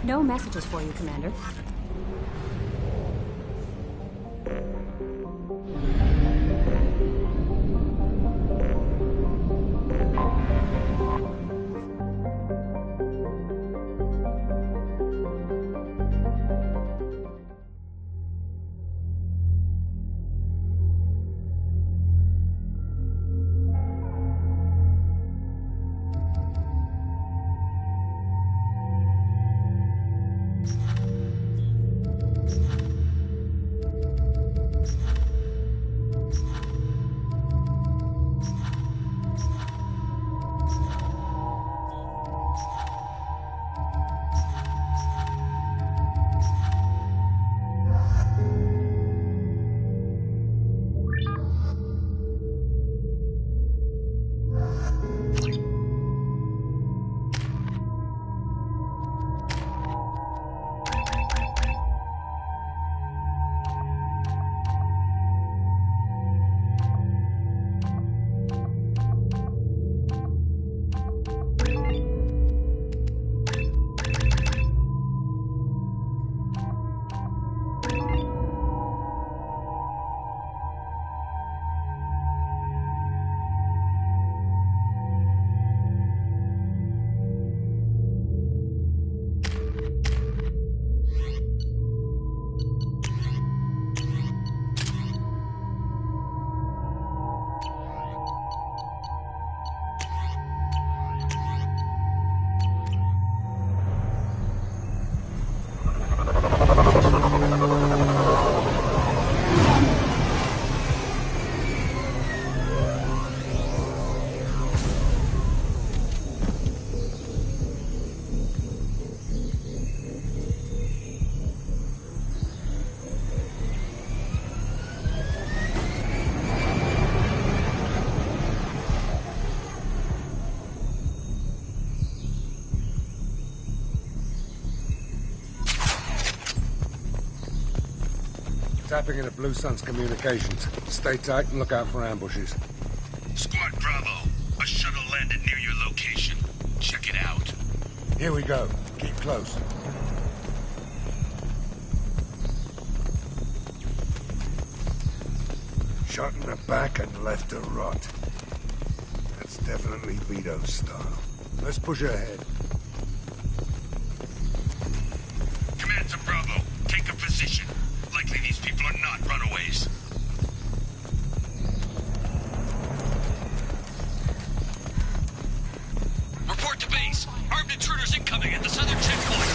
No messages for you, Commander. Tapping into Blue Sun's communications. Stay tight and look out for ambushes. Squad Bravo, a shuttle landed near your location. Check it out. Here we go. Keep close. Shot in the back and left to rot. That's definitely Vito's style. Let's push ahead. Command to Bravo, take a position. Likely these people are not runaways. Report to base. Armed intruders incoming at the southern checkpoint.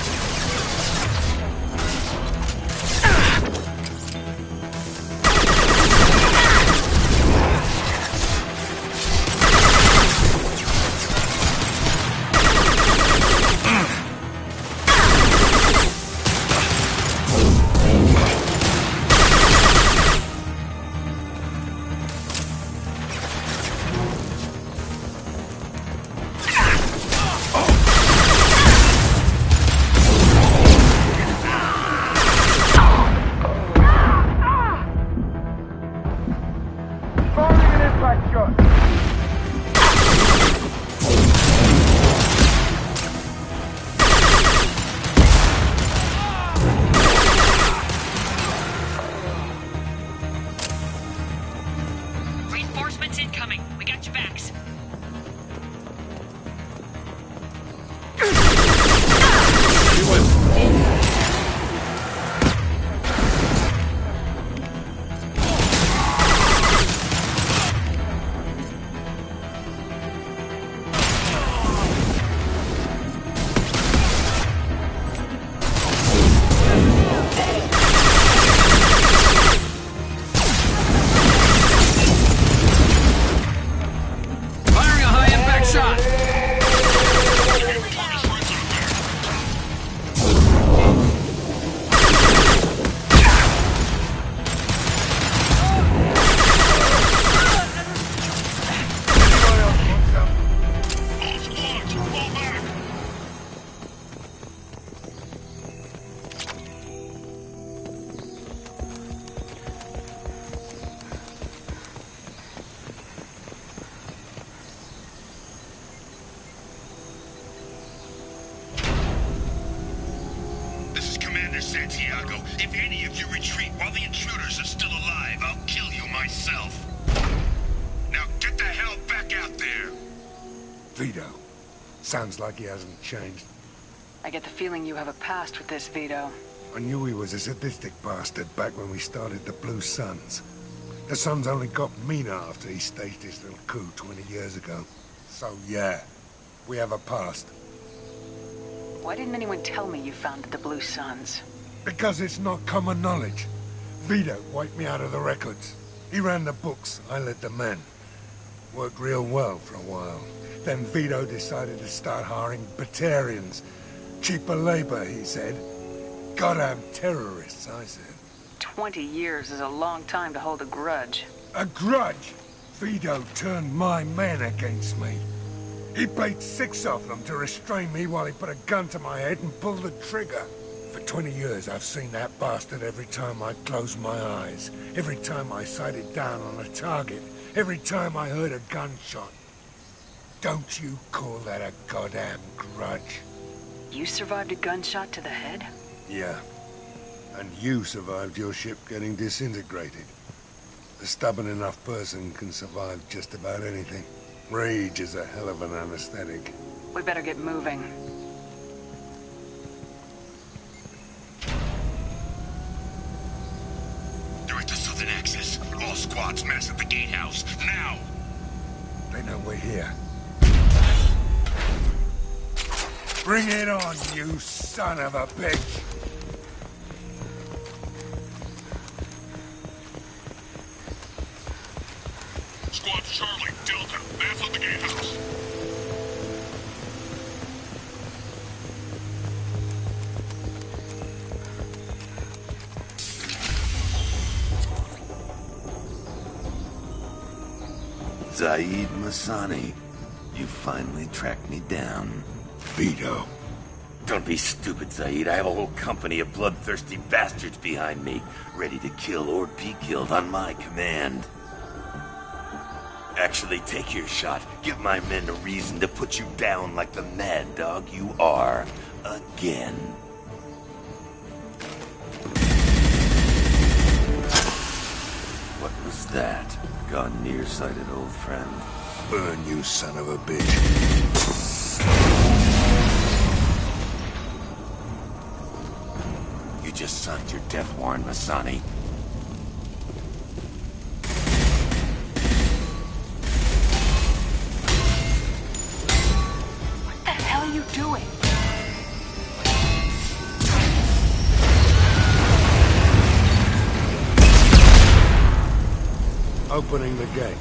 Reinforcements incoming. We got your backs. Santiago. If any of you retreat while the intruders are still alive, I'll kill you myself. Now get the hell back out there! Vito. Sounds like he hasn't changed. I get the feeling you have a past with this, Vito. I knew he was a sadistic bastard back when we started the Blue Suns. The Suns only got meaner after he staged his little coup 20 years ago. So yeah, we have a past. Why didn't anyone tell me you founded the Blue Suns? Because it's not common knowledge. Vito wiped me out of the records. He ran the books, I led the men. Worked real well for a while. Then Vito decided to start hiring Batarians. Cheaper labor, he said. Goddamn terrorists, I said. 20 years is a long time to hold a grudge. A grudge? Vito turned my men against me. He paid 6 of them to restrain me while he put a gun to my head and pulled the trigger. For 20 years, I've seen that bastard every time I closed my eyes. Every time I sighted down on a target. Every time I heard a gunshot. Don't you call that a goddamn grudge? You survived a gunshot to the head? Yeah. And you survived your ship getting disintegrated. A stubborn enough person can survive just about anything. Rage is a hell of an anesthetic. We better get moving. They're at the southern axis. All squads mass at the gatehouse. Now! They know we're here. Bring it on, you son of a bitch! Squad Charlie, Delta, mass at the gatehouse. Zaid Masani, you finally tracked me down. Vito. Don't be stupid, Zaid. I have a whole company of bloodthirsty bastards behind me, ready to kill or be killed on my command. Actually, take your shot. Give my men a reason to put you down like the mad dog you are. Again. What was that? Gone nearsighted, old friend. Burn, you son of a bitch. You just signed your death warrant, Masani. What the hell are you doing? Opening the gate.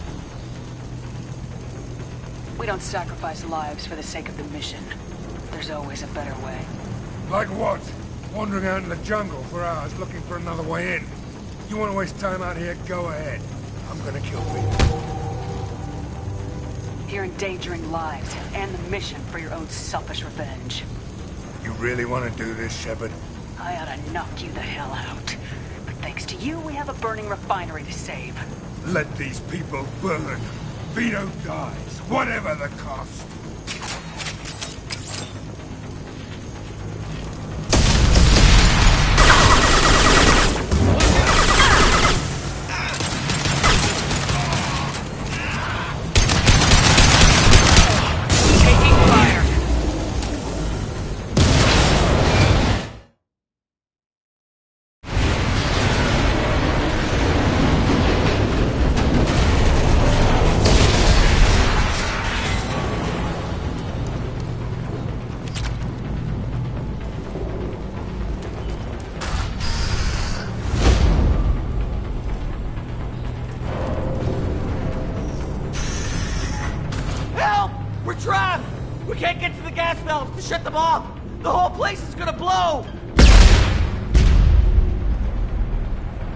We don't sacrifice lives for the sake of the mission. There's always a better way. Like what? Wandering out in the jungle for hours looking for another way in. You want to waste time out here, go ahead. I'm gonna kill people. You're endangering lives and the mission for your own selfish revenge. You really want to do this, Shepard? I ought to knock you the hell out. But thanks to you, we have a burning refinery to save. Let these people burn. Vito dies, whatever the cost. Taking fire. Help! We're trapped! We can't get to the gas valves to shut them off! The whole place is gonna blow!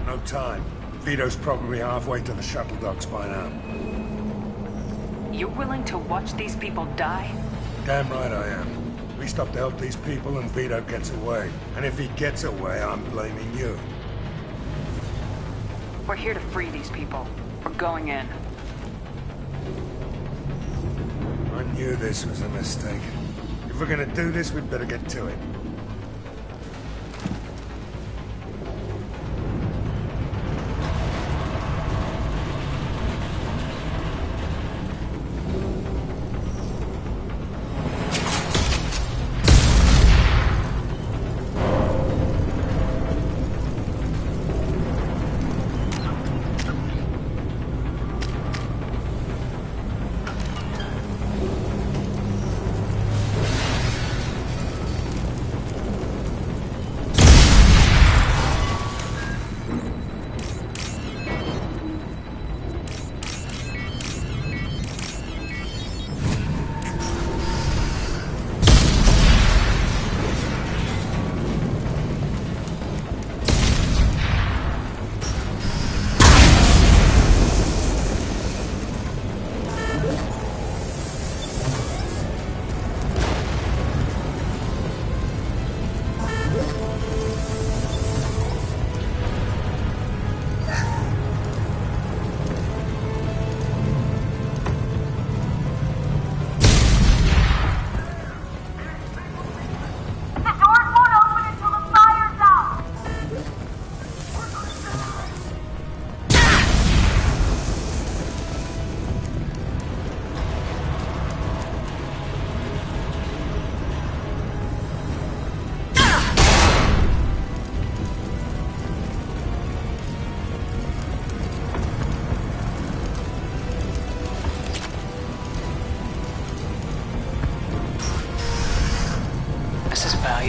No time. Vito's probably halfway to the shuttle docks by now. You're willing to watch these people die? Damn right I am. We stop to help these people and Vito gets away. And if he gets away, I'm blaming you. We're here to free these people. We're going in. I knew this was a mistake. If we're gonna do this, we'd better get to it.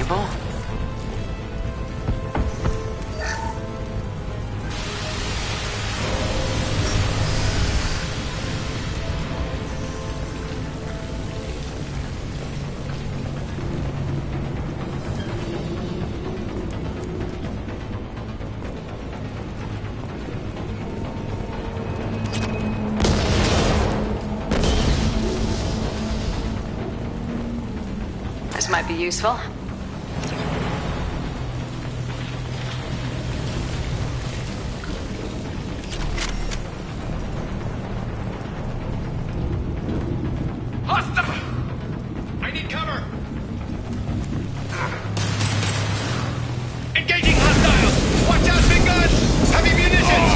possible. This might be useful. Hostile! I need cover! Engaging hostiles! Watch out, big guns! Heavy munitions!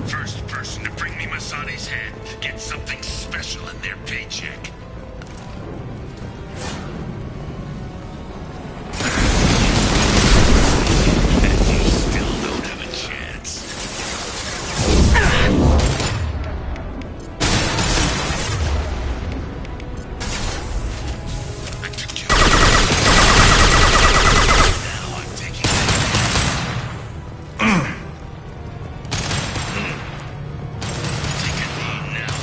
First person to bring me Masani's head gets something special in their paycheck. And you still don't have a chance. I took you. Now I'm taking Take a knee now.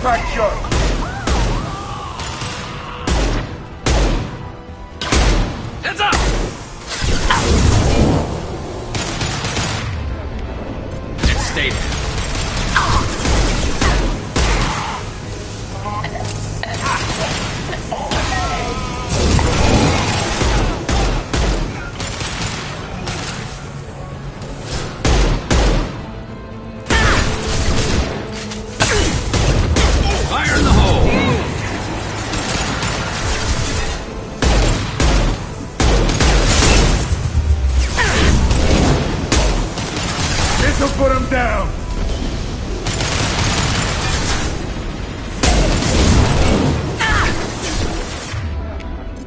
back shot. Heads up! Let's stay there. Fire in the hole! This'll put him down.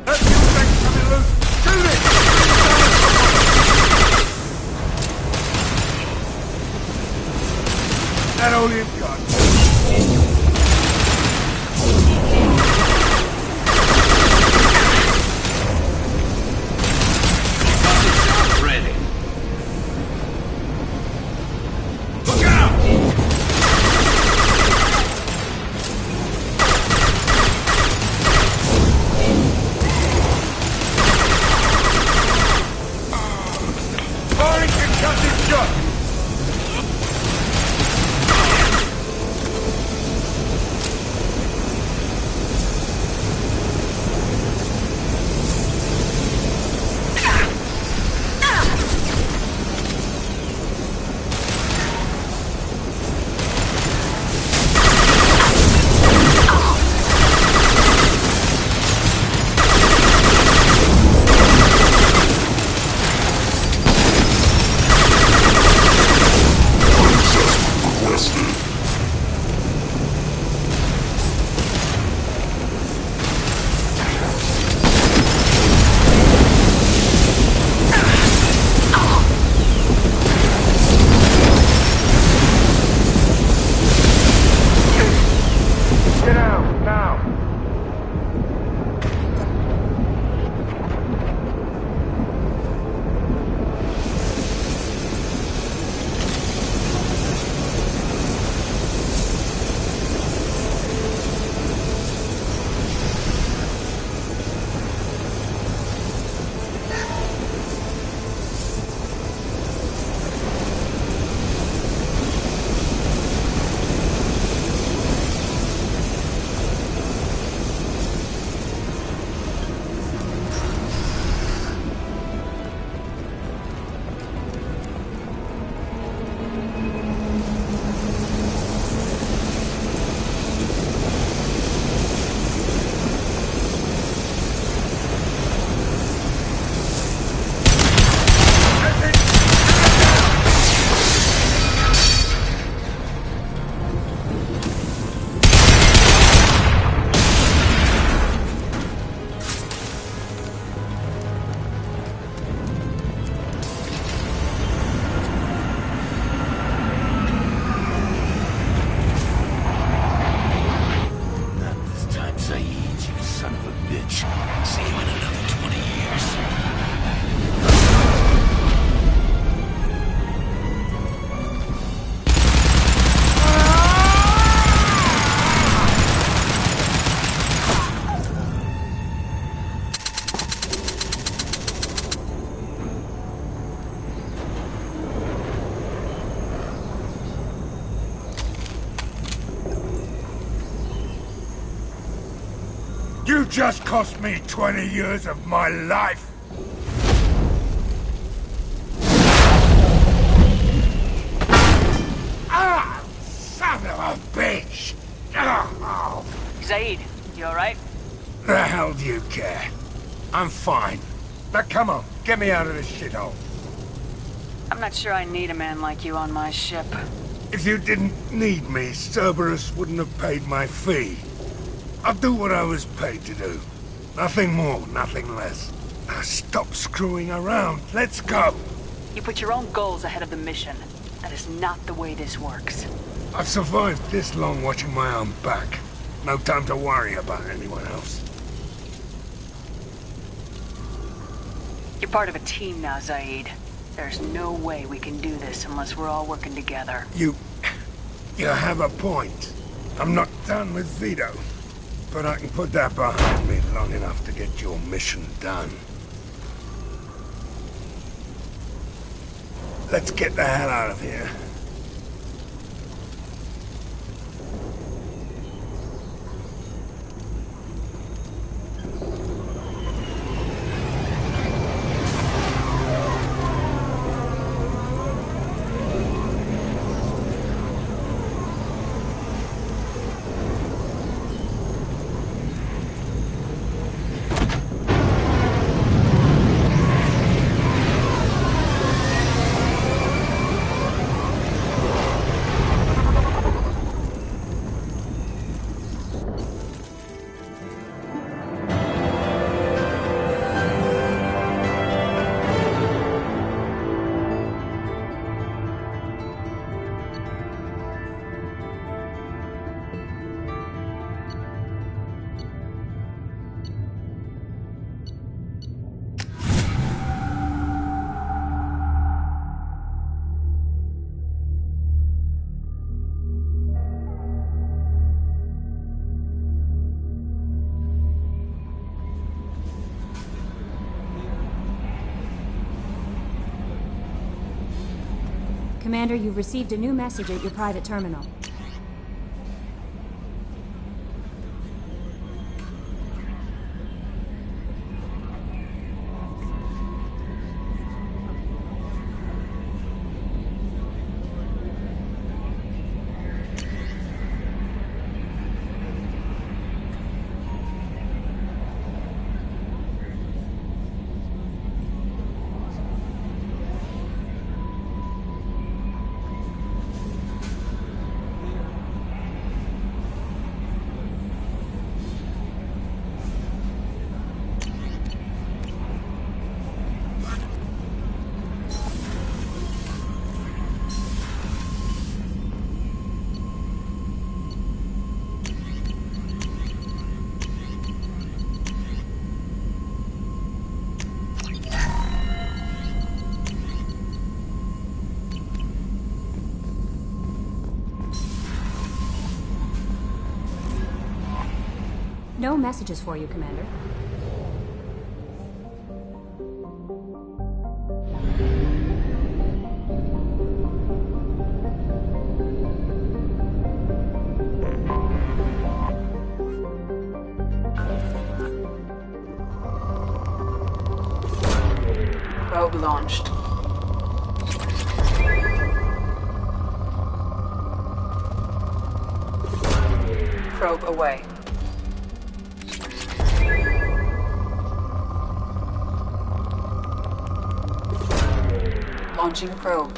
That fuel tank's coming loose. Shoot it! That all you've got. Ready. Look out! Firing concussive shot. Get out, now! Not this time, Saeed, you son of a bitch. See you in another 20 years. You just cost me 20 years of my life! Ah! Son of a bitch! Oh, Zaid, you alright? the hell do you care? I'm fine. Now come on, get me out of this shithole. I'm not sure I need a man like you on my ship. If you didn't need me, Cerberus wouldn't have paid my fee. I'll do what I was paid to do. Nothing more, nothing less. Now stop screwing around. Let's go. You put your own goals ahead of the mission. That is not the way this works. I've survived this long watching my own back. No time to worry about anyone else. You're part of a team now, Zaid. There's no way we can do this unless we're all working together. You have a point. I'm not done with Vito, but I can put that behind me long enough to get your mission done. Let's get the hell out of here. Commander, you've received a new message at your private terminal. No messages for you, Commander. Probe launched. Probe away. Launching probe.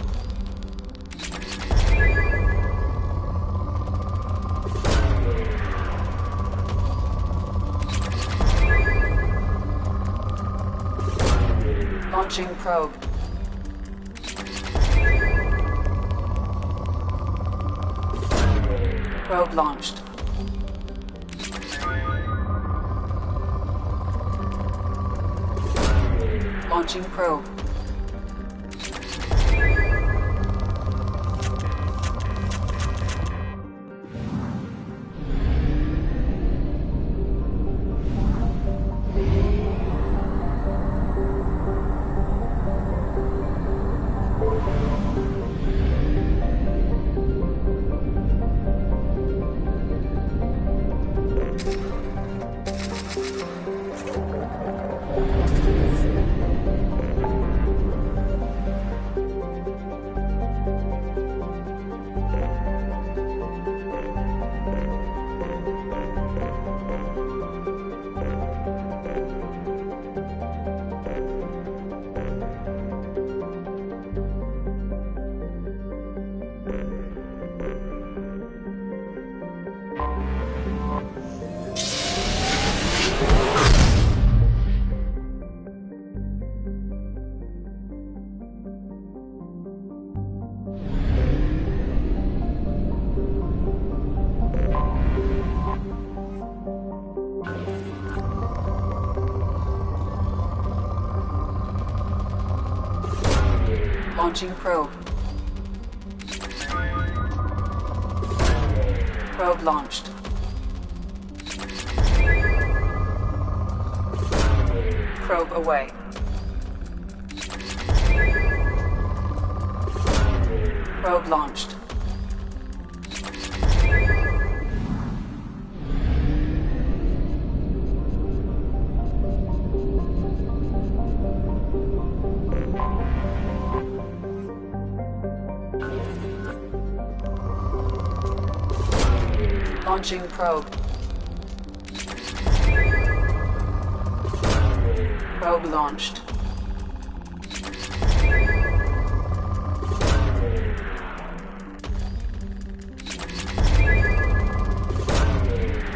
Launching probe. Probe launched. Launching probe. Launching probe. Probe launched. Probe away. Probe launched. Launching probe. Probe launched.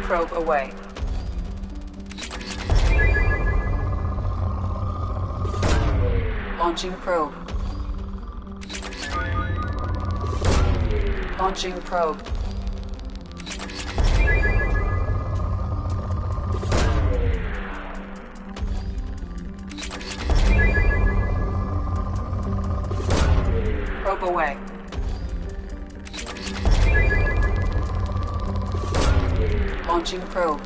Probe away. Launching probe. Launching probe. Probe away. Launching probe.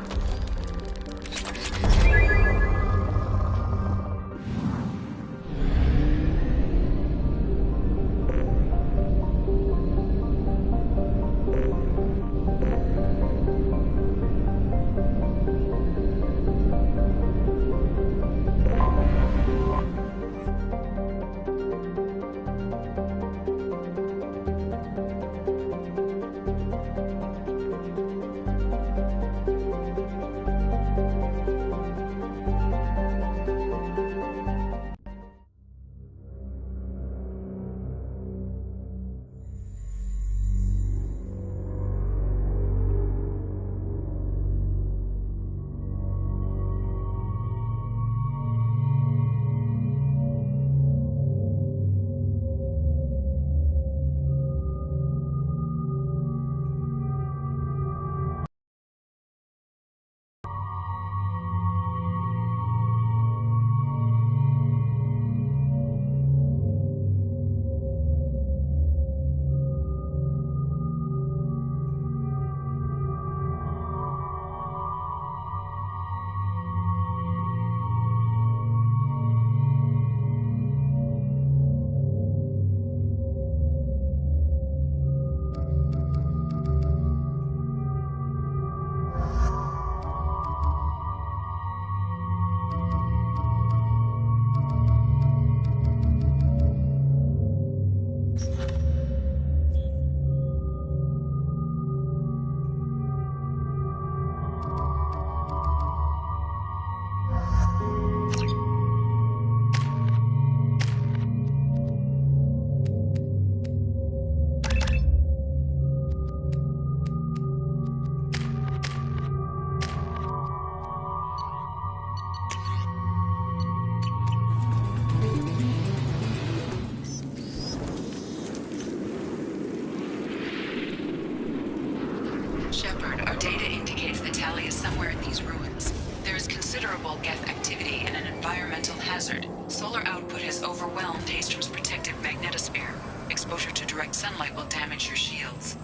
Shepard, our data indicates the Tali is somewhere in these ruins. There is considerable Geth activity and an environmental hazard. Solar output has overwhelmed Haystrom's protective magnetosphere. Exposure to direct sunlight will damage your shields.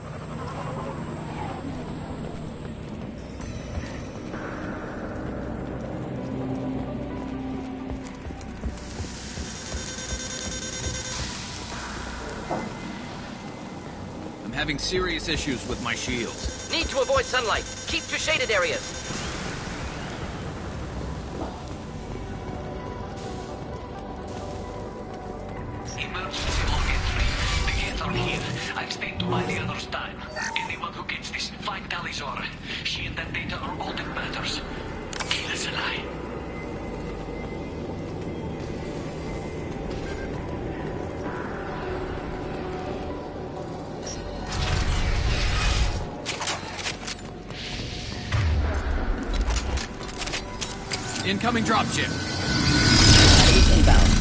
I'm having serious issues with my shields. Need to avoid sunlight. Keep to shaded areas. Emergency login. The Geth are here. I've stayed by the other's time. Anyone who gets this, find Talizor. She and that data are all that matters. Kill us alive. Incoming dropship. Inbound.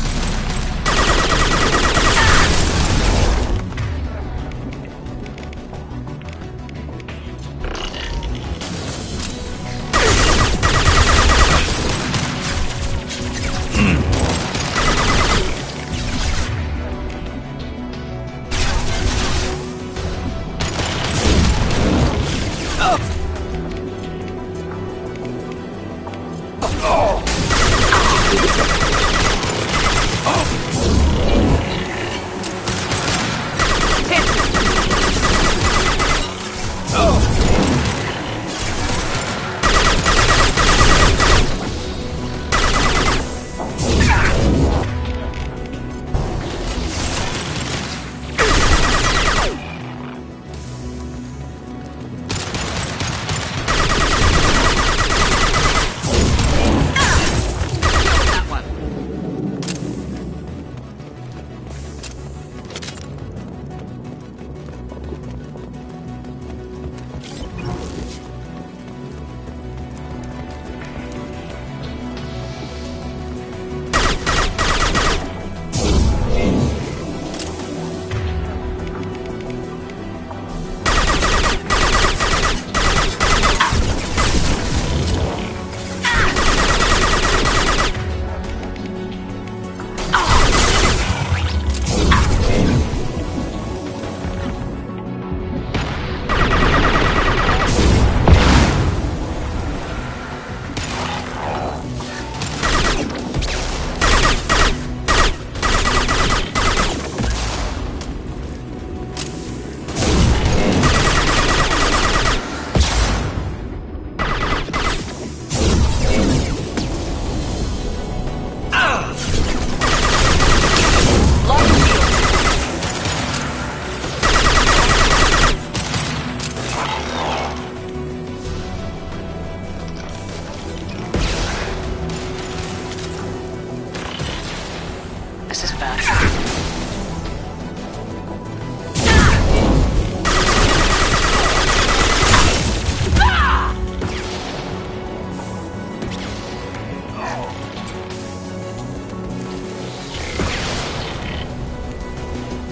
This is bad.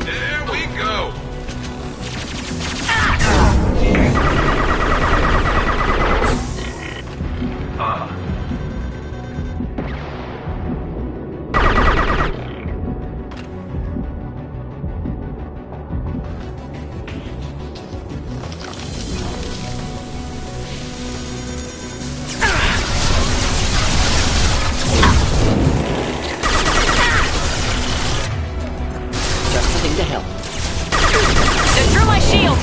There we go! Just the thing to help. They're through my shield!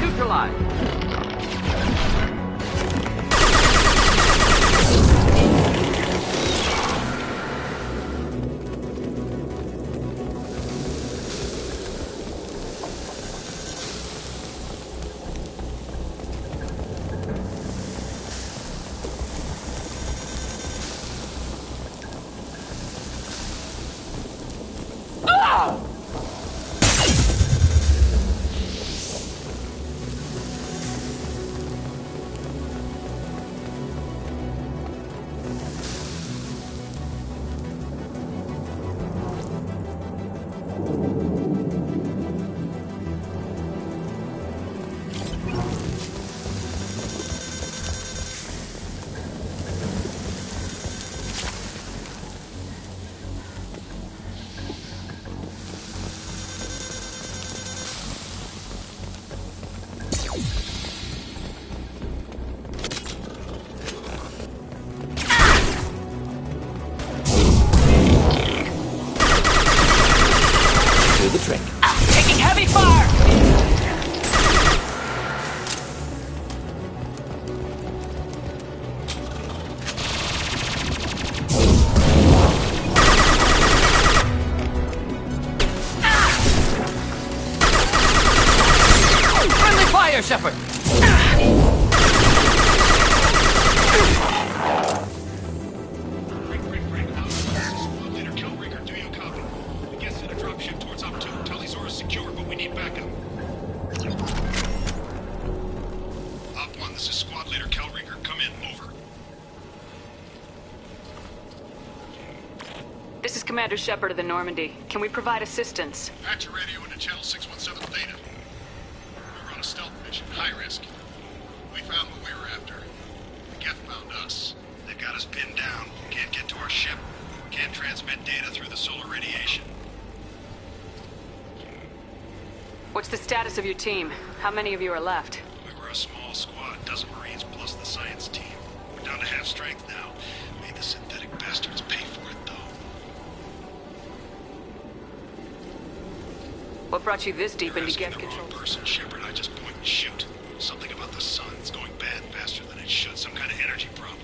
Neutralize. Do the trick. Taking heavy fire! Friendly fire, Shepard! Leader Kelringer, do you copy? The guests in a dropship towards Up 2. Talizor is secure, but we need backup. Op 1, this is Squad Leader Kelringer. Come in, over. This is Commander Shepard of the Normandy. Can we provide assistance? Patch your radio into Channel 617 Theta. We were on a stealth mission, high risk. We found what we were after. The Geth found us. They've got us pinned down. Can't get to our ship. Can't transmit data through the solar radiation. What's the status of your team? How many of you are left? We were a small squad, dozen Marines plus the science team. We're down to half strength now. Made the synthetic bastards pay for it, though. What brought you this deep You're into asking Geth the control? wrong person, Shepard. I just point and shoot. Something about the sun. It's going bad faster than it should. Some kind of energy problem.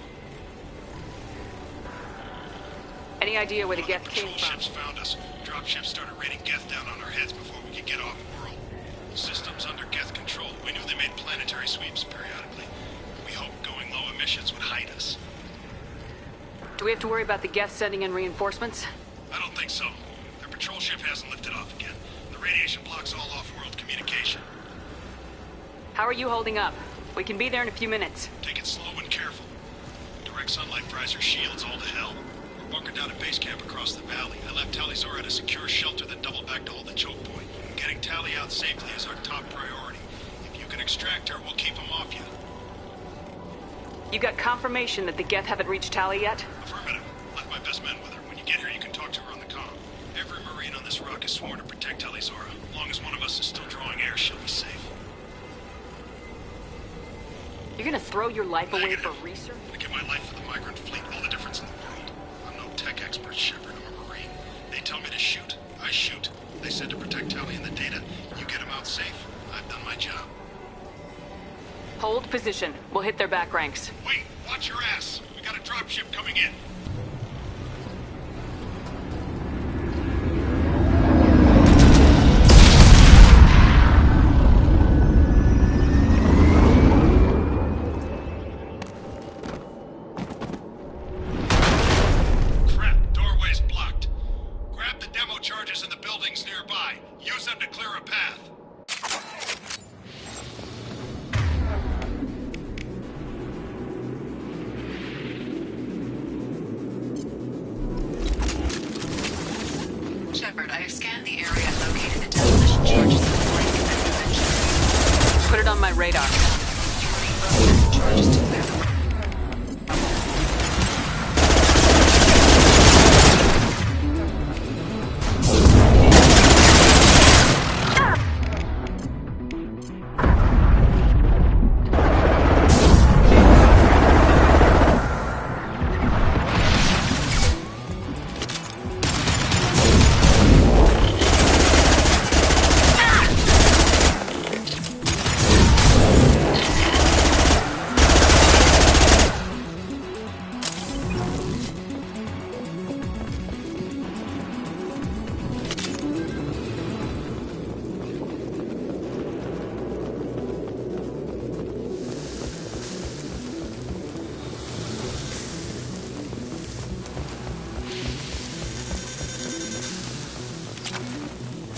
Any idea where the One of Geth came patrol from? ships found us. Dropships started raining Geth down on our heads before we could get off-world. Systems under Geth control. We knew they made planetary sweeps periodically. We hoped going low emissions would hide us. Do we have to worry about the Geth sending in reinforcements? I don't think so. Their patrol ship hasn't lifted off again. The radiation blocks all off-world communication. How are you holding up? We can be there in a few minutes. Take it slow and careful. Direct sunlight fries our shields all to hell. We're bunkered down at base camp across the valley. I left Talizor at a secure shelter, then doubled back to hold the choke point. Getting Tali out safely is our top priority. If you can extract her, we'll keep them off you. You got confirmation that the Geth haven't reached Tali yet? Affirmative. Left my best men with her. When you get here, you can talk to her on the comm. Every Marine on this rock is sworn to protect Talizora. As long as one of us is still drawing air, she'll be safe. You're gonna throw your life away Negative. for research? I give my life for the migrant fleet, all the difference in the world. I'm no tech expert, Shepard. I'm a Marine. They tell me to shoot. I shoot. They said to protect Tali and the data. You get them out safe. I've done my job. Hold position. We'll hit their back ranks. Wait, watch your ass. We got a dropship coming in. nearby. Use them to clear a path. Shepard, I have scanned the area and located the demolition charges that the break Commander mentioned. Put it on my radar. You will need both charges to clear the room.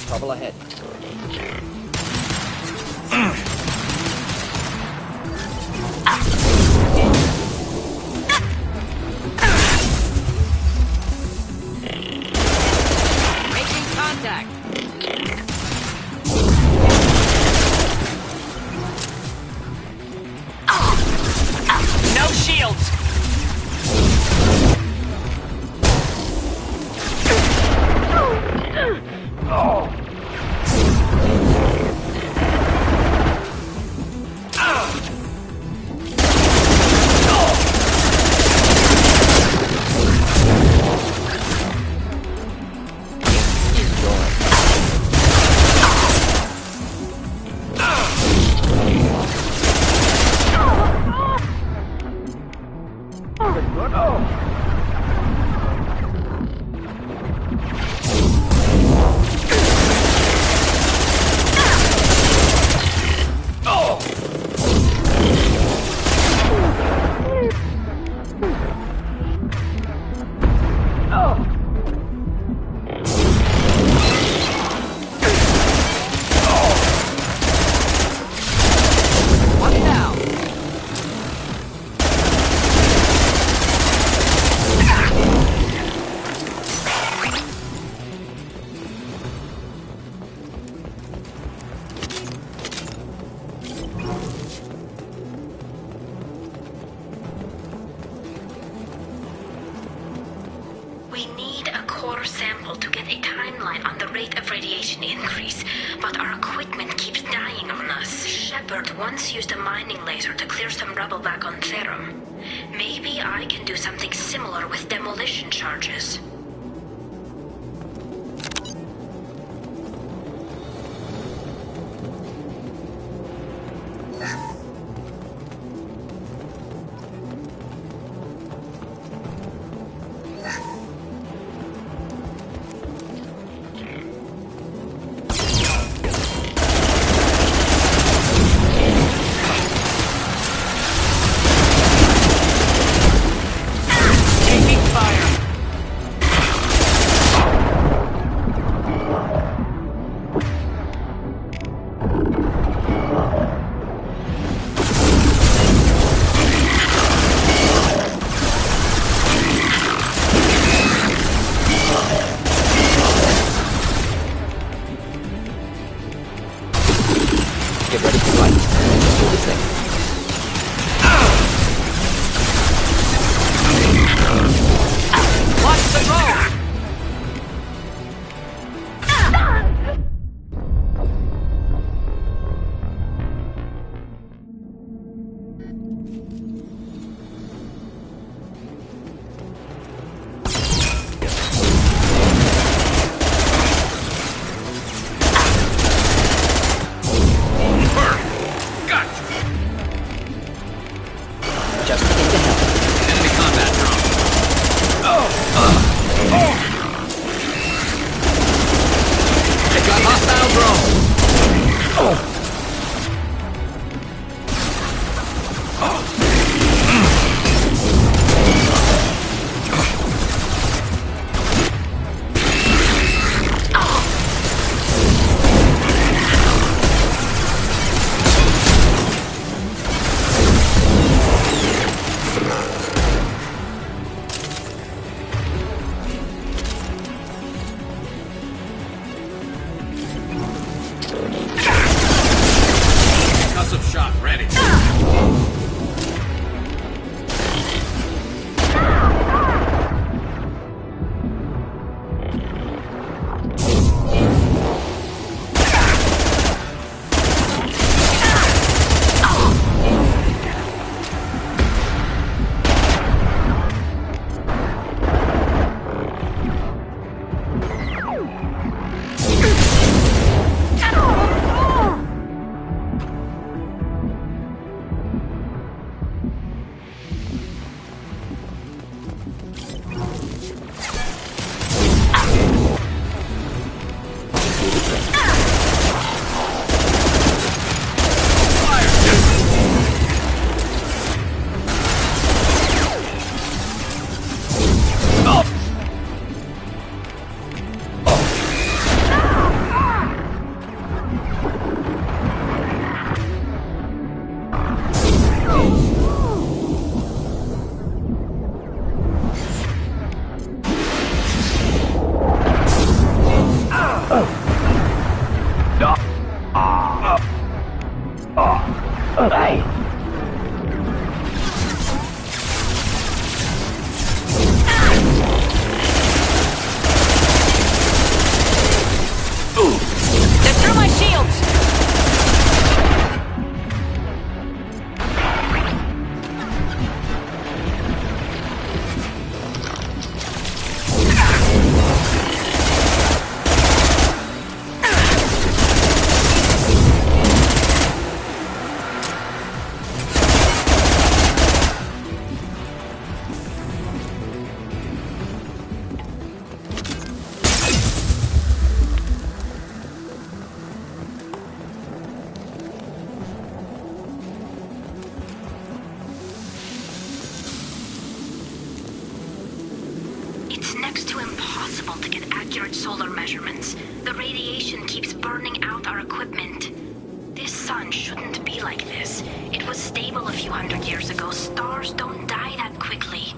Trouble ahead. Making contact. No shields. We need a core sample to get a timeline on the rate of radiation increase, but our equipment keeps dying on us. Shepard once used a mining laser to clear some rubble back on Therum. Maybe I can do something similar with demolition charges. Get ready to fight. Do the trick. Watch the road! Just begin to help. Enemy combat drone. They're through my shields! It's next to impossible to get accurate solar measurements. The radiation keeps burning out our equipment. This sun shouldn't be like this. It was stable a few hundred years ago. Stars don't die that quickly.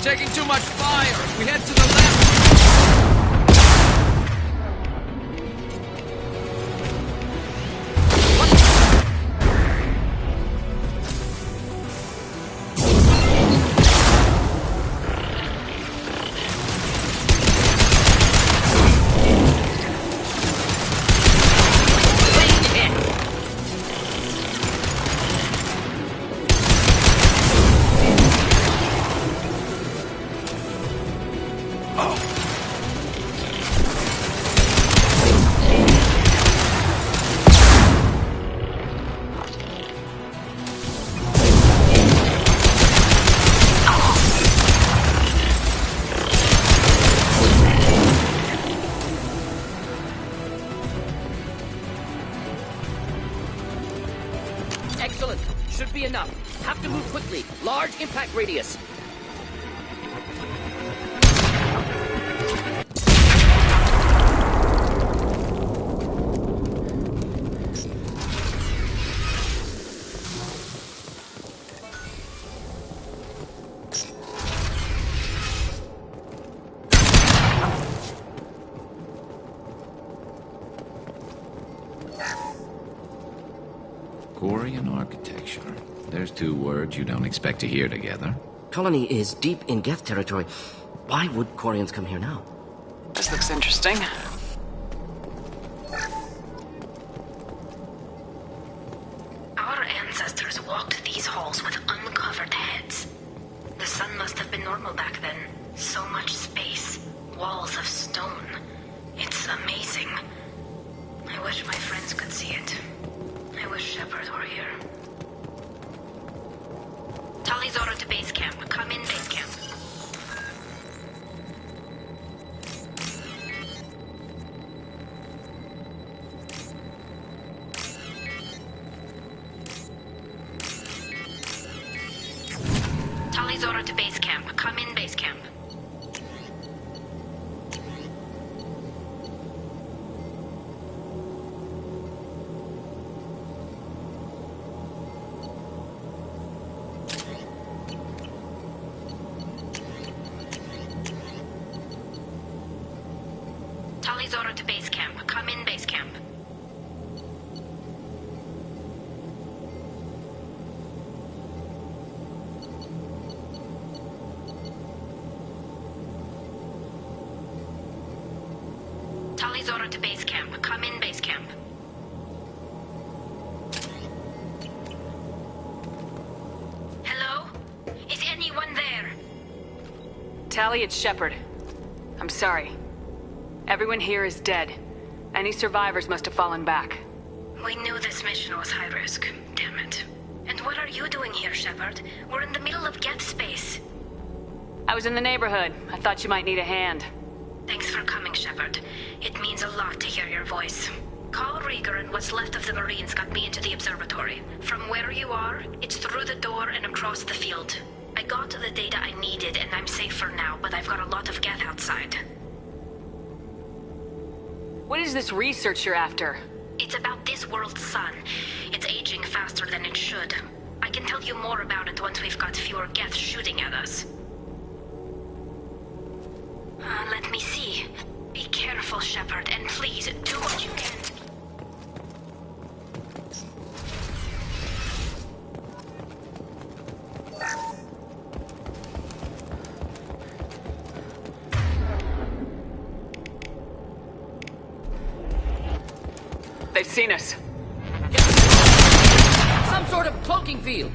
taking too much fire. We head to the left. Excellent. Should be enough. Have to move quickly. Large impact radius. Quarian architecture. There's two words you don't expect to hear together. Colony is deep in Geth territory. Why would Quarians come here now? This looks interesting. Our ancestors walked these halls with uncovered heads. The sun must have been normal back then. So much space. Walls of stone. It's amazing. I wish my friends could see it. I wish Shepard were here. Talizora to base camp. Come in, base camp. Talizora to base camp. Come in, base camp. Talizora to base camp. Come in, base camp. Talizora to base camp. Come in, base camp. Hello? Is anyone there? Tali, it's Shepard. I'm sorry. Everyone here is dead. Any survivors must have fallen back. We knew this mission was high risk. Damn it. And what are you doing here, Shepard? We're in the middle of Geth space. I was in the neighborhood. I thought you might need a hand. Thanks for coming, Shepard. It means a lot to hear your voice. Carl Rieger and what's left of the Marines got me into the observatory. From where you are, it's through the door and across the field. I got the data I needed and I'm safe for now, but I've got a lot of Geth outside. What is this research you're after? It's about this world's sun. It's aging faster than it should. I can tell you more about it once we've got fewer Geth shooting at us. Let me see. Be careful, Shepard, and please, do what you can. They've seen us. Some sort of cloaking field.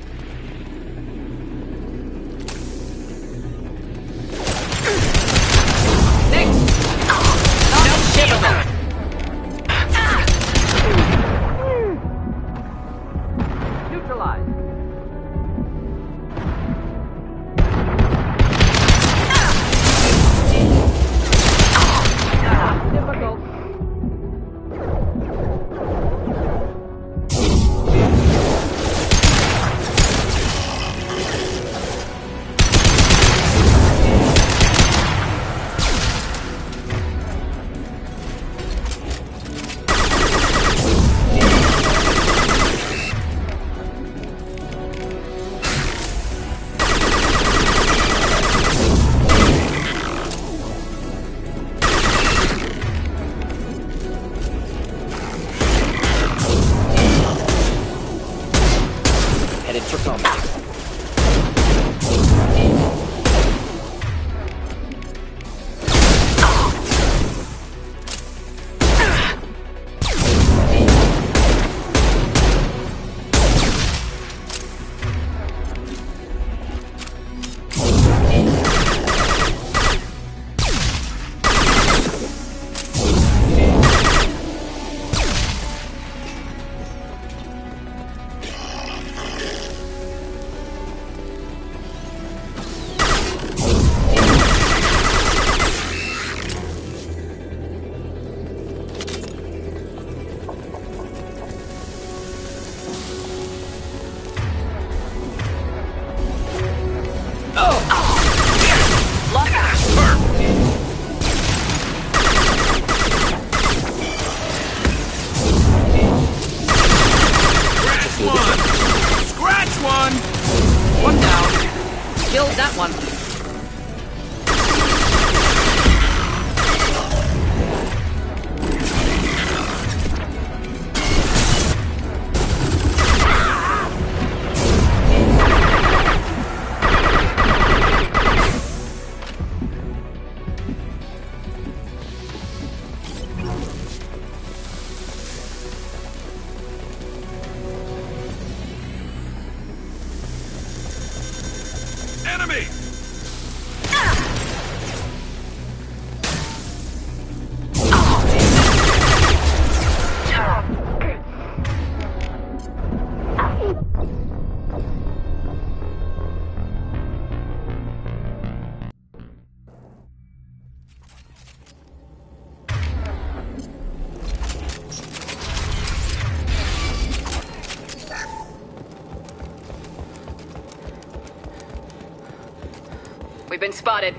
We've been spotted.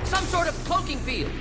Some sort of cloaking field.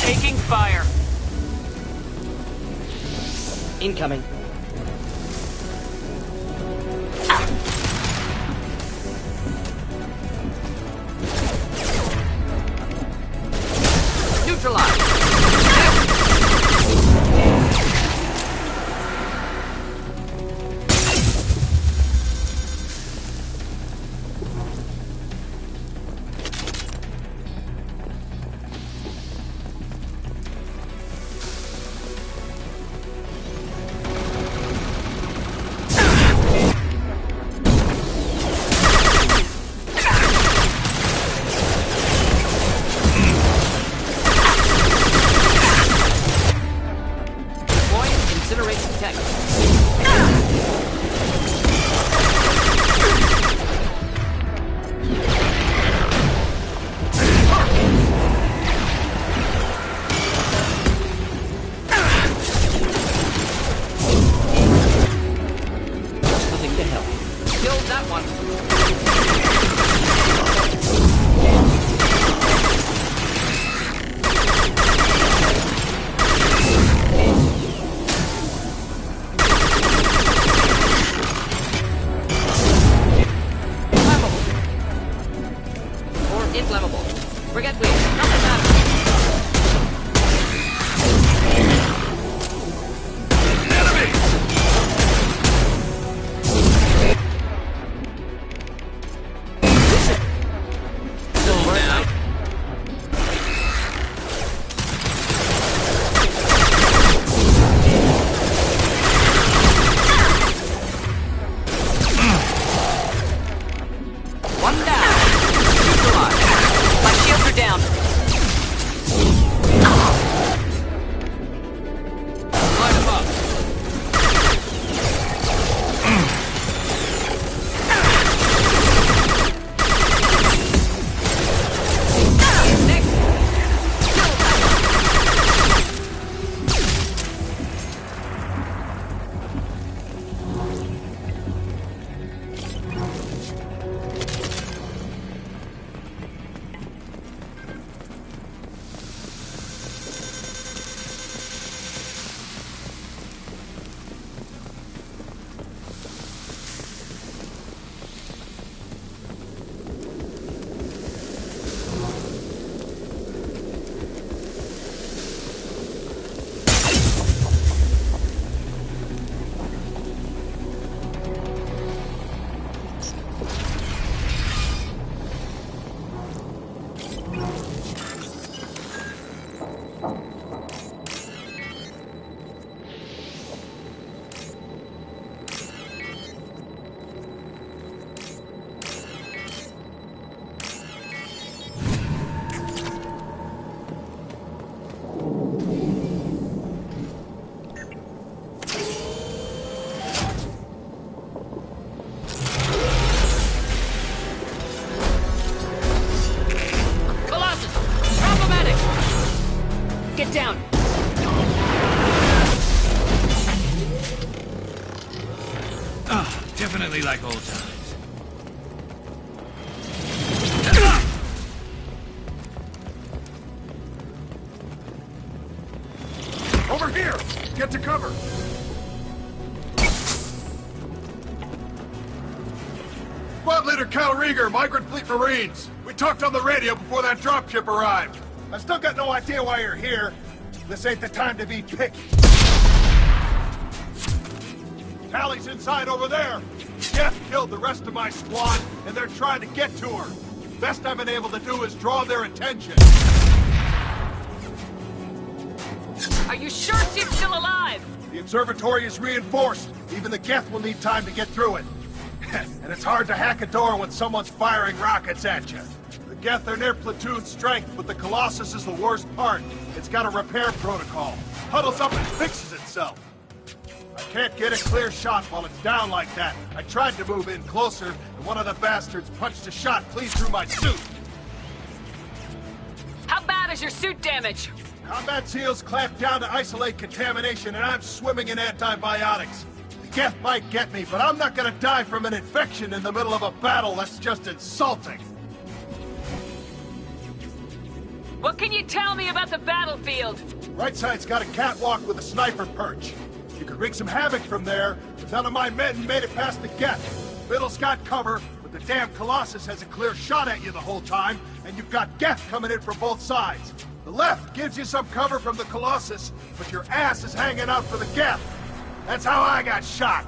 Taking fire. Incoming. Neutralized. One down. Neutralized. My shields are down. Exactly like old times. Over here! Get to cover! Squad Leader Cal Rieger, Migrant Fleet Marines. We talked on the radio before that dropship arrived. I still got no idea why you're here. This ain't the time to be picky. Tally's inside over there. Jeff killed the rest of my squad, and they're trying to get to her. Best I've been able to do is draw their attention. Are you sure she's still alive? The observatory is reinforced. Even the Geth will need time to get through it. And it's hard to hack a door when someone's firing rockets at you. The Geth are near platoon strength, but the Colossus is the worst part. It's got a repair protocol. Huddles up and fixes itself. I can't get a clear shot while it's down like that. I tried to move in closer, and one of the bastards punched a shot clean through my suit. How bad is your suit damage? Combat SEALs clamp down to isolate contamination, and I'm swimming in antibiotics. The Geth might get me, but I'm not gonna die from an infection in the middle of a battle. That's just insulting. What can you tell me about the battlefield? Right side's got a catwalk with a sniper perch. You could wreak some havoc from there, but none of my men made it past the Geth. Middle's got cover, but the damn Colossus has a clear shot at you the whole time, and you've got Geth coming in from both sides. The left gives you some cover from the Colossus, but your ass is hanging out for the Geth. That's how I got shot.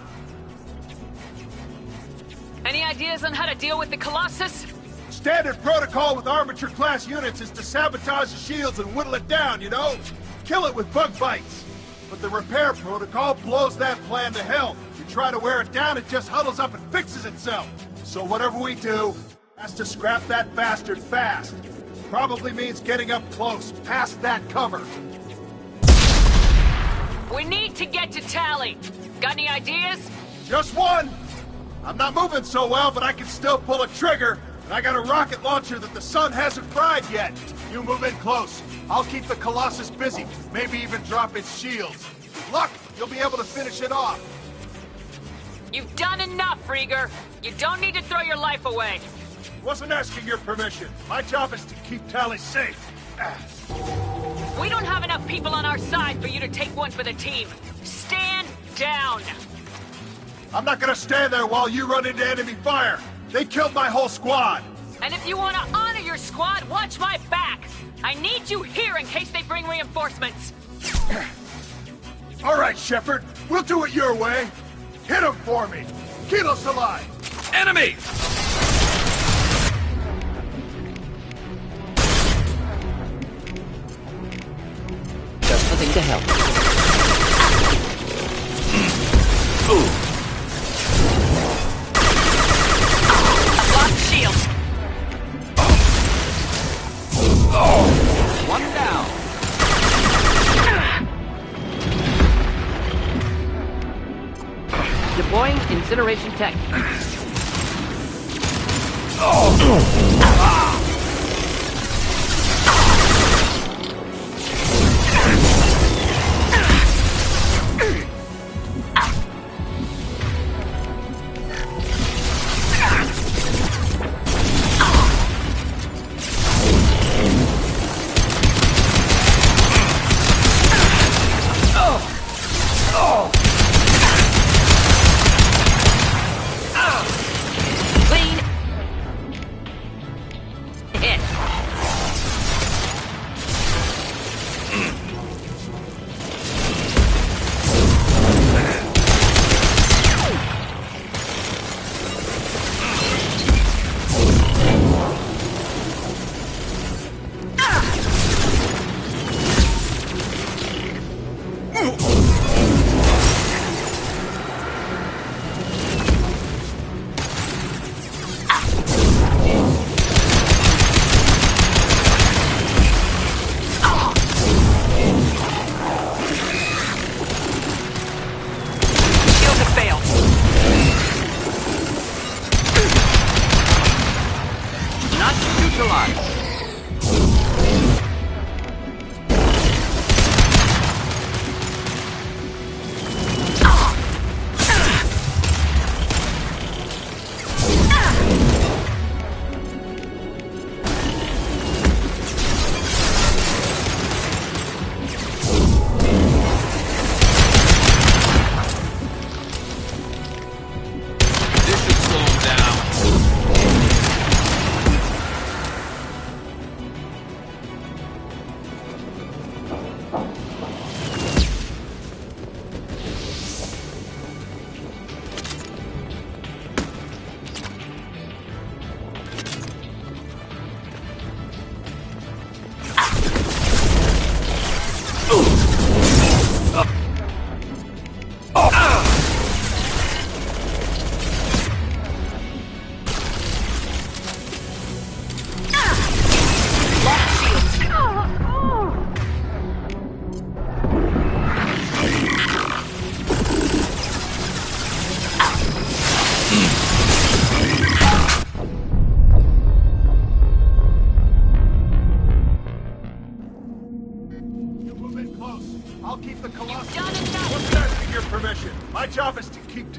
Any ideas on how to deal with the Colossus? Standard protocol with armature-class units is to sabotage the shields and whittle it down, you know? Kill it with bug bites. But the repair protocol blows that plan to hell. You try to wear it down, it just huddles up and fixes itself. So whatever we do, has to scrap that bastard fast. Probably means getting up close, past that cover. We need to get to Tally. Got any ideas? Just one. I'm not moving so well, but I can still pull a trigger. And I got a rocket launcher that the sun hasn't fried yet. You move in close. I'll keep the Colossus busy. Maybe even drop its shields. With luck, you'll be able to finish it off. You've done enough, Rieger. You don't need to throw your life away. Wasn't asking your permission. My job is to keep Tally safe. We don't have enough people on our side for you to take one for the team. Stand down. I'm not gonna stand there while you run into enemy fire. They killed my whole squad. And if you want to honor your squad, watch my back. I need you here in case they bring reinforcements. All right, Shepard. We'll do it your way. Hit him for me. Kilos alive. Enemy! Just the thing to help. Ooh. I've lost shield. One down. Deploying incineration tech.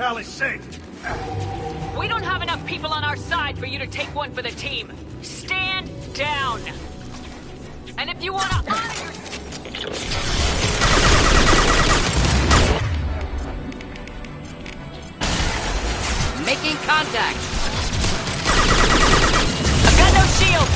Tali said. We don't have enough people on our side for you to take one for the team. Stand down. And if you want to honor your... Making contact. I've got no shield.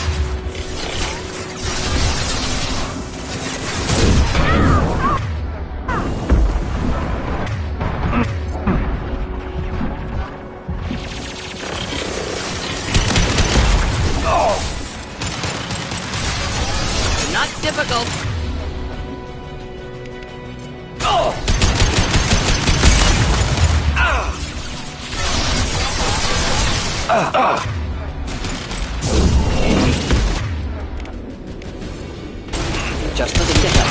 Not difficult. Just looking to help.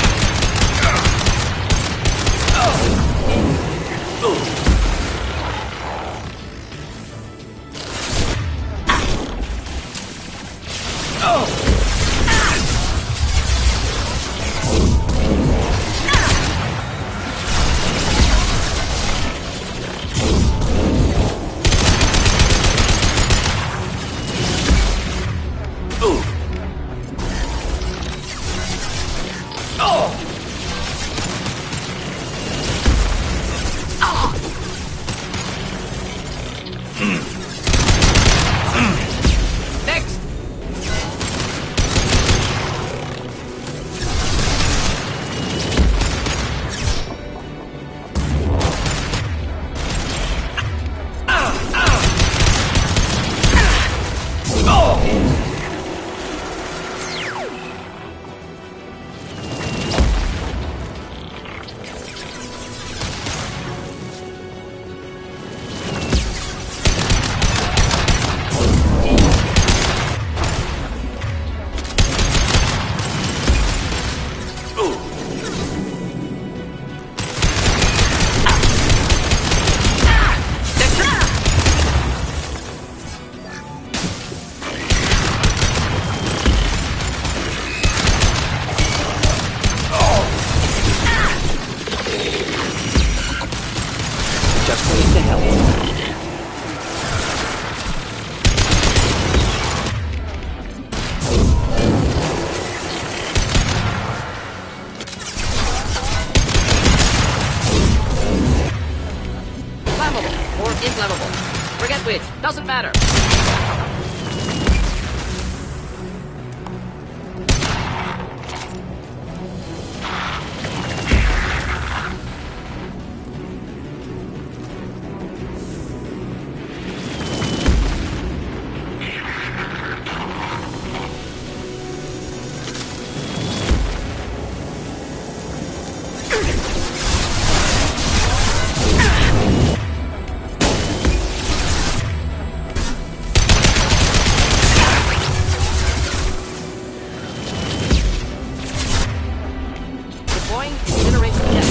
Next. Just looking to help. Flammable or inflammable. Forget which. Doesn't matter. Deploying incineration jet.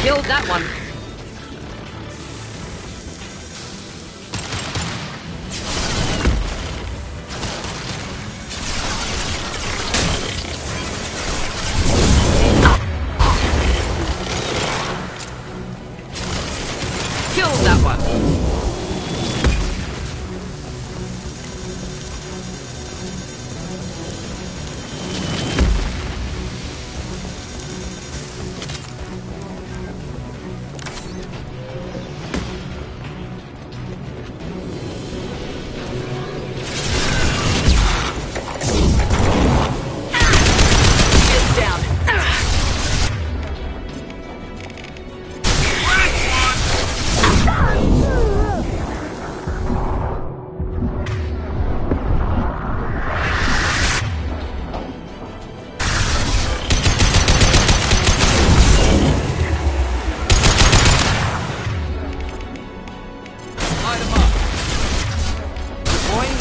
Killed that one. Killed that one. Light him up. Deploying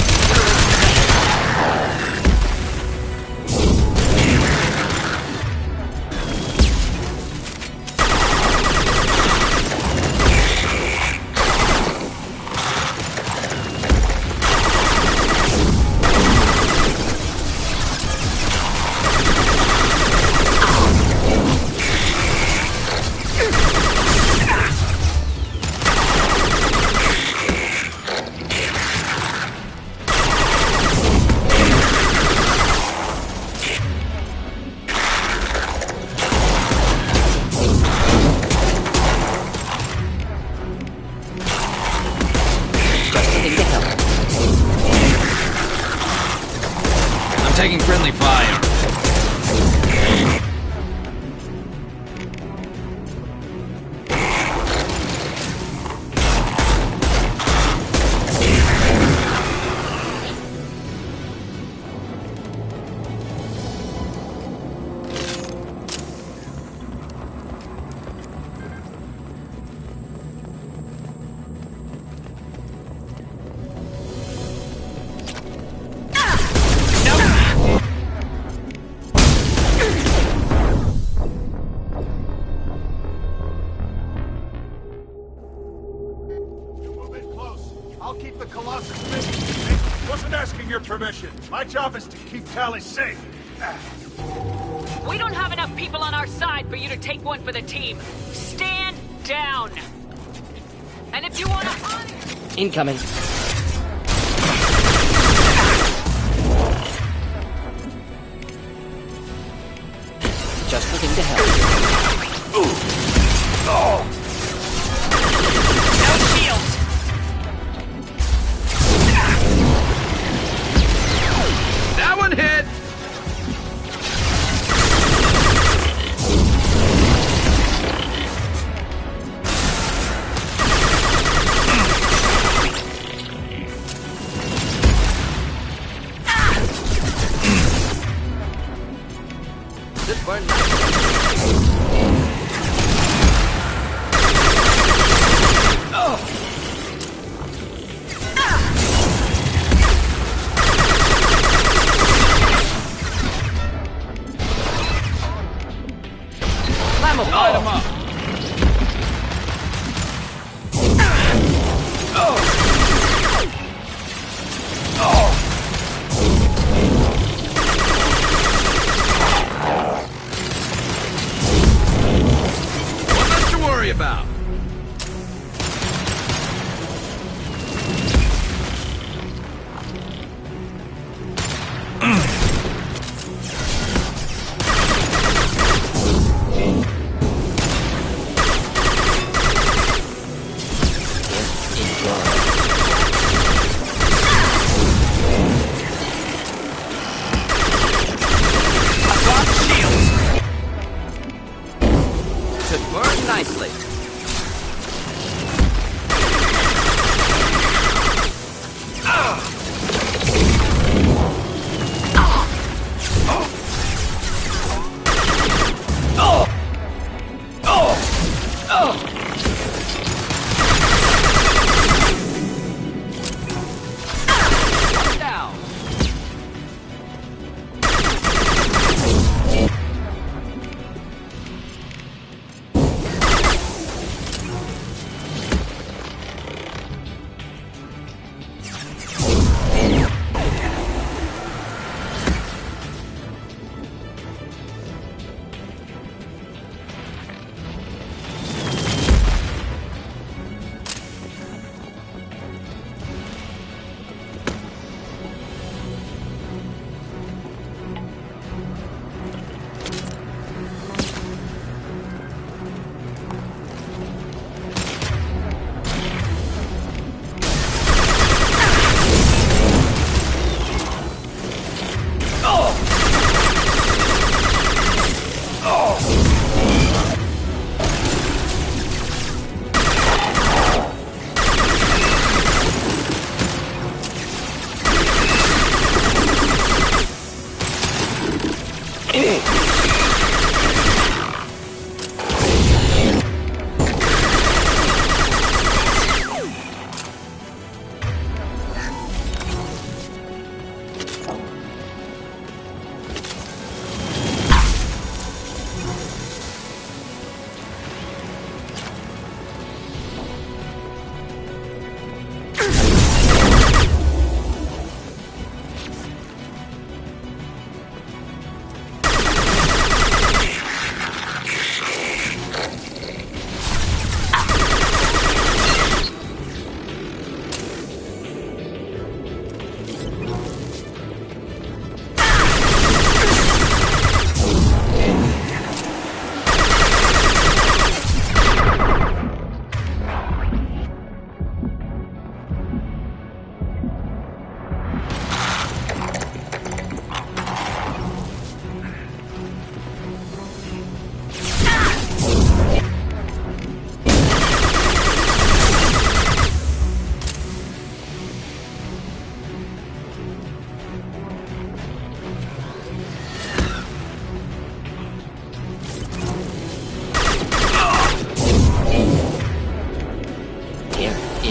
taking friendly fire. I'll keep the Colossus busy. Wasn't asking your permission. My job is to keep Tali safe. We don't have enough people on our side for you to take one for the team. Stand down. And if you want to... Incoming. Just looking to help. No shields. That one hit! This burned. Light him up. What less to worry about? Should burn nicely.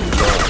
Enjoy.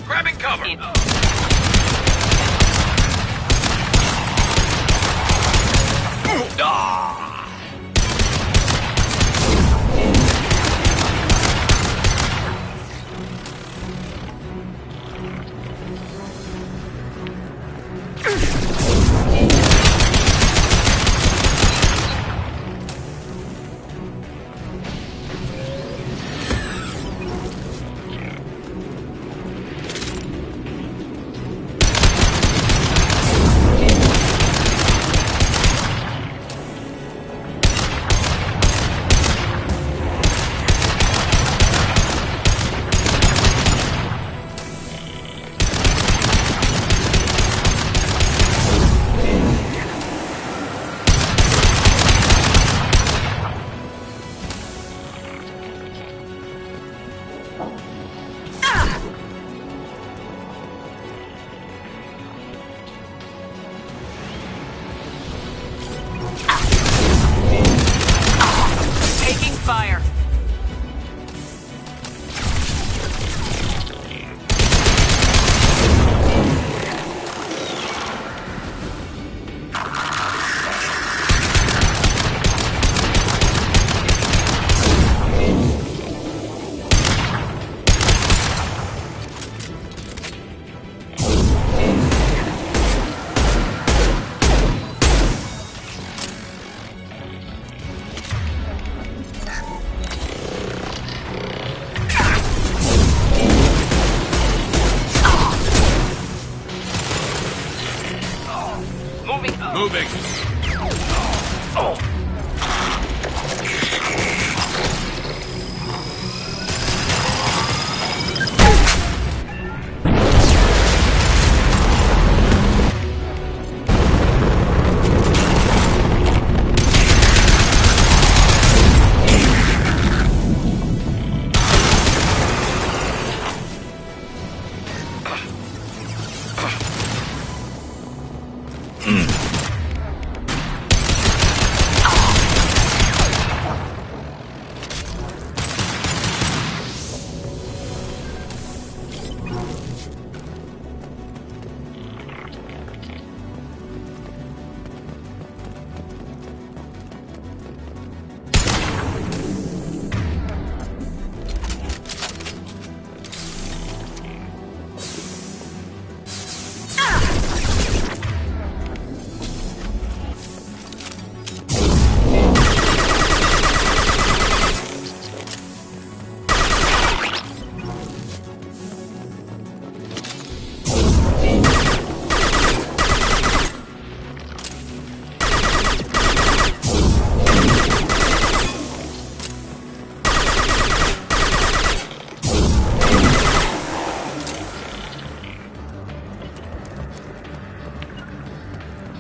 Grabbing cover! Taking fire. Moving.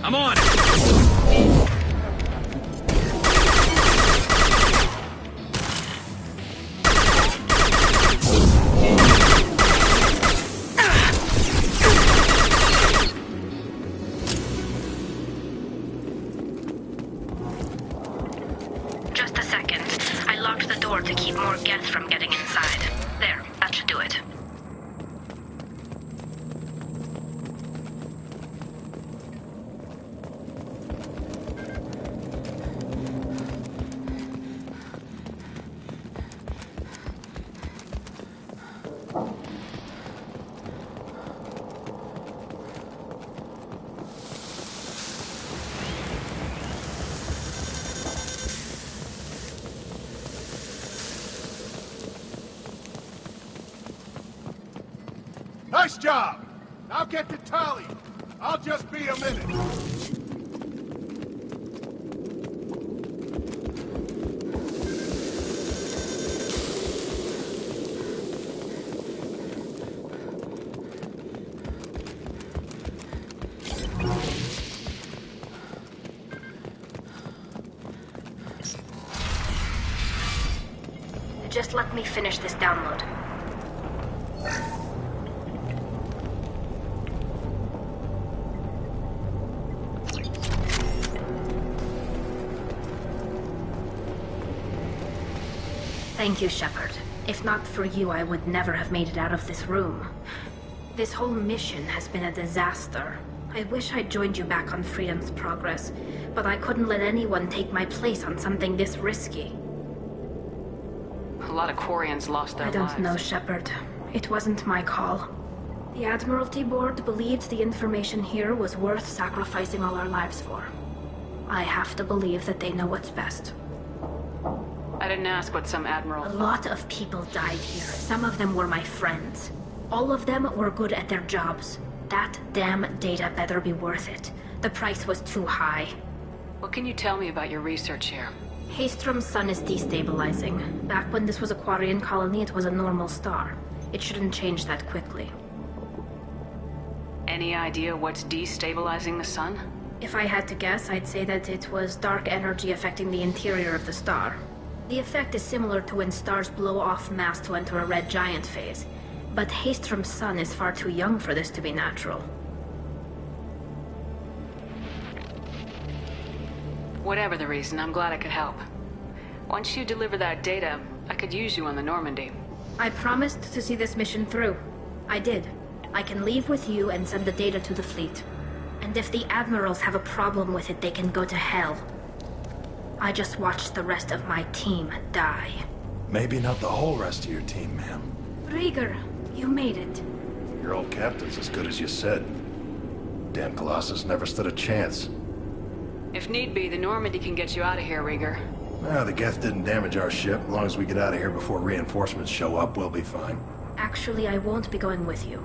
I'm on it! Just a second. I locked the door to keep more Geth from getting inside. There, that should do it. job. Now get to Tali. I'll just be a minute. Just let me finish this download. Thank you, Shepard. If not for you, I would never have made it out of this room. This whole mission has been a disaster. I wish I'd joined you back on Freedom's Progress, but I couldn't let anyone take my place on something this risky. A lot of Quarians lost their lives. I don't know, Shepard. It wasn't my call. The Admiralty Board believed the information here was worth sacrificing all our lives for. I have to believe that they know what's best. I didn't ask what some admiral... A lot of people died here. Some of them were my friends. All of them were good at their jobs. That damn data better be worth it. The price was too high. What can you tell me about your research here? Haystrom's sun is destabilizing. Back when this was a Quarian colony, it was a normal star. It shouldn't change that quickly. Any idea what's destabilizing the sun? If I had to guess, I'd say that it was dark energy affecting the interior of the star. The effect is similar to when stars blow off mass to enter a red giant phase. But Haystrom's sun is far too young for this to be natural. Whatever the reason, I'm glad I could help. Once you deliver that data, I could use you on the Normandy. I promised to see this mission through. I did. I can leave with you and send the data to the fleet. And if the admirals have a problem with it, they can go to hell. I just watched the rest of my team die. Maybe not the whole rest of your team, ma'am. Rieger, you made it. Your old captain's as good as you said. Damn Colossus never stood a chance. If need be, the Normandy can get you out of here, Rieger. The Geth didn't damage our ship. As long as we get out of here before reinforcements show up, we'll be fine. Actually, I won't be going with you.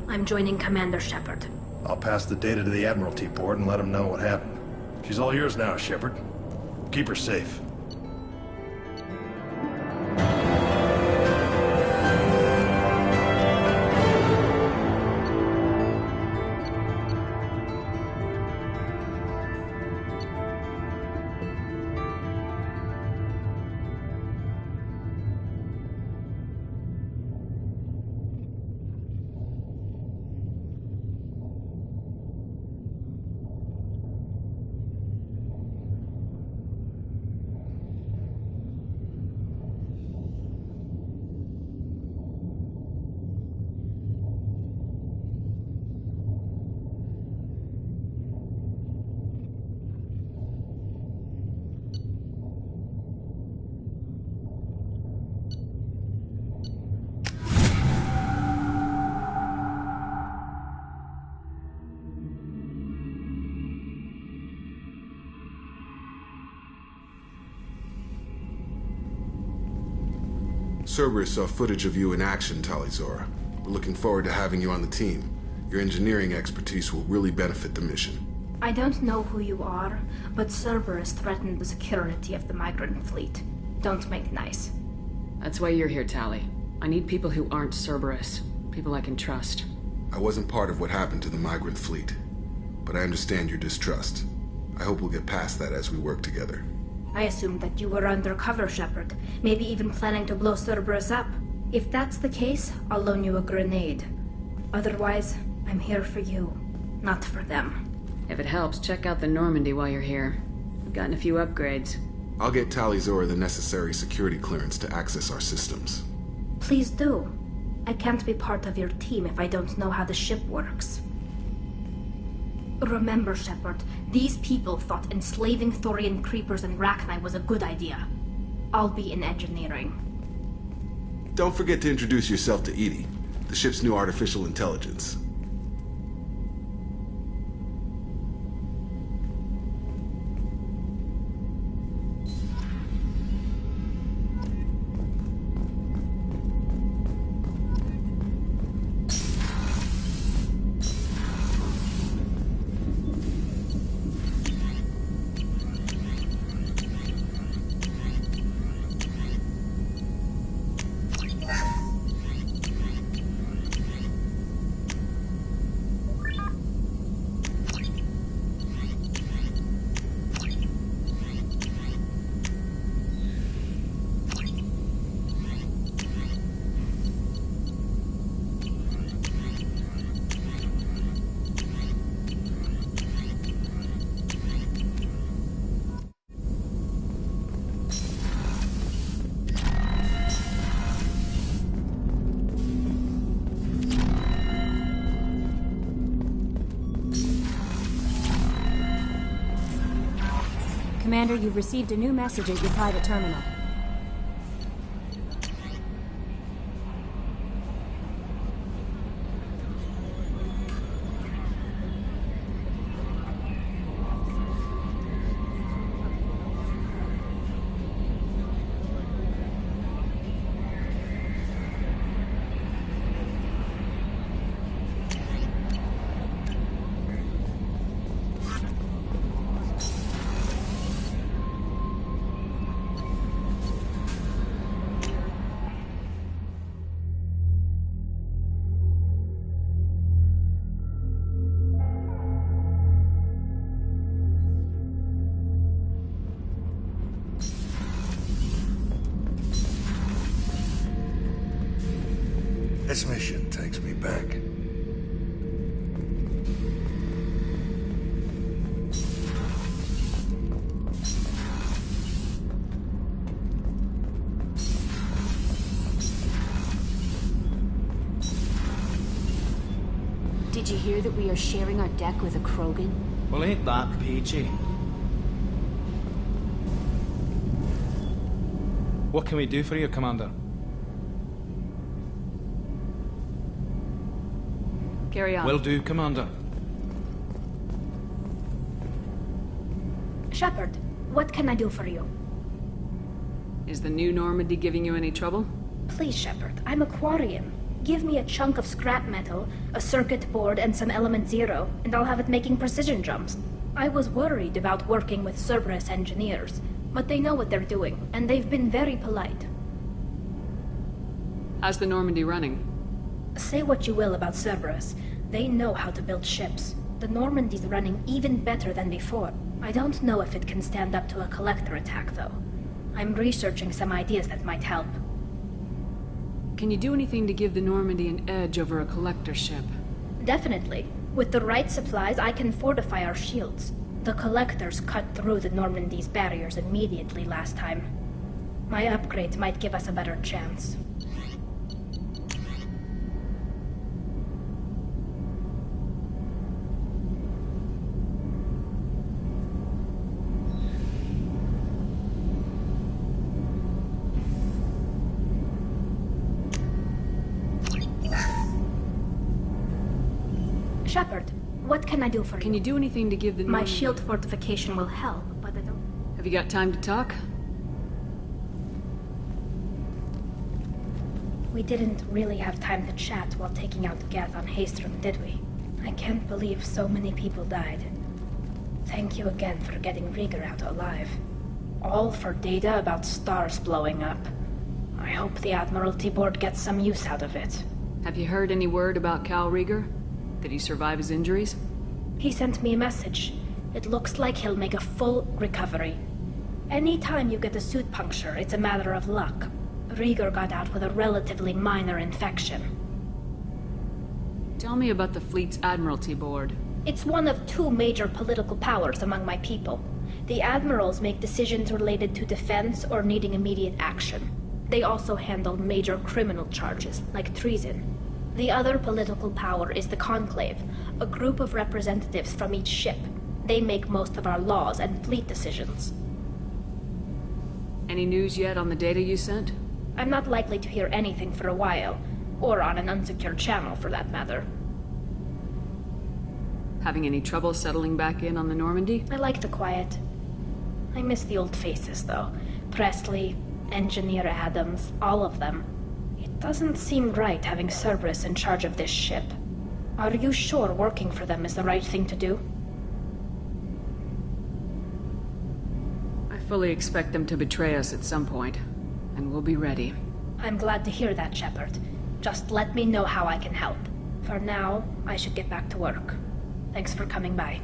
I'm joining Commander Shepard. I'll pass the data to the Admiralty Board and let them know what happened. She's all yours now, Shepard. Keep her safe. Cerberus saw footage of you in action, Tali'Zorah. We're looking forward to having you on the team. Your engineering expertise will really benefit the mission. I don't know who you are, but Cerberus threatened the security of the migrant fleet. Don't make nice. That's why you're here, Tali. I need people who aren't Cerberus. People I can trust. I wasn't part of what happened to the migrant fleet, but I understand your distrust. I hope we'll get past that as we work together. I assumed that you were undercover, Shepard. Maybe even planning to blow Cerberus up. If that's the case, I'll loan you a grenade. Otherwise, I'm here for you, not for them. If it helps, check out the Normandy while you're here. We've gotten a few upgrades. I'll get Tali'Zorah the necessary security clearance to access our systems. Please do. I can't be part of your team if I don't know how the ship works. Remember, Shepard, these people thought enslaving Thorian creepers and Rachni was a good idea. I'll be in engineering. Don't forget to introduce yourself to EDI, the ship's new artificial intelligence. Commander, you've received a new message at your private terminal. This mission takes me back. Did you hear that we are sharing our deck with a Krogan? Well, ain't that peachy? What can we do for you, Commander? Carry on. Will do, Commander. Shepard, what can I do for you? Is the new Normandy giving you any trouble? Please, Shepard, I'm a Quarian. Give me a chunk of scrap metal, a circuit board, and some element zero, and I'll have it making precision jumps. I was worried about working with Cerberus engineers, but they know what they're doing, and they've been very polite. How's the Normandy running? Say what you will about Cerberus, they know how to build ships. The Normandy's running even better than before. I don't know if it can stand up to a collector attack, though. I'm researching some ideas that might help. Can you do anything to give the Normandy an edge over a collector ship? Definitely. With the right supplies, I can fortify our shields. The collectors cut through the Normandy's barriers immediately last time. My upgrades might give us a better chance. Shepard, what can I do for you? Can you do anything to give the My Normandy... shield fortification will help, but I don't... Have you got time to talk? We didn't really have time to chat while taking out Geth on Haestrom, did we? I can't believe so many people died. Thank you again for getting Rieger out alive. All for data about stars blowing up. I hope the Admiralty Board gets some use out of it. Have you heard any word about Cal Rieger? Did he survive his injuries? He sent me a message. It looks like he'll make a full recovery. Anytime you get a suit puncture, it's a matter of luck. Rieger got out with a relatively minor infection. Tell me about the fleet's Admiralty Board. It's one of two major political powers among my people. The admirals make decisions related to defense or needing immediate action. They also handle major criminal charges, like treason. The other political power is the Conclave, a group of representatives from each ship. They make most of our laws and fleet decisions. Any news yet on the data you sent? I'm not likely to hear anything for a while, or on an unsecured channel for that matter. Having any trouble settling back in on the Normandy? I like the quiet. I miss the old faces, though. Presley, Engineer Adams, all of them. It doesn't seem right having Cerberus in charge of this ship. Are you sure working for them is the right thing to do? I fully expect them to betray us at some point, and we'll be ready. I'm glad to hear that, Shepard. Just let me know how I can help. For now, I should get back to work. Thanks for coming by.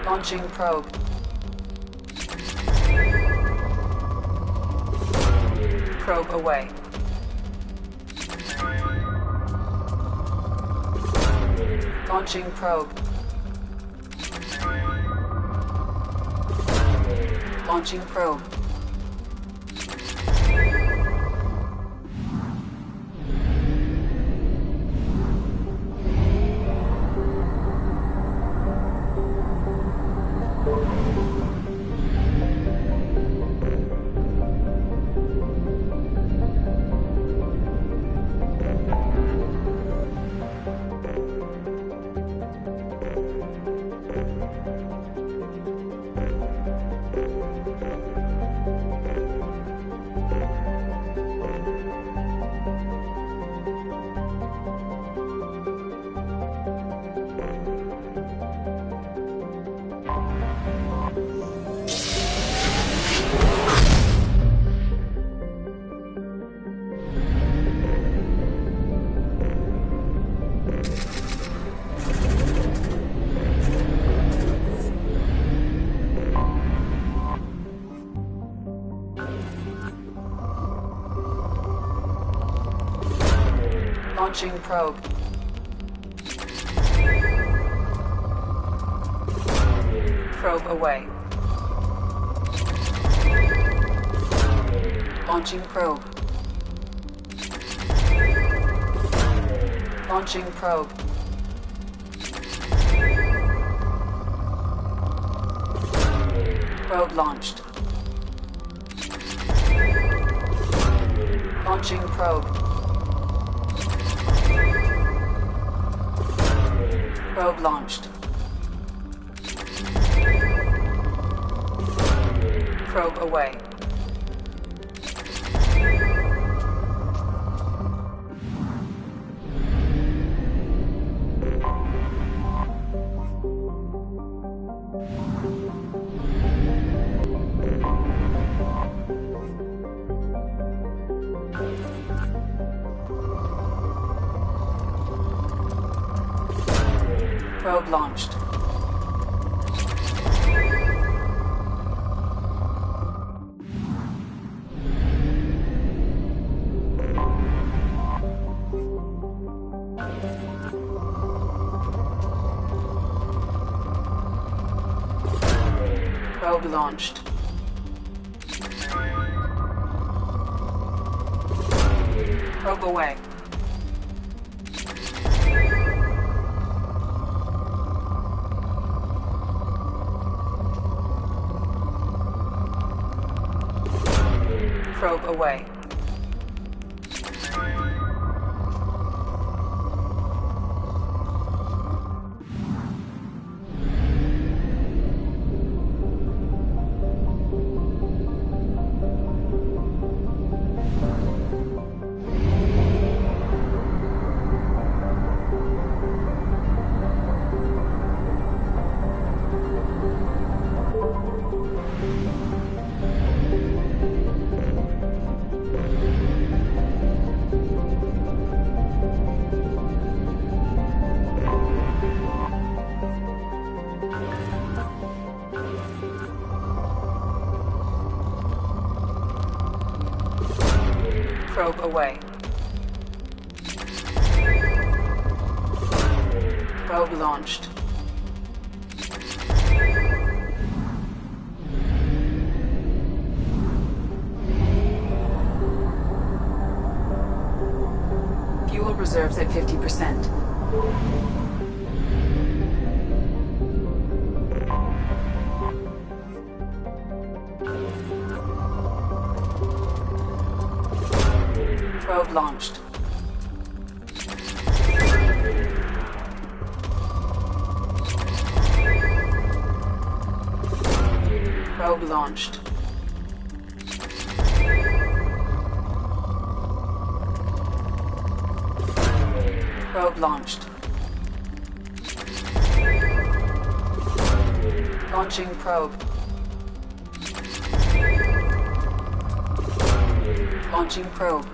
Launching probe. Probe away. Launching probe. Launching probe. Launching probe. Probe away. Launching probe. Launching probe. Probe launched. Launching probe. Probe launched. Probe away. Probe launched. Probe launched. Probe away. Probe away. Probe away. Probe launched. Fuel reserves at 50%. Probe launched. Probe launched. Probe launched. Launching probe. Launching probe.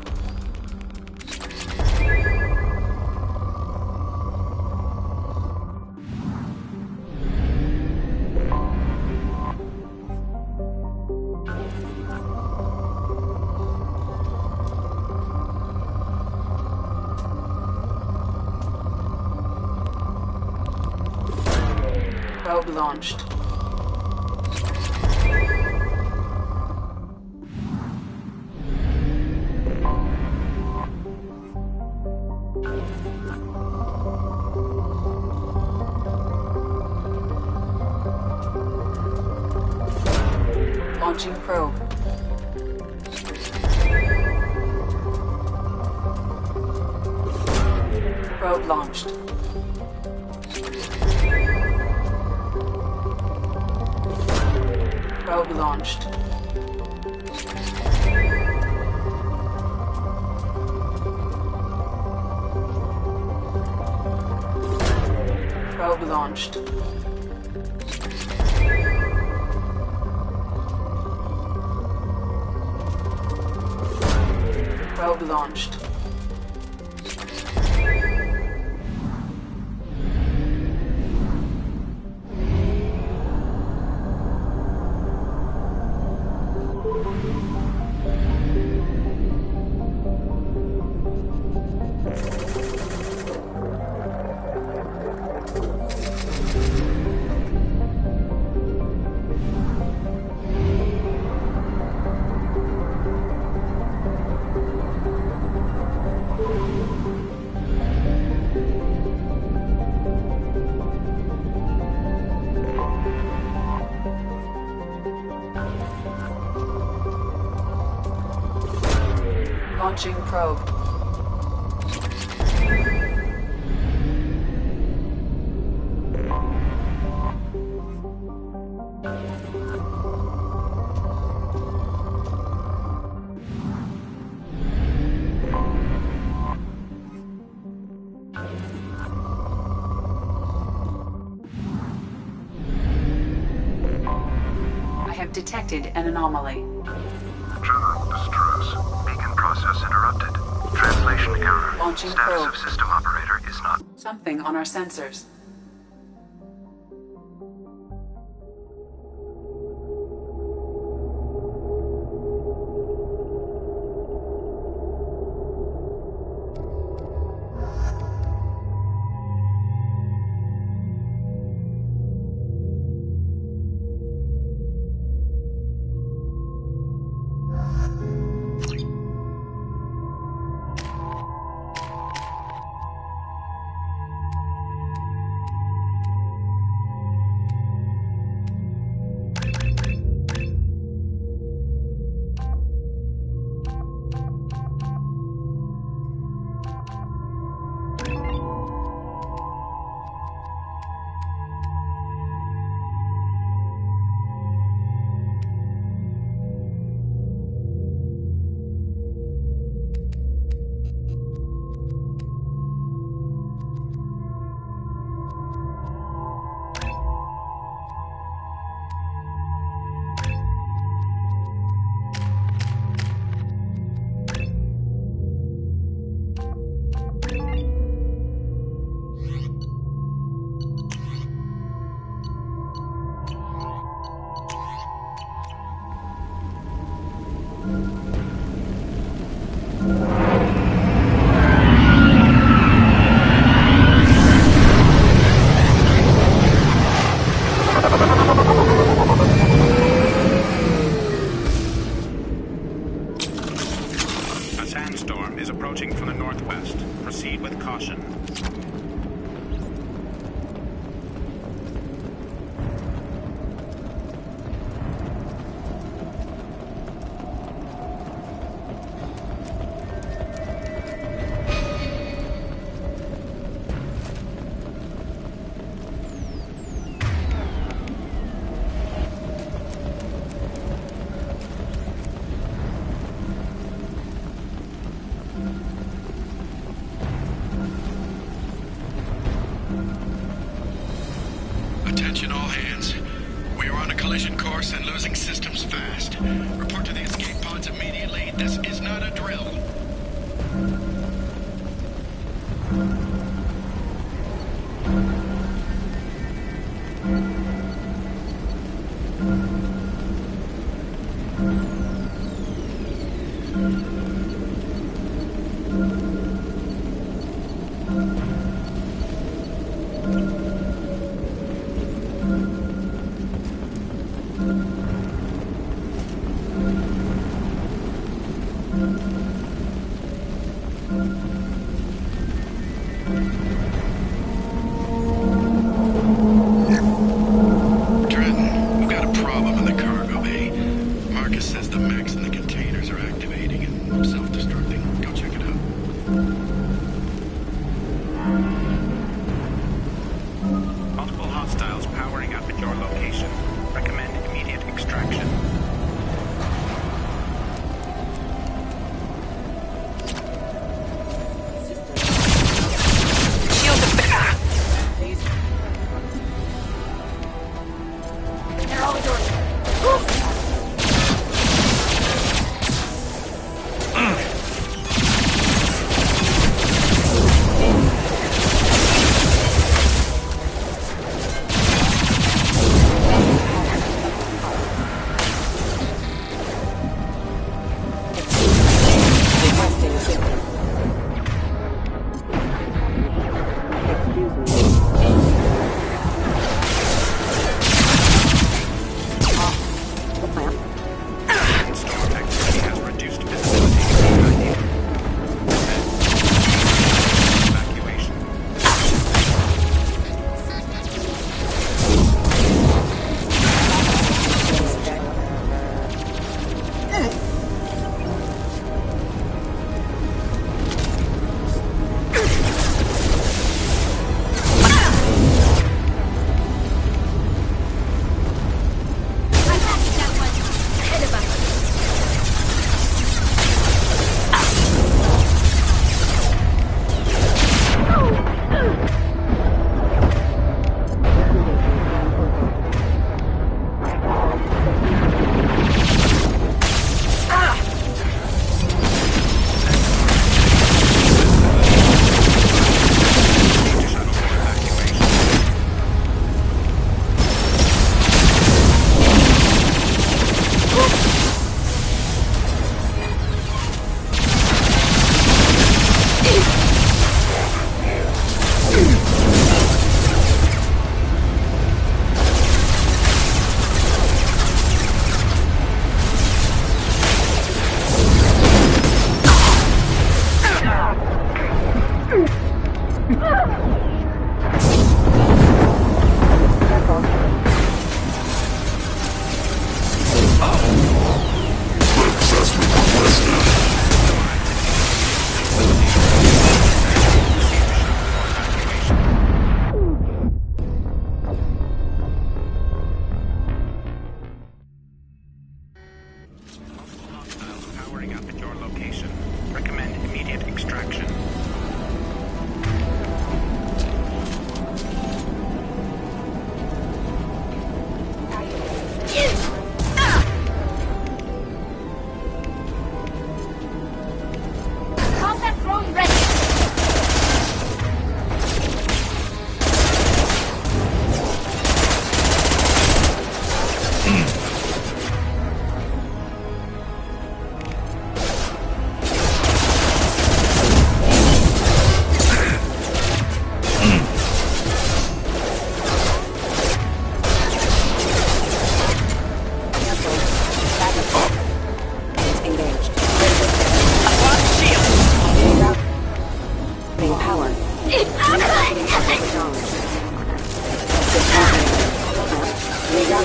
launched. Launching probe. Probe launched. Probe launched. Probe launched. Probe launched. Launching probe. I have detected an anomaly. General distress. Beacon process interrupted. Translation error. Launching Status probe. of system operator is not. Something on our sensors. A sandstorm is approaching from the northwest. Proceed with caution. Attention all hands. We are on a collision course and losing systems fast. Report to the escape pods immediately. This is not a drill.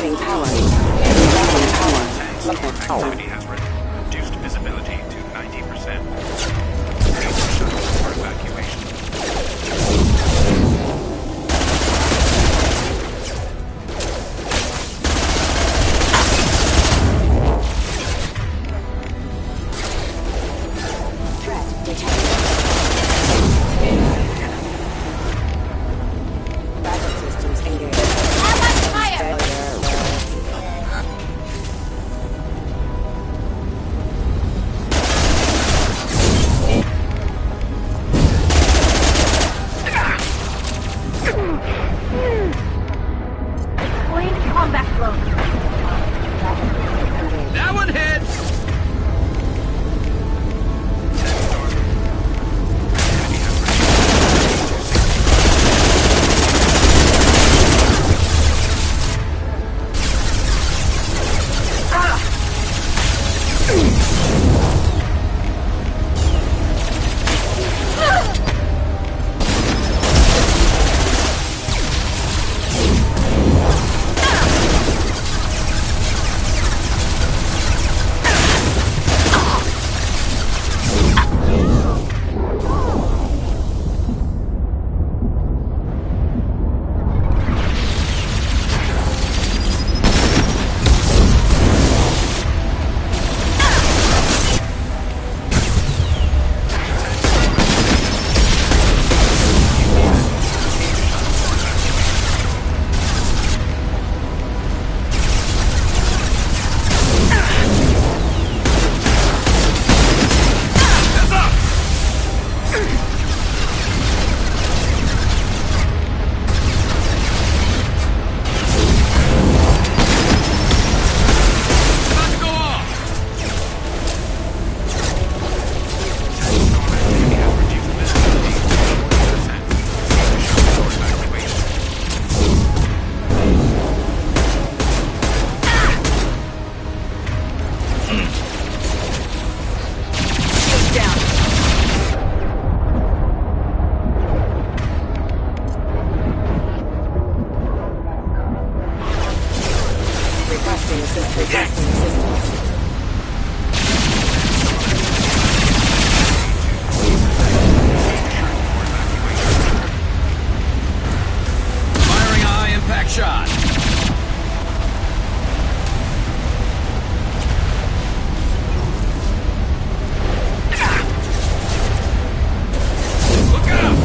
Gaining power. Gaining power. Activity has reduced visibility to 90%. Shuttle for evacuation. That one hit! Firing a high impact shot. Look out!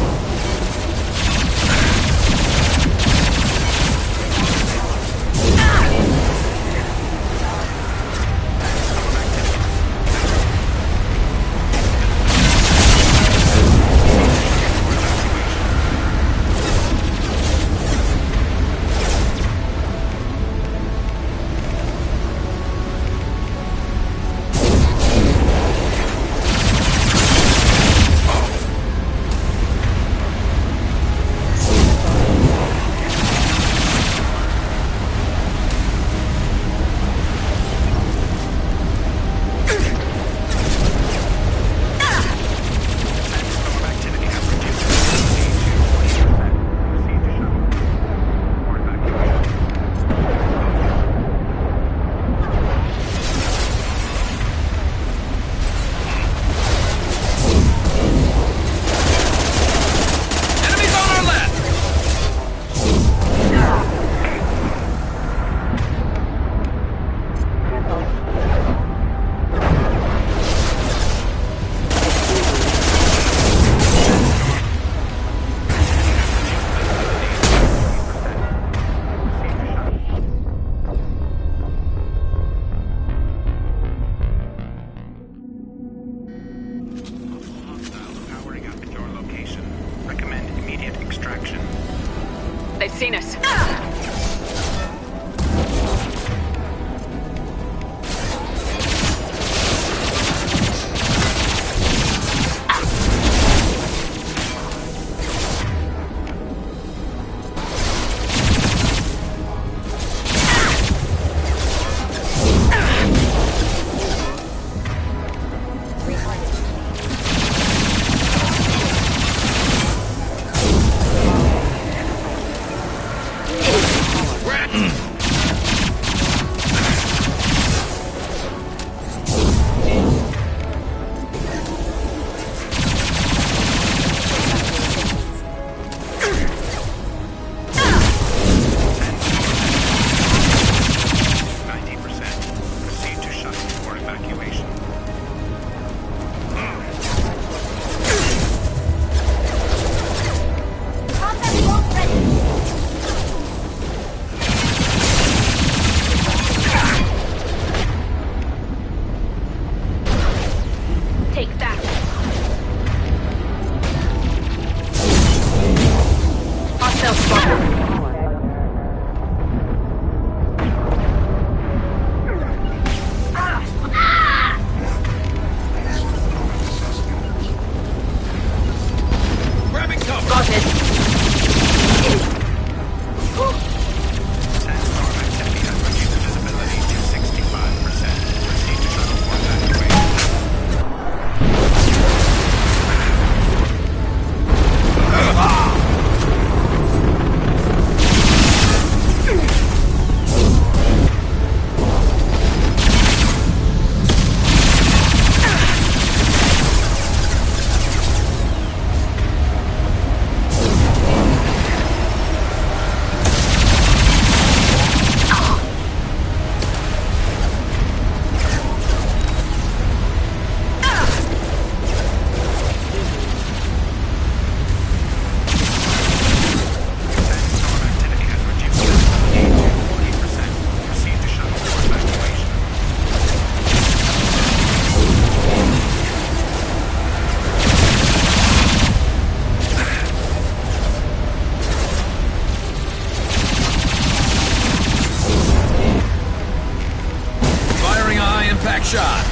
shot.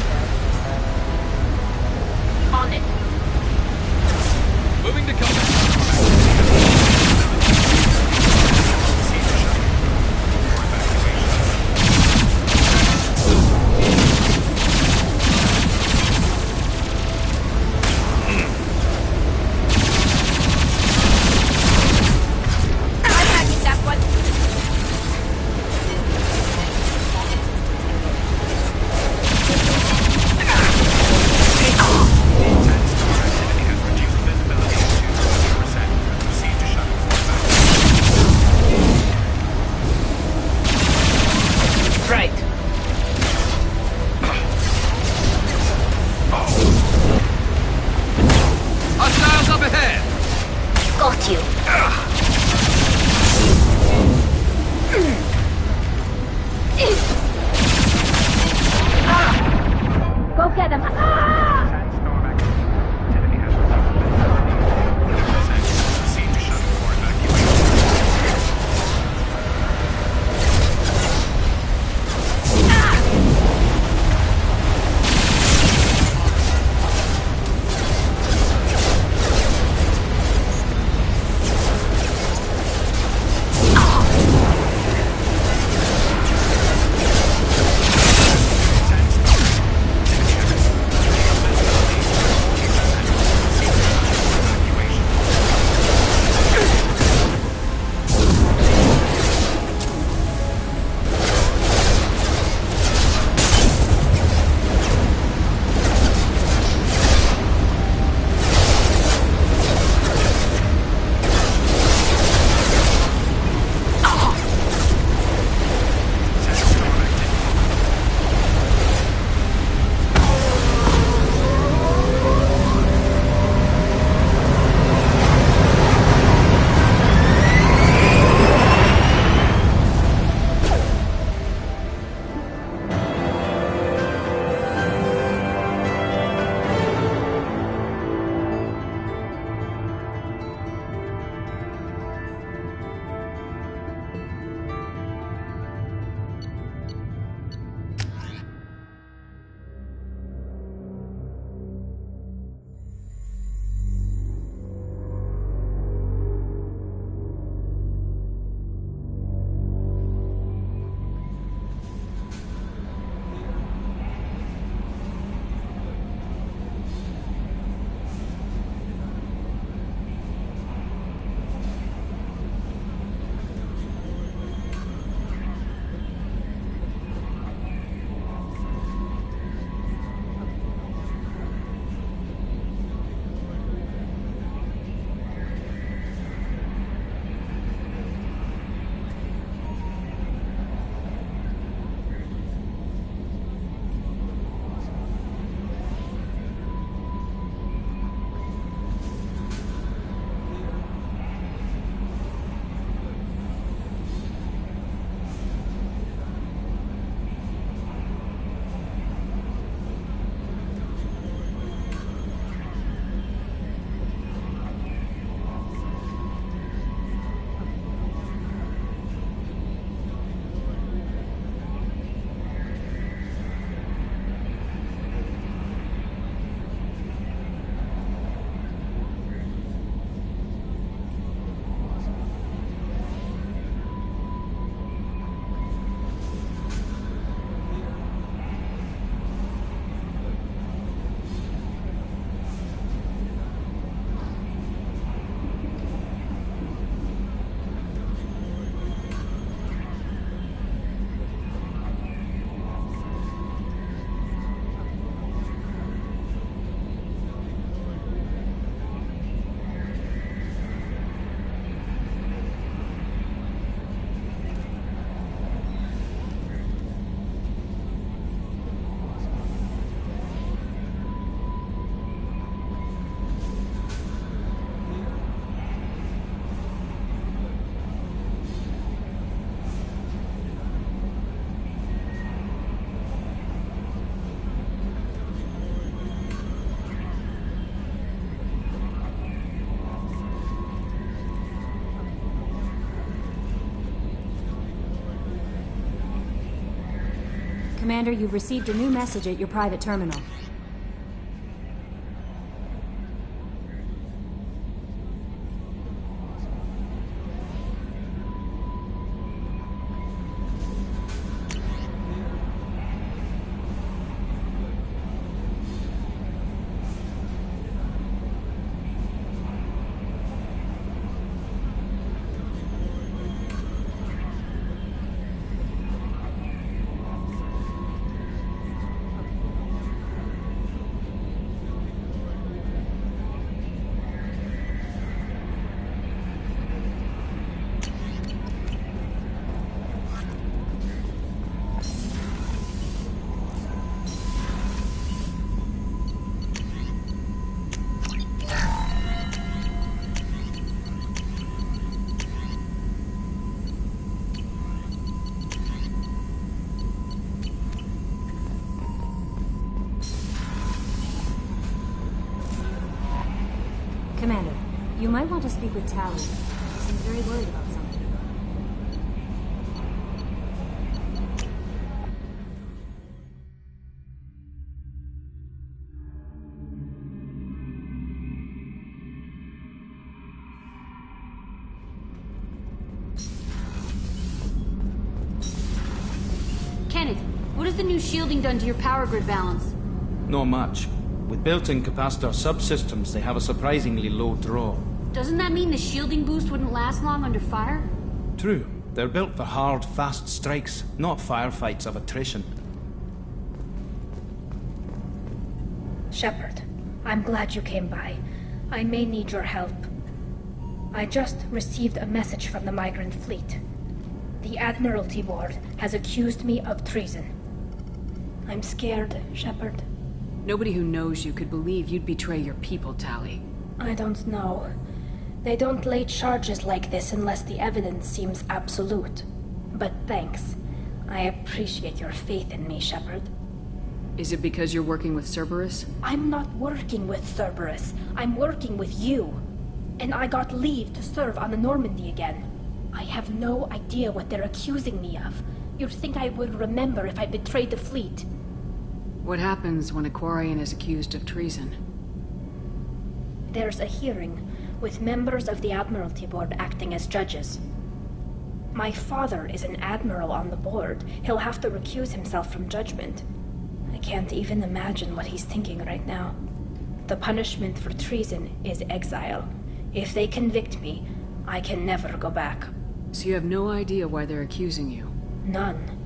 On it. Moving to cover. Hostiles up ahead! Got you. Go get him. Commander, you've received a new message at your private terminal. Commander, you might want to speak with Tali. She seems very worried about something. Kenneth, what has the new shielding done to your power grid balance? Not much. With built-in capacitor subsystems, they have a surprisingly low draw. Doesn't that mean the shielding boost wouldn't last long under fire? True. They're built for hard, fast strikes, not firefights of attrition. Shepard, I'm glad you came by. I may need your help. I just received a message from the Migrant Fleet. The Admiralty Board has accused me of treason. I'm scared, Shepard. Nobody who knows you could believe you'd betray your people, Tali. I don't know. They don't lay charges like this unless the evidence seems absolute. But thanks. I appreciate your faith in me, Shepard. Is it because you're working with Cerberus? I'm not working with Cerberus. I'm working with you. And I got leave to serve on the Normandy again. I have no idea what they're accusing me of. You'd think I would remember if I betrayed the fleet. What happens when a Quarian is accused of treason? There's a hearing, with members of the Admiralty Board acting as judges. My father is an admiral on the board. He'll have to recuse himself from judgment. I can't even imagine what he's thinking right now. The punishment for treason is exile. If they convict me, I can never go back. So you have no idea why they're accusing you? None.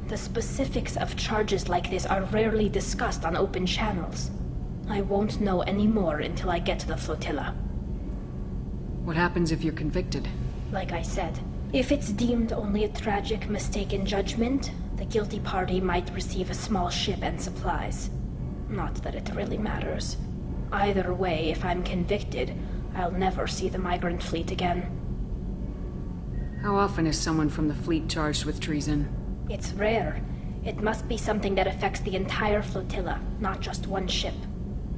The specifics of charges like this are rarely discussed on open channels. I won't know any more until I get to the flotilla. What happens if you're convicted? Like I said, if it's deemed only a tragic mistake in judgment, the guilty party might receive a small ship and supplies. Not that it really matters. Either way, if I'm convicted, I'll never see the Migrant Fleet again. How often is someone from the fleet charged with treason? It's rare. It must be something that affects the entire flotilla, not just one ship.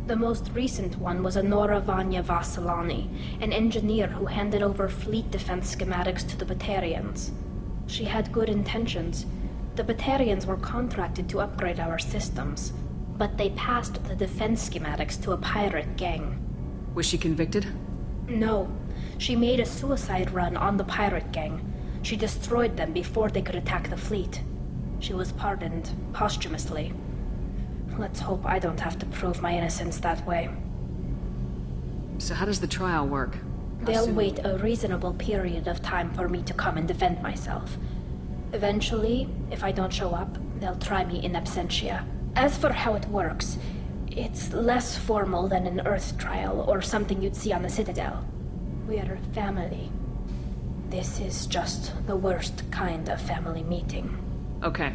The most recent one was Honora Vanya Vassilani, an engineer who handed over fleet defense schematics to the Batarians. She had good intentions. The Batarians were contracted to upgrade our systems, but they passed the defense schematics to a pirate gang. Was she convicted? No. She made a suicide run on the pirate gang. She destroyed them before they could attack the fleet. She was pardoned posthumously. Let's hope I don't have to prove my innocence that way. So how does the trial work? They'll wait a reasonable period of time for me to come and defend myself. Eventually, if I don't show up, they'll try me in absentia. As for how it works, it's less formal than an Earth trial or something you'd see on the Citadel. We're family. This is just the worst kind of family meeting. Okay.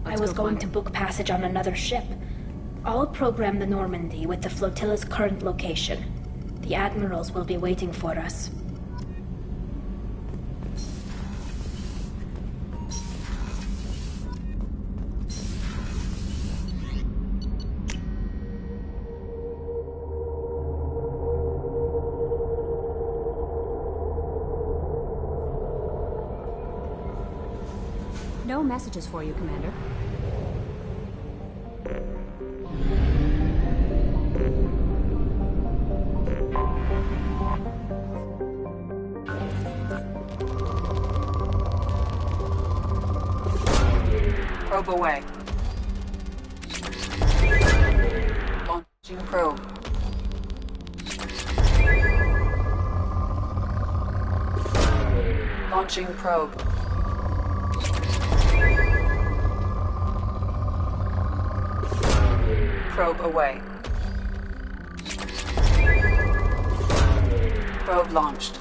I was going to book passage on another ship. I'll program the Normandy with the flotilla's current location. The admirals will be waiting for us. No messages for you, Commander. Probe away. Launching probe. Launching probe. Probe away. Probe launched.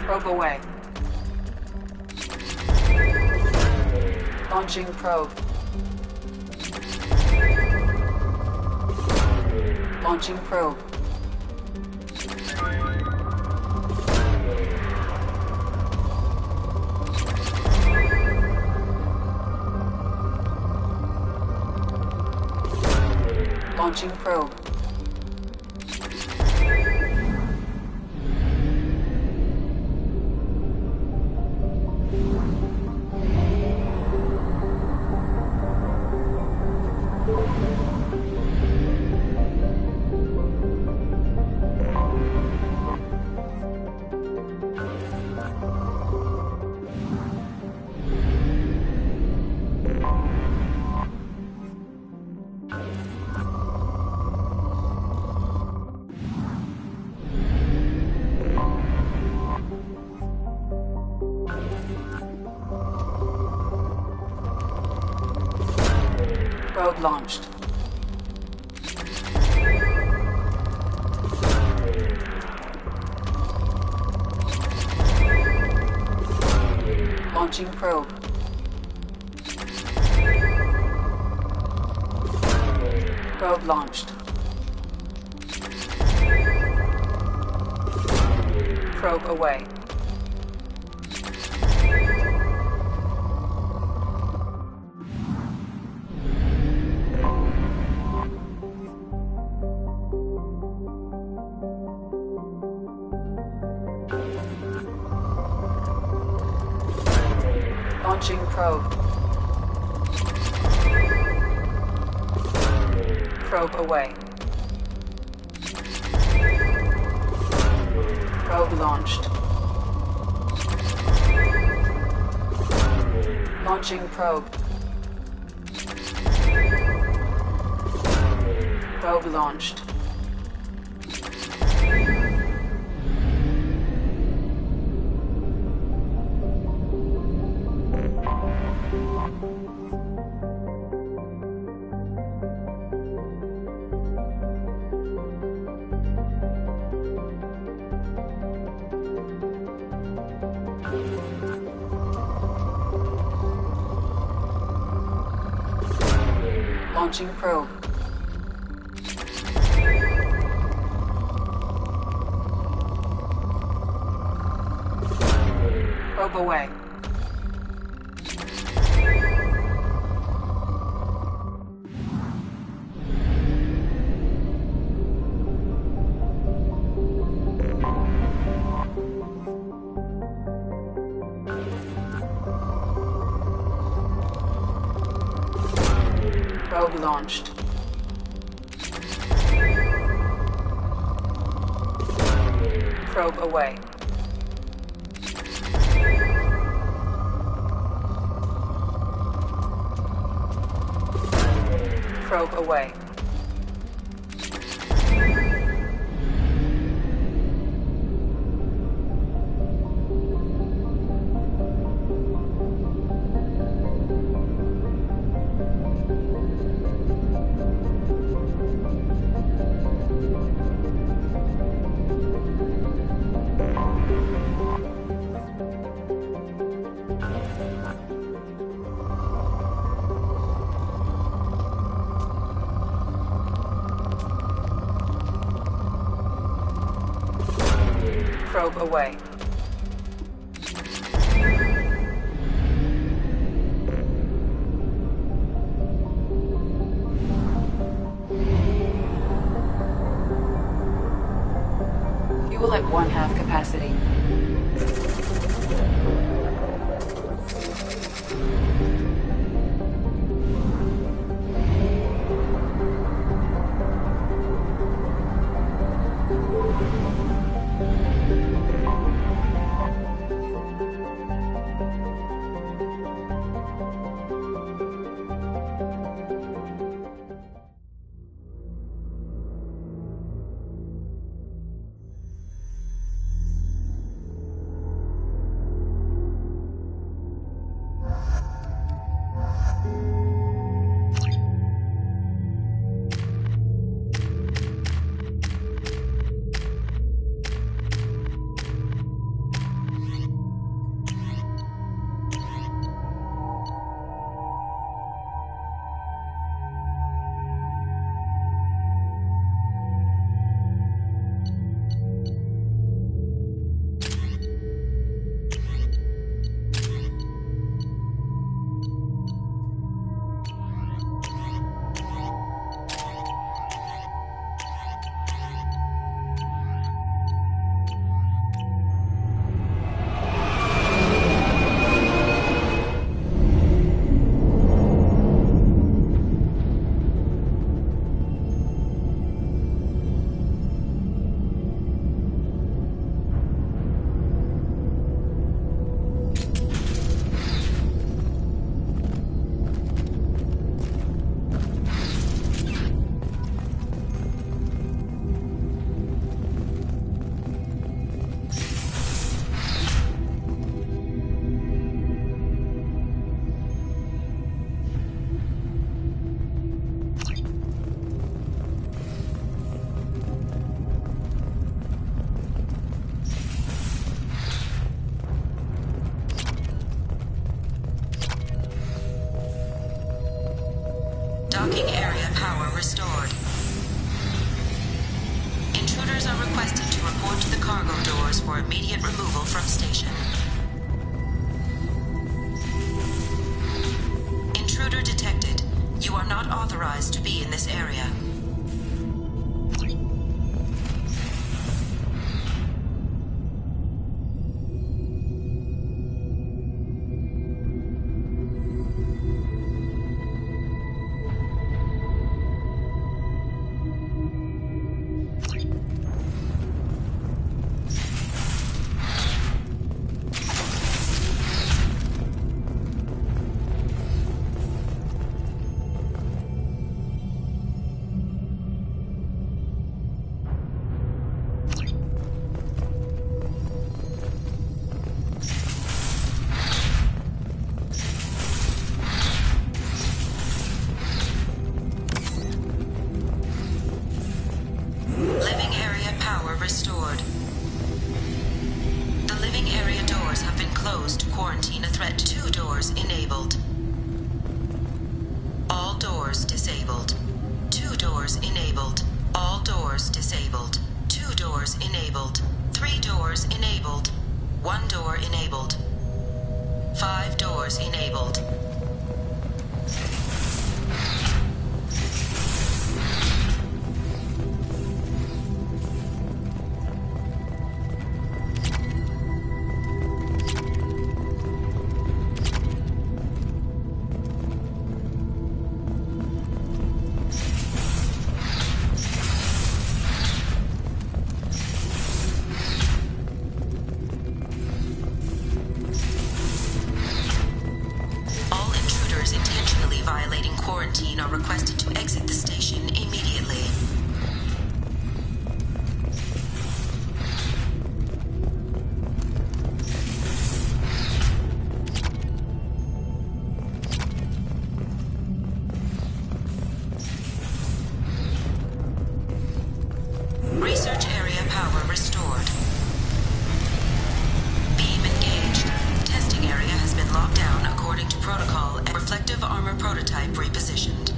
Probe away. Launching probe. Launching probe. Launching probe. Probe launched. Launching probe. Probe launched. Probe away. Launching probe. Probe away. Probe launched. Launching probe. Probe launched. Launching probe. Probe away. Probe launched. Probe away. Probe away. Probe away. Fuel at 1/2 capacity. for immediate removal from station. Intruder detected. You are not authorized to be in this area. Restored. The living area doors have been closed to quarantine a threat. 2 doors enabled. All doors disabled. 2 doors enabled. All doors disabled. 2 doors enabled. 3 doors enabled. 1 door enabled. 5 doors enabled. Violating quarantine are requested to exit the station immediately. Research area power restored. Beam engaged. Testing area has been locked down according to protocol and reflective armor prototype repositioned.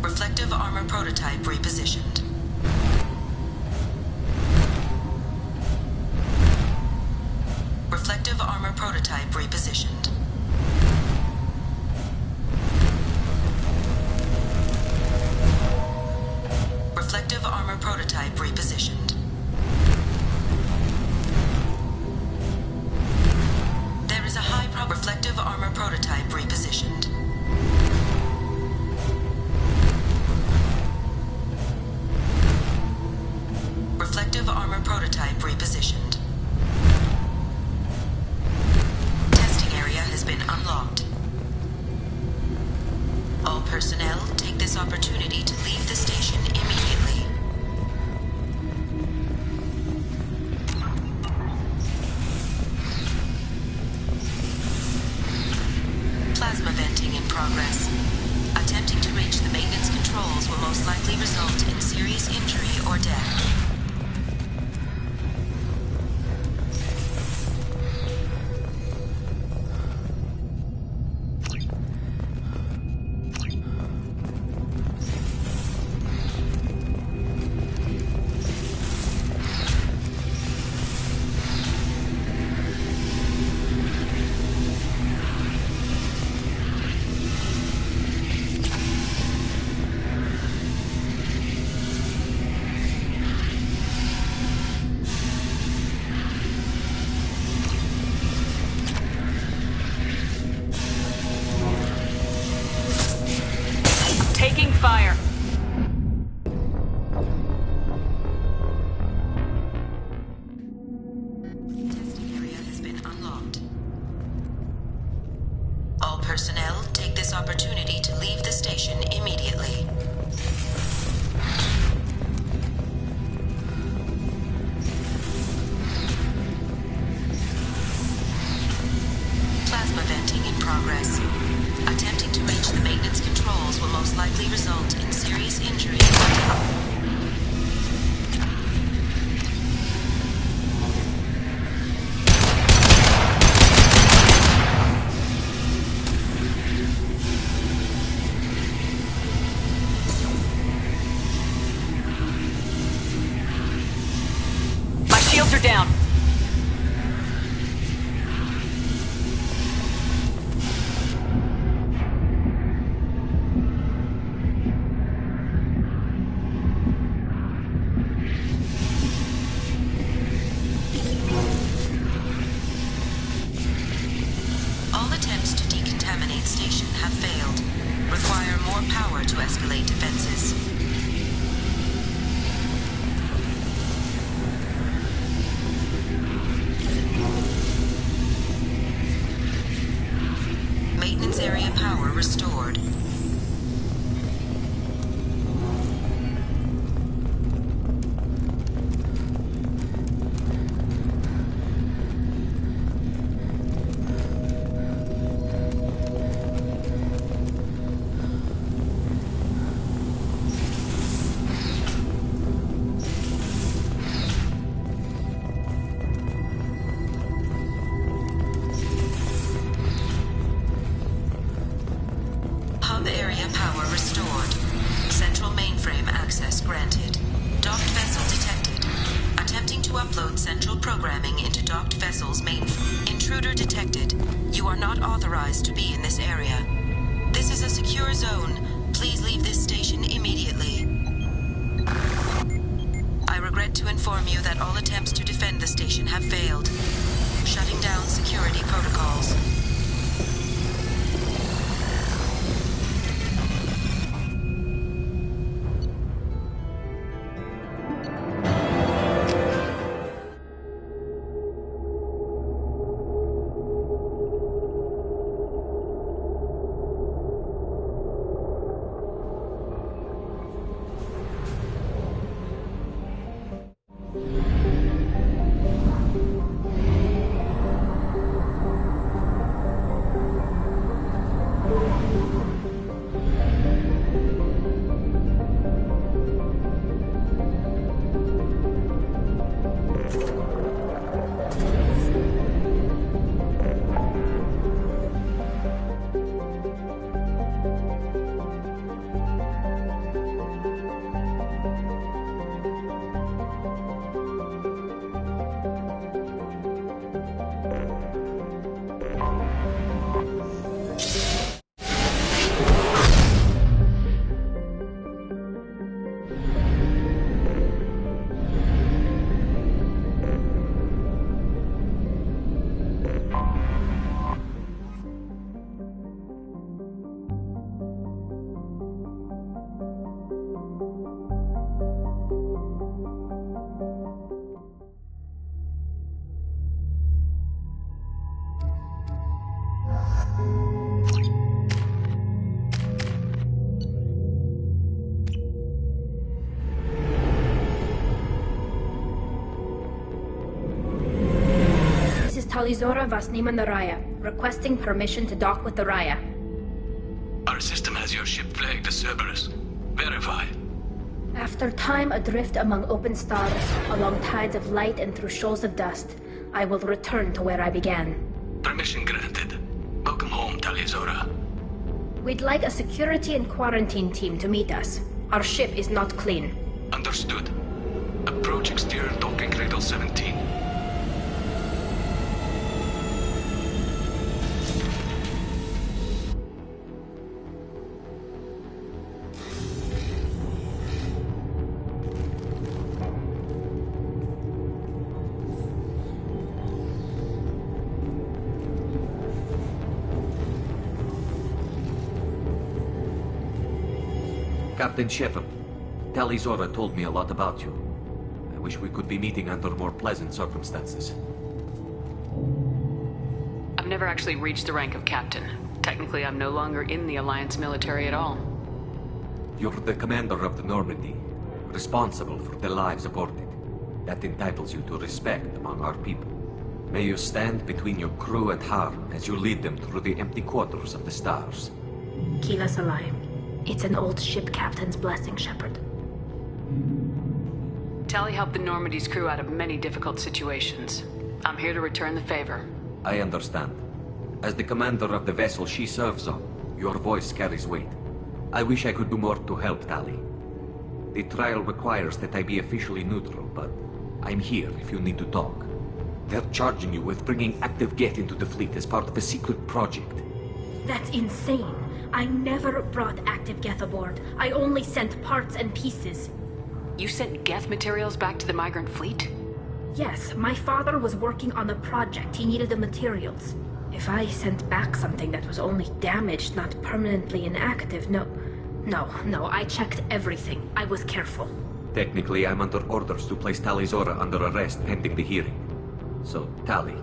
Reflective armor prototype repositioned. Reflective armor prototype repositioned. Reflective armor prototype repositioned. There is a high reflective armor prototype repositioned. Reflective armor prototype repositioned. Testing area has been unlocked. All personnel take this opportunity to leave the station immediately. Plasma venting in progress. Attempting to reach the maintenance controls will most likely result in serious injury or death. Enemies are down. All attempts to decontaminate station have failed. Require more power to escalate defenses. Maintenance area power restored. Hub area power restored. Central mainframe access granted. Docked vessel detected. Attempting to upload central programming into docked vessel's main... Intruder detected. You are not authorized to be in this area. This is a secure zone. Please leave this station immediately. I regret to inform you that all attempts to defend the station have failed. Shutting down security protocols. Talizora Vasnima Naraya, requesting permission to dock with the Raya. Our system has your ship flagged as Cerberus. Verify. After time adrift among open stars, along tides of light and through shoals of dust, I will return to where I began. Permission granted. Welcome home, Talizora. We'd like a security and quarantine team to meet us. Our ship is not clean. Understood. Approach exterior docking cradle 17. Captain Shepard, Talizora told me a lot about you. I wish we could be meeting under more pleasant circumstances. I've never actually reached the rank of captain. Technically, I'm no longer in the Alliance military at all. You're the commander of the Normandy, responsible for the lives aborted. That entitles you to respect among our people. May you stand between your crew and harm as you lead them through the empty quarters of the stars. Kila Salai. It's an old ship captain's blessing, Shepard. Tali helped the Normandy's crew out of many difficult situations. I'm here to return the favor. I understand. As the commander of the vessel she serves on, your voice carries weight. I wish I could do more to help Tali. The trial requires that I be officially neutral, but I'm here if you need to talk. They're charging you with bringing active Geth into the fleet as part of a secret project. That's insane. I never brought active Geth aboard. I only sent parts and pieces. You sent Geth materials back to the migrant fleet? Yes, my father was working on a project. He needed the materials. If I sent back something that was only damaged, not permanently inactive, no, I checked everything. I was careful. Technically, I'm under orders to place Tali Zora under arrest pending the hearing. So, Tali,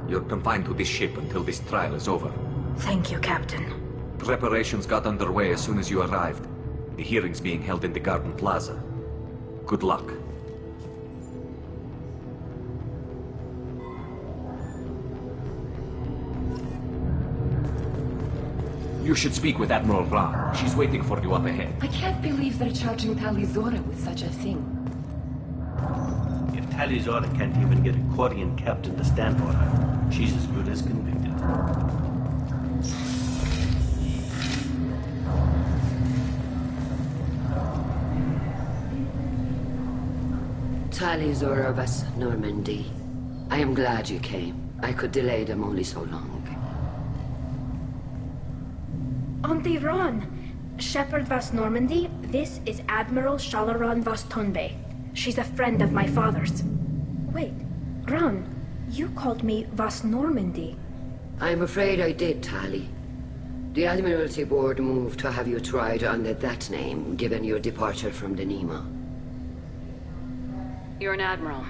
you're confined to this ship until this trial is over. Thank you, Captain. Preparations got underway as soon as you arrived. The hearing's being held in the Garden Plaza. Good luck. You should speak with Admiral Ra. She's waiting for you up ahead. I can't believe they're charging Tali Zora with such a thing. If Tali Zora can't even get a Quarian captain to stand for her, she's as good as convicted. Tali Zora Vas Normandy. I am glad you came. I could delay them only so long. Auntie Ron! Shepard Vas Normandy, this is Admiral Shalaran Vas Tonbe. She's a friend of my father's. Wait, Ron, you called me Vas Normandy. I'm afraid I did, Tali. The Admiralty Board moved to have you tried under that name, given your departure from the Nima. You're an admiral.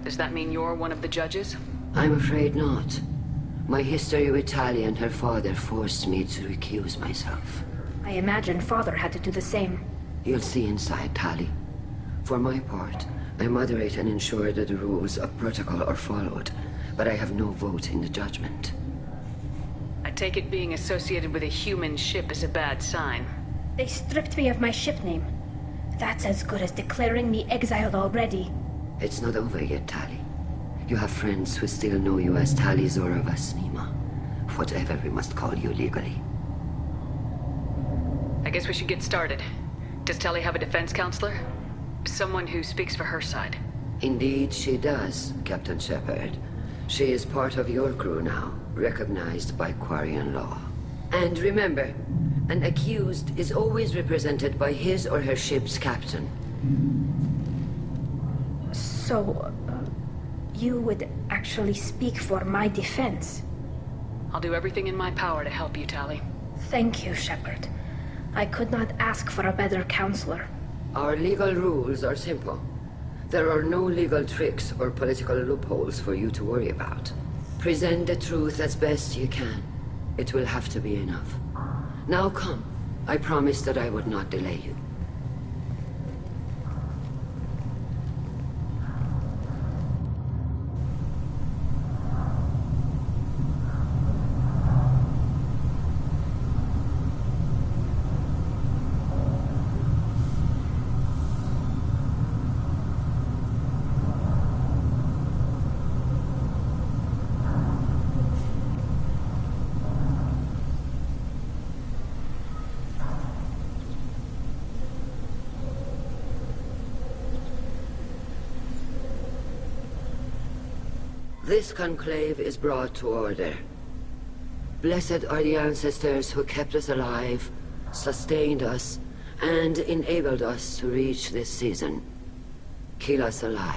Does that mean you're one of the judges? I'm afraid not. My history with Tali and her father forced me to recuse myself. I imagine father had to do the same. You'll see inside, Tali. For my part, I moderate and ensure that the rules of protocol are followed, but I have no vote in the judgment. I take it being associated with a human ship is a bad sign. They stripped me of my ship name. That's as good as declaring me exiled already. It's not over yet, Tali. You have friends who still know you as Tali Zora Vas Nima. Whatever we must call you legally. I guess we should get started. Does Tali have a defense counselor? Someone who speaks for her side? Indeed she does, Captain Shepard. She is part of your crew now, recognized by Quarian law. And remember, an accused is always represented by his or her ship's captain. So, you would actually speak for my defense? I'll do everything in my power to help you, Tali. Thank you, Shepard. I could not ask for a better counselor. Our legal rules are simple. There are no legal tricks or political loopholes for you to worry about. Present the truth as best you can. It will have to be enough. Now come. I promised that I would not delay you. This conclave is brought to order. Blessed are the ancestors who kept us alive, sustained us, and enabled us to reach this season. Keep us alive.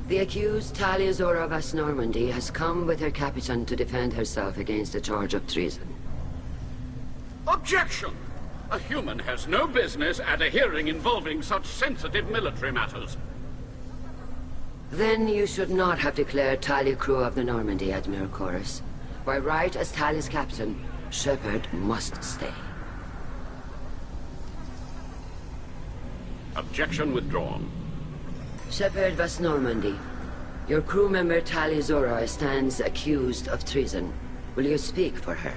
The accused Tali Zora Vas Normandy has come with her captain to defend herself against a charge of treason. Objection! A human has no business at a hearing involving such sensitive military matters. Then you should not have declared Tali crew of the Normandy, Admiral Chorus. By right as Tali's captain, Shepard must stay. Objection withdrawn. Shepard Vas Normandy, your crew member Tali Zora stands accused of treason. Will you speak for her?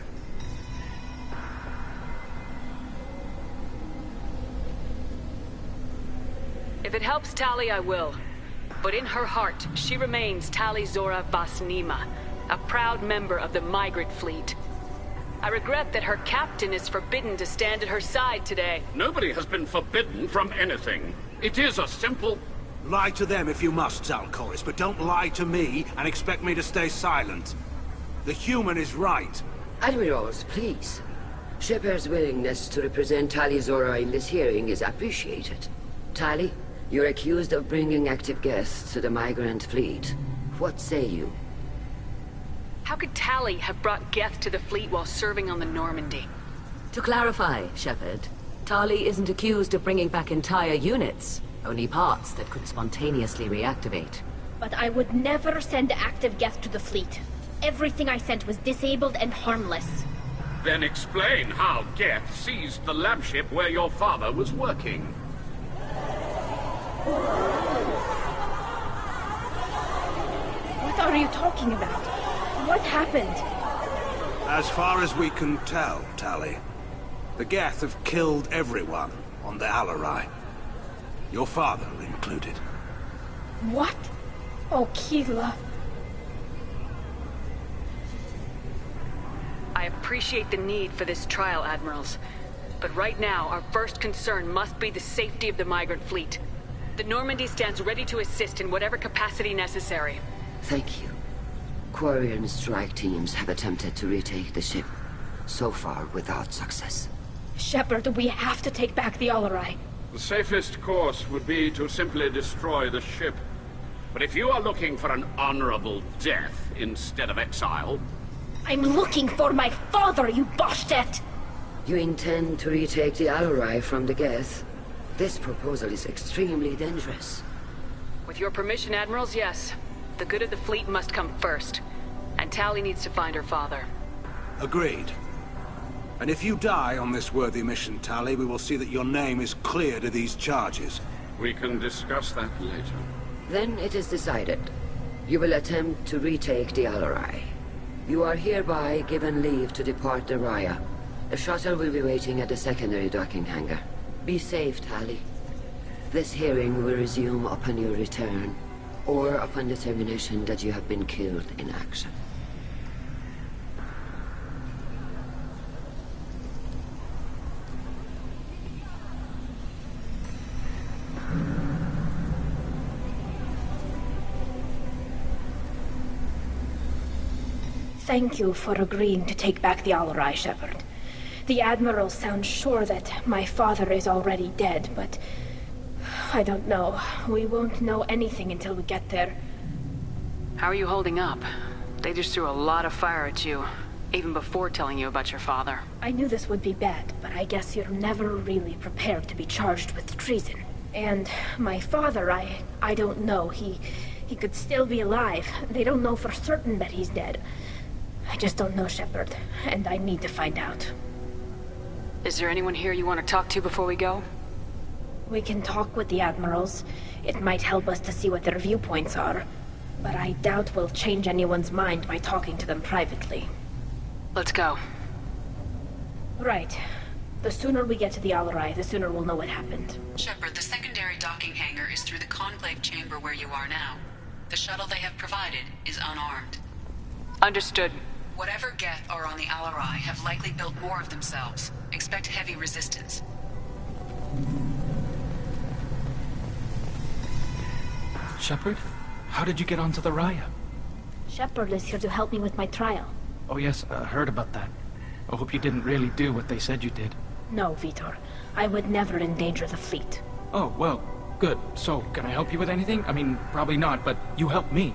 If it helps Tali, I will. But in her heart, she remains Tali Zora Vas Nima, a proud member of the migrant fleet. I regret that her captain is forbidden to stand at her side today. Nobody has been forbidden from anything. It is a simple... Lie to them if you must, Zalcoris, but don't lie to me and expect me to stay silent. The human is right. Admirals, please. Shepard's willingness to represent Tali Zora in this hearing is appreciated. Tali, you're accused of bringing active guests to the migrant fleet. What say you? How could Tali have brought Geth to the fleet while serving on the Normandy? To clarify, Shepard, Tali isn't accused of bringing back entire units, only parts that could spontaneously reactivate. But I would never send active Geth to the fleet. Everything I sent was disabled and harmless. Then explain how Geth seized the lab ship where your father was working. What are you talking about? What happened? As far as we can tell, Tali, the Geth have killed everyone on the Alarai. Your father included. What? Oh, Keela. I appreciate the need for this trial, Admirals. But right now, our first concern must be the safety of the migrant fleet. The Normandy stands ready to assist in whatever capacity necessary. Thank you. Quarian strike teams have attempted to retake the ship, so far without success. Shepard, we have to take back the Alarai. The safest course would be to simply destroy the ship. But if you are looking for an honorable death instead of exile... I'm looking for my father, you Bastet! You intend to retake the Alarai from the Geth? This proposal is extremely dangerous. With your permission, Admirals, yes. The good of the fleet must come first. And Tali needs to find her father. Agreed. And if you die on this worthy mission, Tali, we will see that your name is cleared of these charges. We can discuss that later. Then it is decided. You will attempt to retake the Alarai. You are hereby given leave to depart the Raya. The shuttle will be waiting at the secondary docking hangar. Be safe, Tali. This hearing will resume upon your return, or upon determination that you have been killed in action. Thank you for agreeing to take back the Alarai, Shepard. The Admiral sounds sure that my father is already dead, but... I don't know. We won't know anything until we get there. How are you holding up? They just threw a lot of fire at you, even before telling you about your father. I knew this would be bad, but I guess you're never really prepared to be charged with treason. And my father, I don't know. He could still be alive. They don't know for certain that he's dead. I just don't know, Shepard, and I need to find out. Is there anyone here you want to talk to before we go? We can talk with the Admirals. It might help us to see what their viewpoints are. But I doubt we'll change anyone's mind by talking to them privately. Let's go. Right. The sooner we get to the Alarai, the sooner we'll know what happened. Shepard, the secondary docking hangar is through the conclave chamber where you are now. The shuttle they have provided is unarmed. Understood. Whatever Geth are on the Alarai have likely built more of themselves. Expect heavy resistance. Shepard? How did you get onto the Raya? Shepard is here to help me with my trial. Oh yes, I heard about that. I hope you didn't really do what they said you did. No, Vitor. I would never endanger the fleet. Oh, well, good. So, can I help you with anything? I mean, probably not, but you helped me.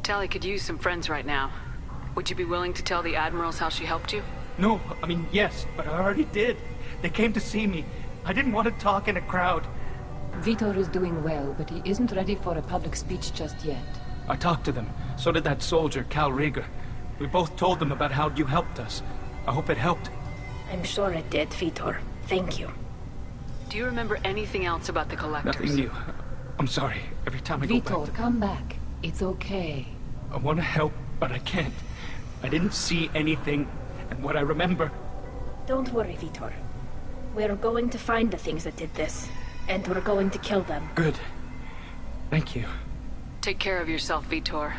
Tali could use some friends right now. Would you be willing to tell the Admirals how she helped you? No, I mean, yes, but I already did. They came to see me. I didn't want to talk in a crowd. Vitor is doing well, but he isn't ready for a public speech just yet. I talked to them. So did that soldier, Cal Rieger. We both told them about how you helped us. I hope it helped. I'm sure it did, Vitor. Thank you. Do you remember anything else about the Collectors? Nothing new. I'm sorry. Every time I go back to... Vitor, come back. It's okay. I want to help, but I can't. I didn't see anything, and what I remember... Don't worry, Vitor. We're going to find the things that did this, and we're going to kill them. Good. Thank you. Take care of yourself, Vitor.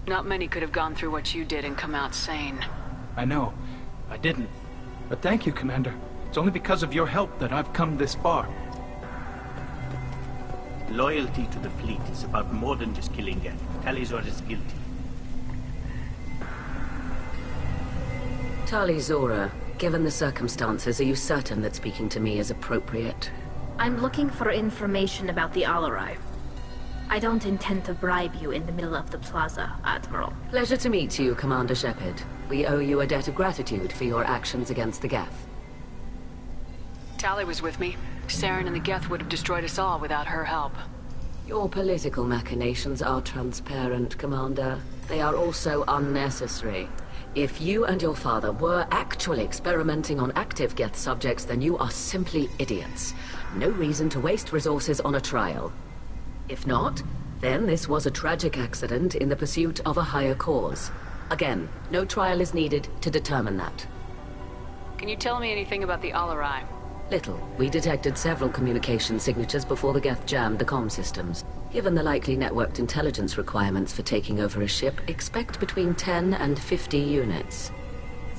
Not many could have gone through what you did and come out sane. I know. I didn't. But thank you, Commander. It's only because of your help that I've come this far. Loyalty to the fleet is about more than just killing Geth. Tali'Zorah is guilty. Tali'Zorah, given the circumstances, are you certain that speaking to me is appropriate? I'm looking for information about the Alarai. I don't intend to bribe you in the middle of the plaza, Admiral. Pleasure to meet you, Commander Shepard. We owe you a debt of gratitude for your actions against the Geth. Tali was with me. Saren and the Geth would have destroyed us all without her help. Your political machinations are transparent, Commander. They are also unnecessary. If you and your father were actually experimenting on active Geth subjects, then you are simply idiots. No reason to waste resources on a trial. If not, then this was a tragic accident in the pursuit of a higher cause. Again, no trial is needed to determine that. Can you tell me anything about the Alarai? Little. We detected several communication signatures before the Geth jammed the comm systems. Given the likely networked intelligence requirements for taking over a ship, expect between 10 and 50 units.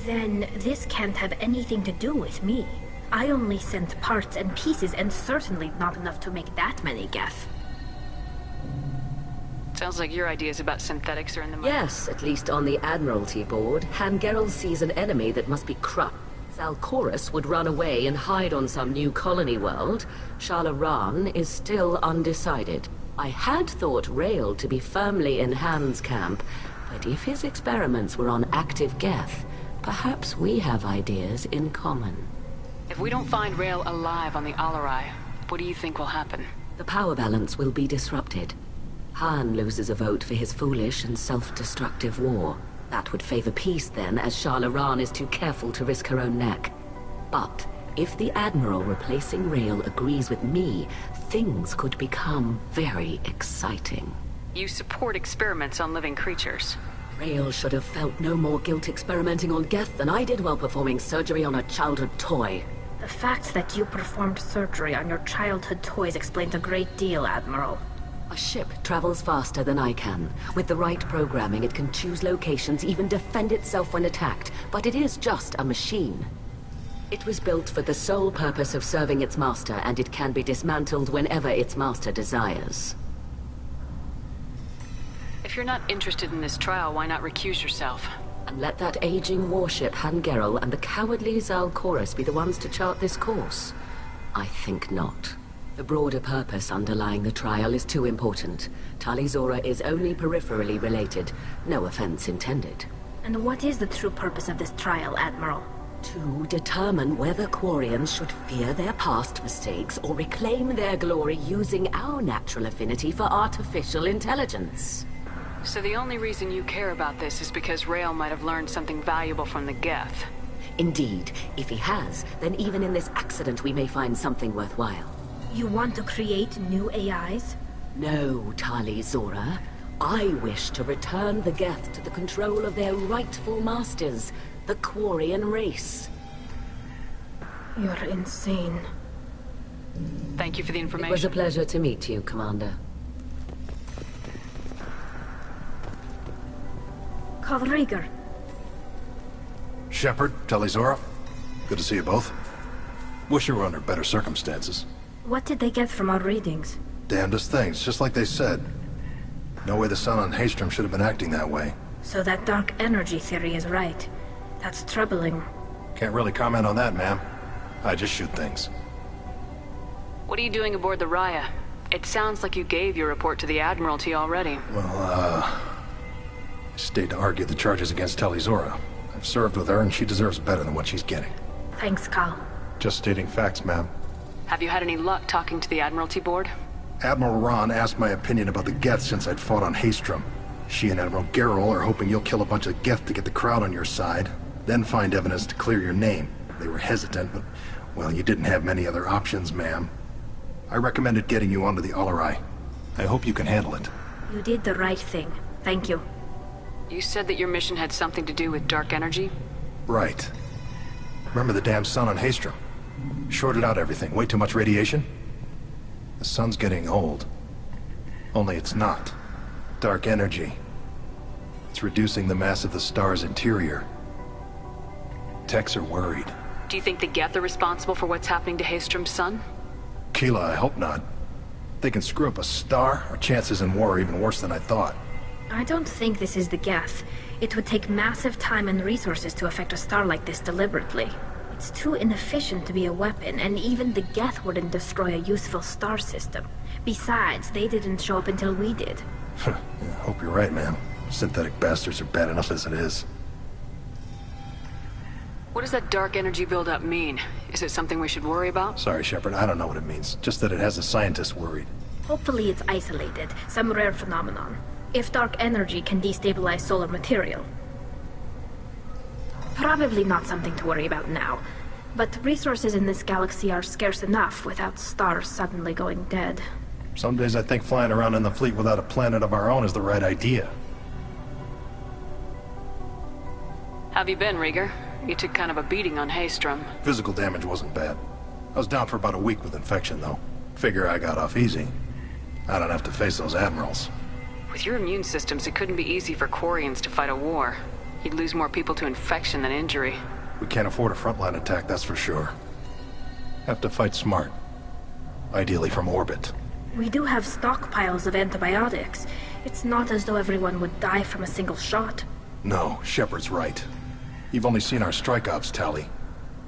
Then this can't have anything to do with me. I only sent parts and pieces, and certainly not enough to make that many Geth. Sounds like your ideas about synthetics are in the money. Yes, at least on the Admiralty board, Han Gerrel sees an enemy that must be crushed. Zaal'Koris would run away and hide on some new colony world. Shala Raan is still undecided. I had thought Rael to be firmly in Han's camp, but if his experiments were on active Geth, perhaps we have ideas in common. If we don't find Rael alive on the Alarai, what do you think will happen? The power balance will be disrupted. Han loses a vote for his foolish and self-destructive war. That would favor peace then, as Shala Raan is too careful to risk her own neck. But if the Admiral replacing Rael agrees with me, things could become very exciting. You support experiments on living creatures. Rael should have felt no more guilt experimenting on Geth than I did while performing surgery on a childhood toy. The fact that you performed surgery on your childhood toys explains a great deal, Admiral. A ship travels faster than I can. With the right programming, it can choose locations, even defend itself when attacked. But it is just a machine. It was built for the sole purpose of serving its master, and it can be dismantled whenever its master desires. If you're not interested in this trial, why not recuse yourself? And let that aging warship Han Gerrel and the cowardly Zaal'Koris be the ones to chart this course? I think not. The broader purpose underlying the trial is too important. Tali'Zorah is only peripherally related. No offense intended. And what is the true purpose of this trial, Admiral? To determine whether Quarians should fear their past mistakes or reclaim their glory using our natural affinity for artificial intelligence. So the only reason you care about this is because Rael might have learned something valuable from the Geth. Indeed. If he has, then even in this accident we may find something worthwhile. You want to create new AIs? No, Tali'Zorah. I wish to return the Geth to the control of their rightful masters, the Quarian race. You're insane. Thank you for the information. It was a pleasure to meet you, Commander. Karl Rieger. Shepard, Tali'Zorah. Good to see you both. Wish you were under better circumstances. What did they get from our readings? Damnedest things, just like they said. No way the sun on Haestrom should have been acting that way. So that dark energy theory is right. That's troubling. Can't really comment on that, ma'am. I just shoot things. What are you doing aboard the Raya? It sounds like you gave your report to the Admiralty already. Well, I stayed to argue the charges against Tali'Zorah. I've served with her, and she deserves better than what she's getting. Thanks, Karl. Just stating facts, ma'am. Have you had any luck talking to the Admiralty board? Admiral Raan asked my opinion about the Geth since I'd fought on Haestrom. She and Admiral Gerrel are hoping you'll kill a bunch of Geth to get the crowd on your side, then find evidence to clear your name. They were hesitant, but, well, you didn't have many other options, ma'am. I recommended getting you onto the Alarai. I hope you can handle it. You did the right thing. Thank you. You said that your mission had something to do with dark energy? Right. Remember the damn sun on Haestrom? Shorted out everything. Way too much radiation? The sun's getting old. Only it's not. Dark energy. It's reducing the mass of the star's interior. Techs are worried. Do you think the Geth are responsible for what's happening to Haystrom's son? Keela, I hope not. If they can screw up a star, our chances in war are even worse than I thought. I don't think this is the Geth. It would take massive time and resources to affect a star like this deliberately. It's too inefficient to be a weapon, and even the Geth wouldn't destroy a useful star system. Besides, they didn't show up until we did. Yeah, hope you're right, man. Synthetic bastards are bad enough as it is. What does that dark energy buildup mean? Is it something we should worry about? Sorry, Shepard, I don't know what it means. Just that it has the scientists worried. Hopefully it's isolated, some rare phenomenon. If dark energy can destabilize solar material. Probably not something to worry about now. But resources in this galaxy are scarce enough without stars suddenly going dead. Some days I think flying around in the fleet without a planet of our own is the right idea. How have you been, Rieger? You took kind of a beating on Haystrom. Physical damage wasn't bad. I was down for about a week with infection, though. Figure I got off easy. I don't have to face those admirals. With your immune systems, it couldn't be easy for Quarians to fight a war. You'd lose more people to infection than injury. We can't afford a frontline attack, that's for sure. Have to fight smart. Ideally from orbit. We do have stockpiles of antibiotics. It's not as though everyone would die from a single shot. No, Shepard's right. You've only seen our strike ops tally.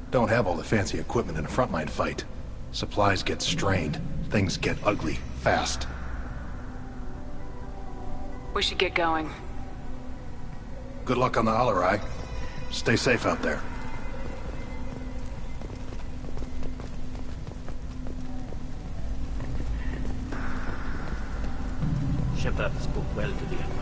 Don't have all the fancy equipment in a frontline fight. Supplies get strained. Things get ugly, fast. We should get going. Good luck on the Alarai. Stay safe out there. Shepard spoke well to the admirals.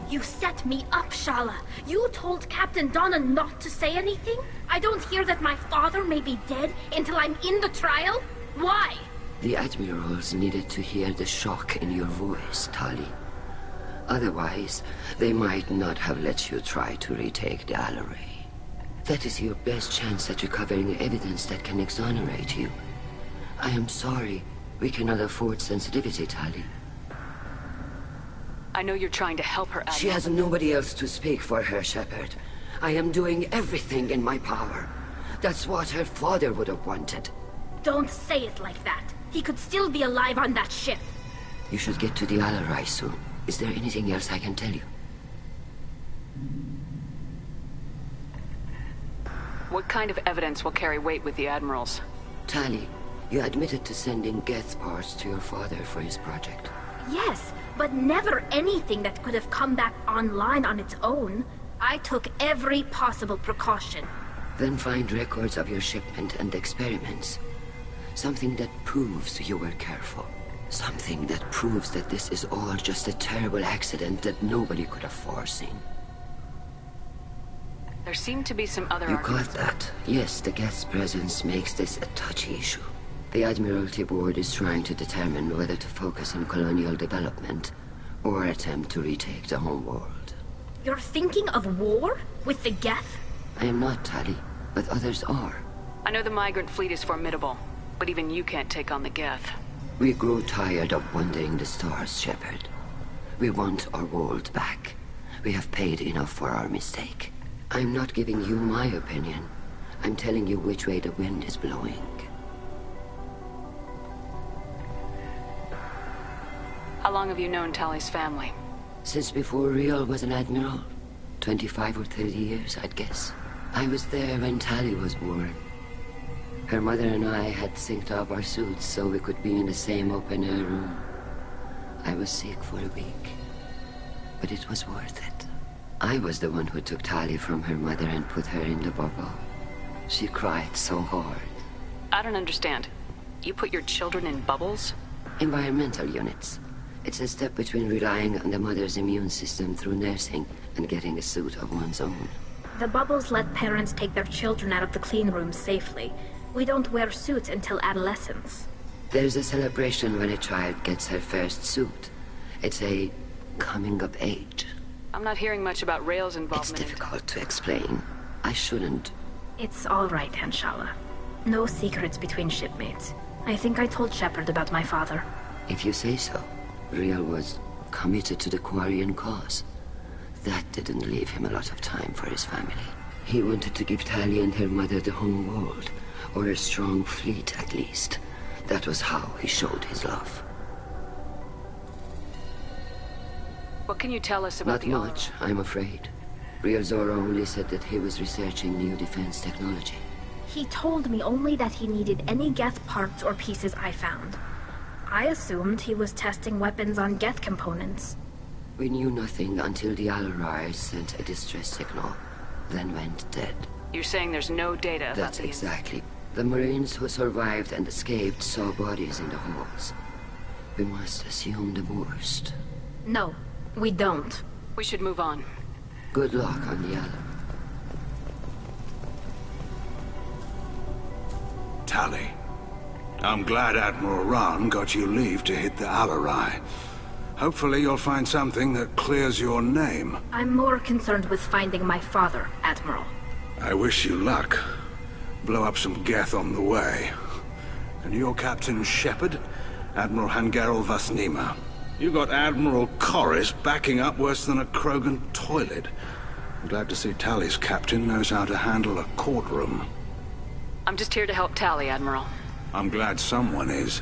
You set me up, Shala. You told Captain Donna not to say anything? I don't hear that my father may be dead until I'm in the trial? Why? The admirals needed to hear the shock in your voice, Tali. Otherwise, they might not have let you try to retake the Alarai. That is your best chance at recovering evidence that can exonerate you. I am sorry. We cannot afford sensitivity, Tali. I know you're trying to help her, Admiral. She has nobody else to speak for her, Shepard. I am doing everything in my power. That's what her father would have wanted. Don't say it like that. He could still be alive on that ship. You should get to the Alarai soon. Is there anything else I can tell you? What kind of evidence will carry weight with the Admirals? Tali, you admitted to sending Geth parts to your father for his project. Yes, but never anything that could have come back online on its own. I took every possible precaution. Then find records of your shipment and experiments. Something that proves you were careful. Something that proves that this is all just a terrible accident that nobody could have foreseen. There seem to be some other You arguments. caught that? Yes, the Geth's presence makes this a touchy issue. The Admiralty Board is trying to determine whether to focus on colonial development or attempt to retake the homeworld. You're thinking of war? With the Geth? I am not, Tali, but others are. I know the migrant fleet is formidable, but even you can't take on the Geth. We grow tired of wandering the stars, Shepard. We want our world back. We have paid enough for our mistake. I'm not giving you my opinion. I'm telling you which way the wind is blowing. How long have you known Tali's family? Since before Riel was an admiral. 25 or 30 years, I'd guess. I was there when Tali was born. Her mother and I had synced up our suits so we could be in the same open-air room. I was sick for a week, but it was worth it. I was the one who took Tali from her mother and put her in the bubble. She cried so hard. I don't understand. You put your children in bubbles? Environmental units. It's a step between relying on the mother's immune system through nursing and getting a suit of one's own. The bubbles let parents take their children out of the clean rooms safely. We don't wear suits until adolescence. There's a celebration when a child gets her first suit. It's a coming of age. I'm not hearing much about Rael's involvement. It's difficult to explain. I shouldn't. It's all right, Anshala. No secrets between shipmates. I think I told Shepard about my father. If you say so. Rael was committed to the Quarian cause. That didn't leave him a lot of time for his family. He wanted to give Tali and her mother the home world, or a strong fleet at least. That was how he showed his love. What can you tell us about Not much, I'm afraid. Rael Zora only said that he was researching new defense technology. He told me only that he needed any Geth parts or pieces I found. I assumed he was testing weapons on Geth components. We knew nothing until the Al-Arai sent a distress signal, then went dead. You're saying there's no data about That's exactly. The Marines who survived and escaped saw bodies in the halls. We must assume the worst. No, we don't. We should move on. Good luck on the Al. Tali, I'm glad Admiral Rahn got you leave to hit the Al-Arai. Hopefully you'll find something that clears your name. I'm more concerned with finding my father, Admiral. I wish you luck. Blow up some Geth on the way. And you're Captain Shepard, Admiral Hangarel Vasnima. You got Admiral Corris backing up worse than a Krogan toilet. I'm glad to see Tali's captain knows how to handle a courtroom. I'm just here to help Tali, Admiral. I'm glad someone is.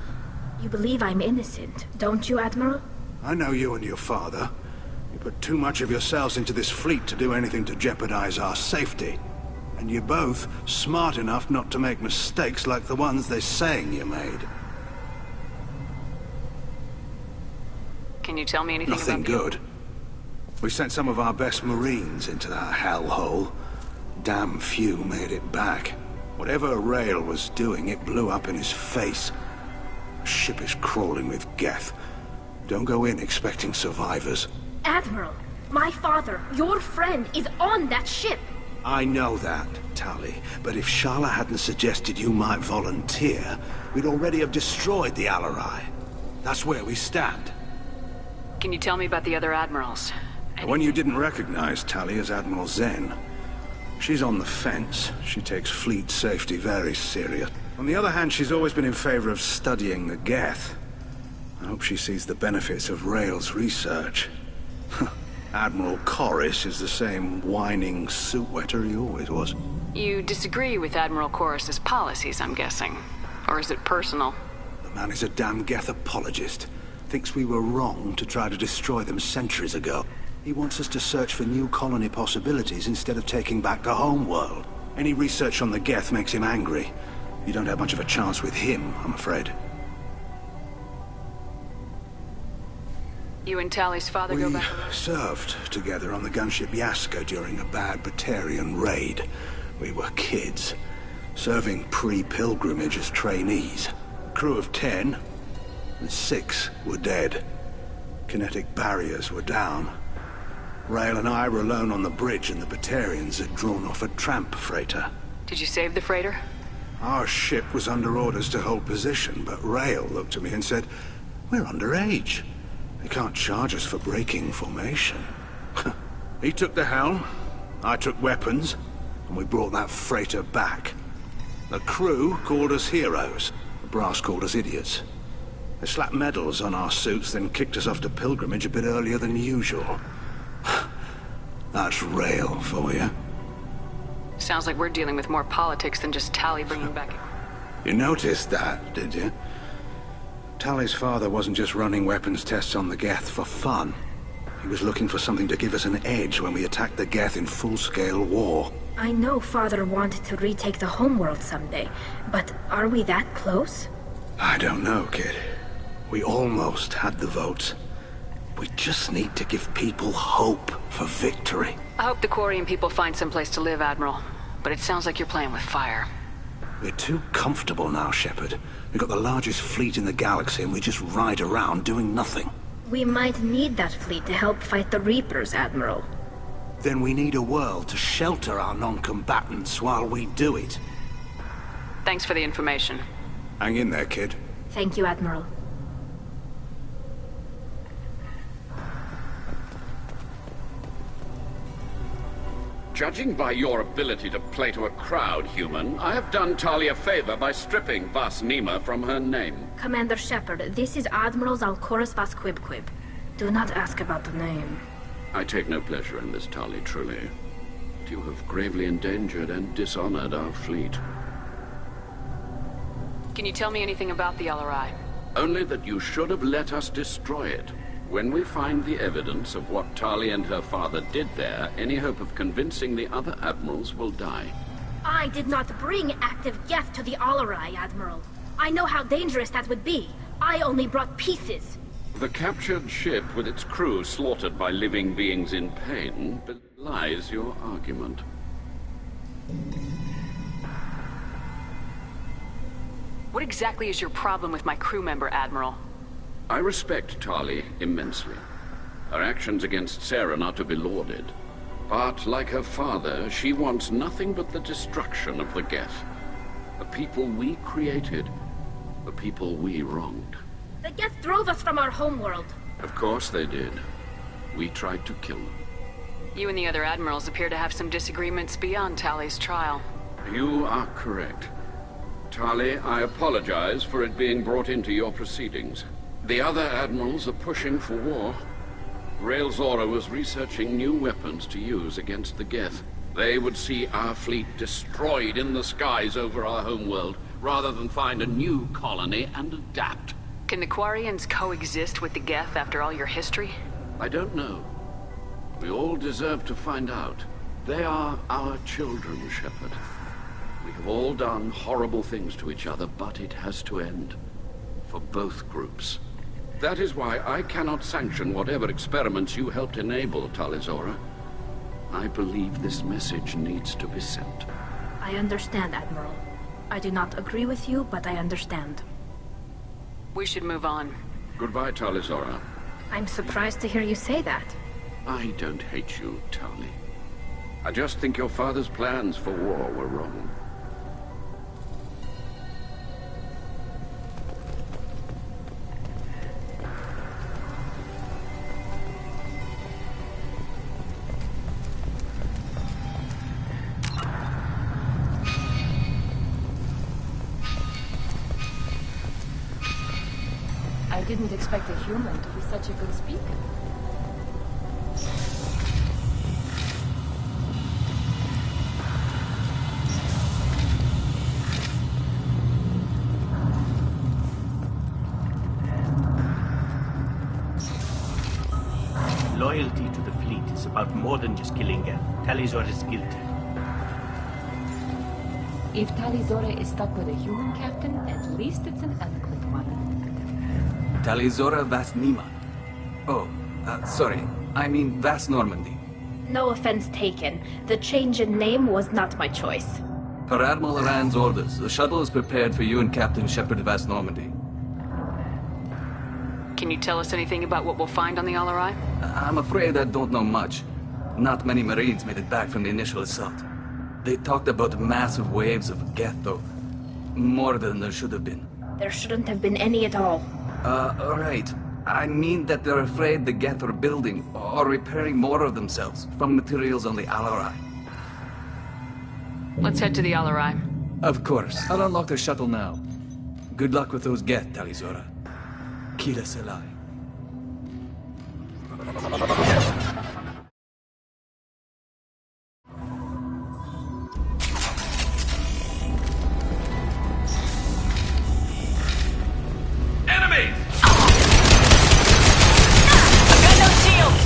You believe I'm innocent, don't you, Admiral? I know you and your father. You put too much of yourselves into this fleet to do anything to jeopardize our safety. And you're both smart enough not to make mistakes like the ones they're saying you made. Can you tell me anything about Nothing good. We sent some of our best Marines into that hellhole. Damn few made it back. Whatever Rael was doing, it blew up in his face. The ship is crawling with Geth. Don't go in expecting survivors. Admiral, my father, your friend, is on that ship. I know that, Tali, but if Shala hadn't suggested you might volunteer, we'd already have destroyed the Al-Arai. That's where we stand. Can you tell me about the other admirals? The one you didn't recognize, Tali, is Admiral Zen. She's on the fence. She takes fleet safety very serious. On the other hand, she's always been in favor of studying the Geth. I hope she sees the benefits of Rael's research. Admiral Corris is the same whining suit-wetter he always was. You disagree with Admiral Corris's policies, I'm guessing. Or is it personal? The man is a damn Geth apologist. Thinks we were wrong to try to destroy them centuries ago. He wants us to search for new colony possibilities instead of taking back the home world. Any research on the Geth makes him angry. You don't have much of a chance with him, I'm afraid. You and Tali's father go back? We served together on the gunship Yaska during a bad Batarian raid. We were kids, serving pre-pilgrimage as trainees. Crew of 10, and 6 were dead. Kinetic barriers were down. Rael and I were alone on the bridge, and the Batarians had drawn off a tramp freighter. Did you save the freighter? Our ship was under orders to hold position, but Rael looked at me and said, "We're underage. They can't charge us for breaking formation." He took the helm, I took weapons, and we brought that freighter back. The crew called us heroes. The brass called us idiots. They slapped medals on our suits, then kicked us off to pilgrimage a bit earlier than usual. That's Rael for you. Sounds like we're dealing with more politics than just Tali bringing back... You noticed that, did you? Tali's father wasn't just running weapons tests on the Geth for fun. He was looking for something to give us an edge when we attacked the Geth in full-scale war. I know Father wanted to retake the homeworld someday, but are we that close? I don't know, kid. We almost had the votes. We just need to give people hope for victory. I hope the Quarian people find some place to live, Admiral. But it sounds like you're playing with fire. We're too comfortable now, Shepard. We've got the largest fleet in the galaxy and we just ride around doing nothing. We might need that fleet to help fight the Reapers, Admiral. Then we need a world to shelter our non-combatants while we do it. Thanks for the information. Hang in there, kid. Thank you, Admiral. Judging by your ability to play to a crowd, human, I have done Tali a favor by stripping Vas Nima from her name. Commander Shepard, this is Admiral Zalkorus Vas Quibquib. Do not ask about the name. I take no pleasure in this, Tali, truly. But you have gravely endangered and dishonored our fleet. Can you tell me anything about the LRI? Only that you should have let us destroy it. When we find the evidence of what Tali and her father did there, any hope of convincing the other admirals will die. I did not bring active Geth to the Alarai, Admiral. I know how dangerous that would be. I only brought pieces. The captured ship with its crew slaughtered by living beings in pain belies your argument. What exactly is your problem with my crew member, Admiral? I respect Tali immensely. Her actions against Saren are to be lauded. But, like her father, she wants nothing but the destruction of the Geth. The people we created. The people we wronged. The Geth drove us from our homeworld. Of course they did. We tried to kill them. You and the other admirals appear to have some disagreements beyond Tali's trial. You are correct. Tali, I apologize for it being brought into your proceedings. The other admirals are pushing for war. Rael Zora was researching new weapons to use against the Geth. They would see our fleet destroyed in the skies over our homeworld, rather than find a new colony and adapt. Can the Quarians coexist with the Geth after all your history? I don't know. We all deserve to find out. They are our children, Shepard. We have all done horrible things to each other, but it has to end. For both groups. That is why I cannot sanction whatever experiments you helped enable, Tali Zora. I believe this message needs to be sent. I understand, Admiral. I do not agree with you, but I understand. We should move on. Goodbye, Tali Zora. I'm surprised to hear you say that. I don't hate you, Tali. I just think your father's plans for war were wrong. I didn't expect a human to be such a good speaker. Loyalty to the fleet is about more than just killing Geth. Tali Zora is guilty. If Tali Zora is stuck with a human captain, at least it's an eloquent one. Tali Zora Vas Nima. Oh, sorry. I mean Vas Normandy. No offense taken. The change in name was not my choice. Per Admiral Rand's orders, the shuttle is prepared for you and Captain Shepard Vas Normandy. Can you tell us anything about what we'll find on the LRI? I'm afraid I don't know much. Not many Marines made it back from the initial assault. They talked about massive waves of Geth, though. More than there should have been. There shouldn't have been any at all. Right. I mean that they're afraid the Geth are building or repairing more of themselves from materials on the LRI. Let's head to the LRI. Of course. I'll unlock the shuttle now. Good luck with those Geth, Tali Zora. Kila Selai. Enemy! I've got no shields!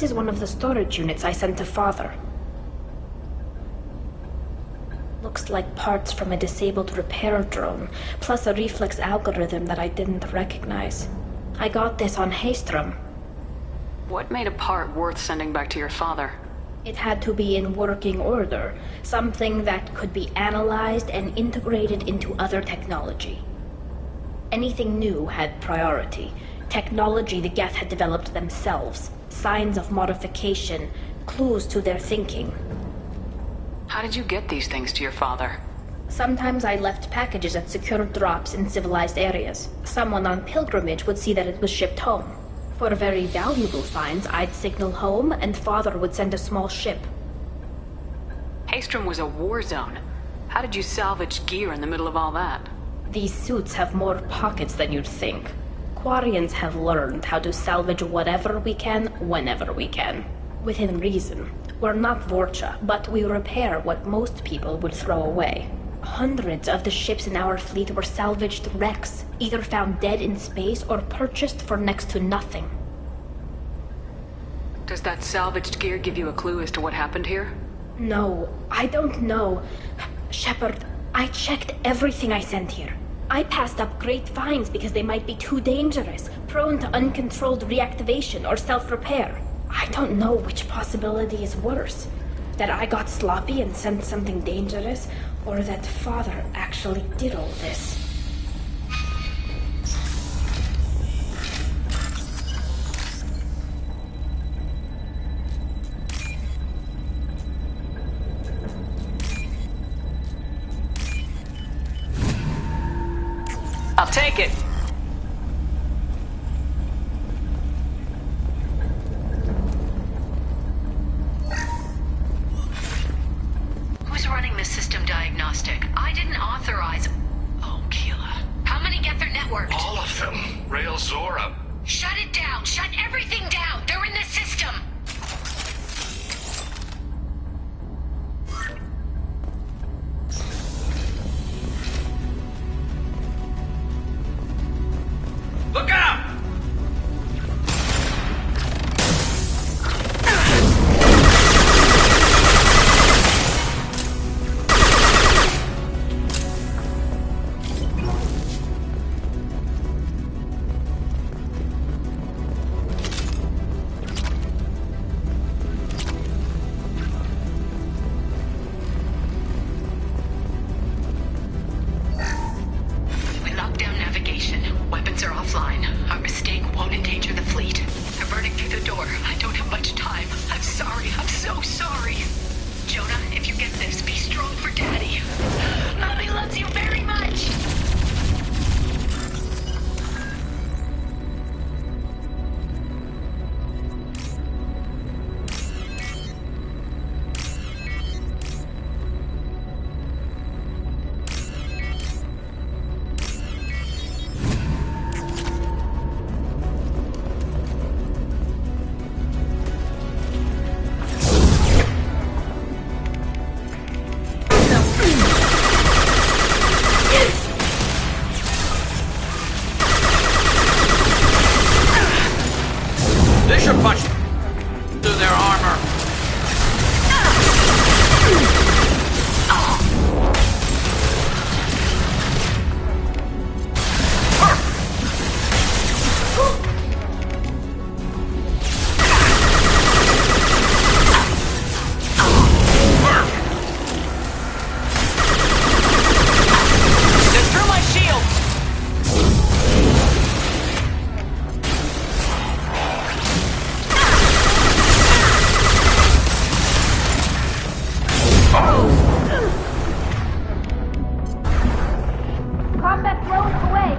This is one of the storage units I sent to Father. Looks like parts from a disabled repair drone, plus a reflex algorithm that I didn't recognize. I got this on Haystrom. What made a part worth sending back to your father? It had to be in working order, something that could be analyzed and integrated into other technology. Anything new had priority. Technology the Geth had developed themselves, signs of modification, clues to their thinking. How did you get these things to your father? Sometimes I left packages at secure drops in civilized areas. Someone on pilgrimage would see that it was shipped home. For very valuable finds, I'd signal home, and Father would send a small ship. Haystrom was a war zone. How did you salvage gear in the middle of all that? These suits have more pockets than you'd think. Quarians have learned how to salvage whatever we can, whenever we can. Within reason. We're not Vorcha, but we repair what most people would throw away. Hundreds of the ships in our fleet were salvaged wrecks, either found dead in space or purchased for next to nothing. Does that salvaged gear give you a clue as to what happened here? No, I don't know. Shepard, I checked everything I sent here. I passed up great finds because they might be too dangerous, prone to uncontrolled reactivation or self-repair. I don't know which possibility is worse. That I got sloppy and sent something dangerous, or that Father actually did all this. I'll take it. Who's running the system diagnostic? I didn't authorize... Oh, Keela. How many Geth are networked? All of them. Rail Zora. Shut it down! Shut everything down! They're in the system! Look out! We locked down navigation. Weapons are offline. Our mistake won't endanger the fleet. They're burning through the door. I don't have much time. I'm sorry. I'm so sorry. Jonah, if you get this, be strong for Daddy. Mommy loves you very much. They should punch through their armor. Destroy my shields! Combat drones away!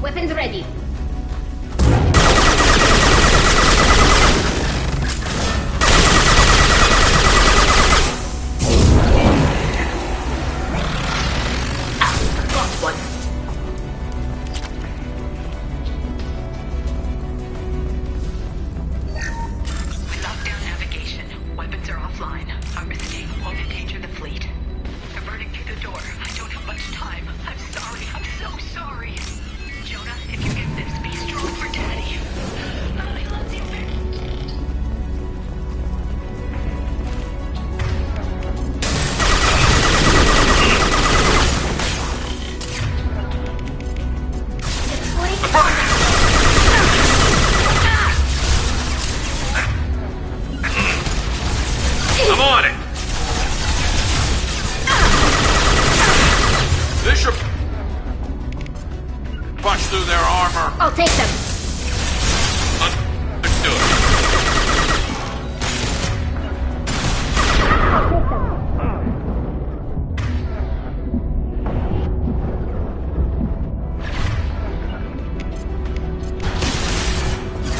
Weapons ready. punch through their armor. I'll take them.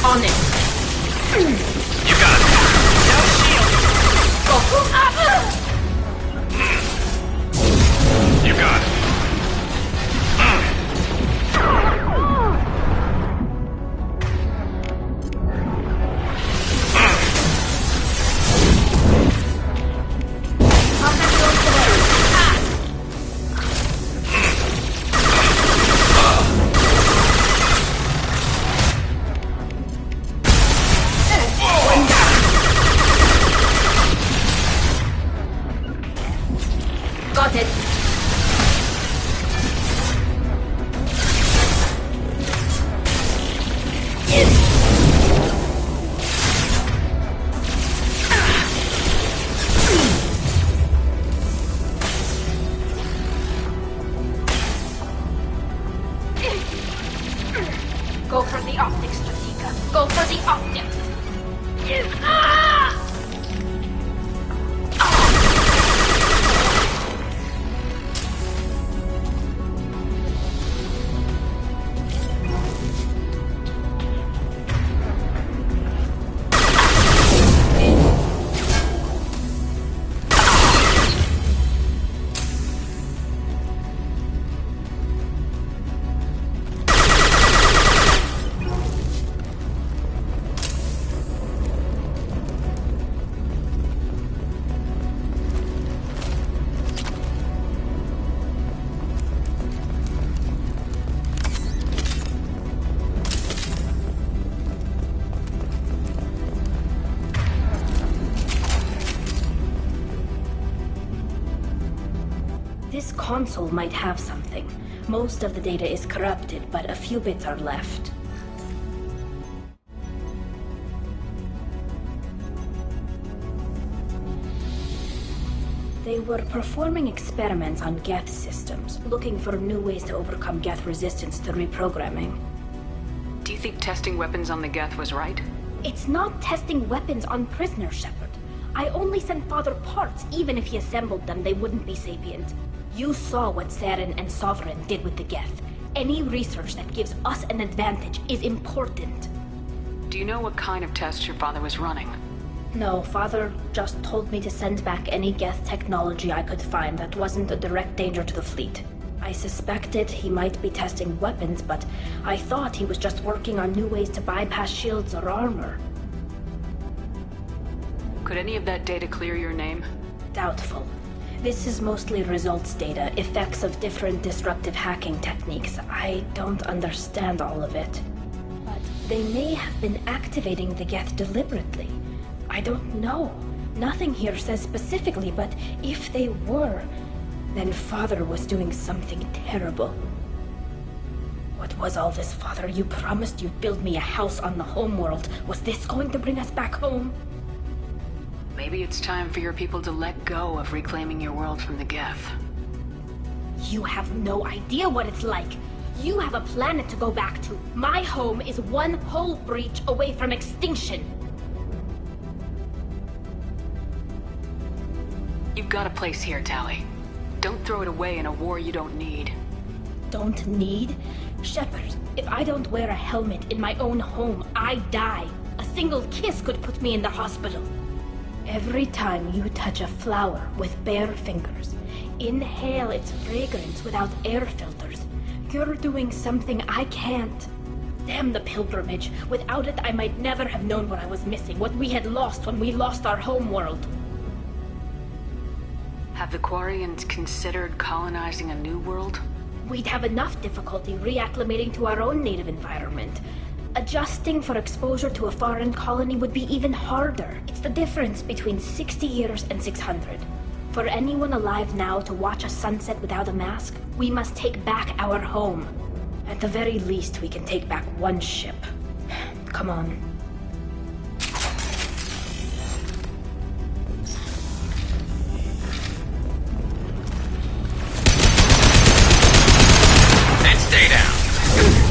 On it. You got it. No shield. You got it. Got it. Go for the optics, Stratika. Go for the optics. This console might have something. Most of the data is corrupted, but a few bits are left. They were performing experiments on Geth systems, looking for new ways to overcome Geth resistance to reprogramming. Do you think testing weapons on the Geth was right? It's not testing weapons on prisoners, Shepard. I only sent Father parts. Even if he assembled them, they wouldn't be sapient. You saw what Saren and Sovereign did with the Geth. Any research that gives us an advantage is important. Do you know what kind of tests your father was running? No, Father just told me to send back any Geth technology I could find that wasn't a direct danger to the fleet. I suspected he might be testing weapons, but I thought he was just working on new ways to bypass shields or armor. Could any of that data clear your name? Doubtful. This is mostly results data, effects of different disruptive hacking techniques. I don't understand all of it. But they may have been activating the Geth deliberately. I don't know. Nothing here says specifically, but if they were, then Father was doing something terrible. What was all this, Father? You promised you'd build me a house on the homeworld. Was this going to bring us back home? Maybe it's time for your people to let go of reclaiming your world from the Geth. You have no idea what it's like. You have a planet to go back to. My home is one hull breach away from extinction. You've got a place here, Tali. Don't throw it away in a war you don't need. Don't need? Shepard, if I don't wear a helmet in my own home, I die. A single kiss could put me in the hospital. Every time you touch a flower with bare fingers, inhale its fragrance without air filters, you're doing something I can't. Damn the pilgrimage. Without it, I might never have known what I was missing, what we had lost when we lost our homeworld. Have the Quarians considered colonizing a new world? We'd have enough difficulty reacclimating to our own native environment. Adjusting for exposure to a foreign colony would be even harder. It's the difference between 60 years and 600. For anyone alive now to watch a sunset without a mask, we must take back our home. At the very least, we can take back one ship. Come on. And stay down.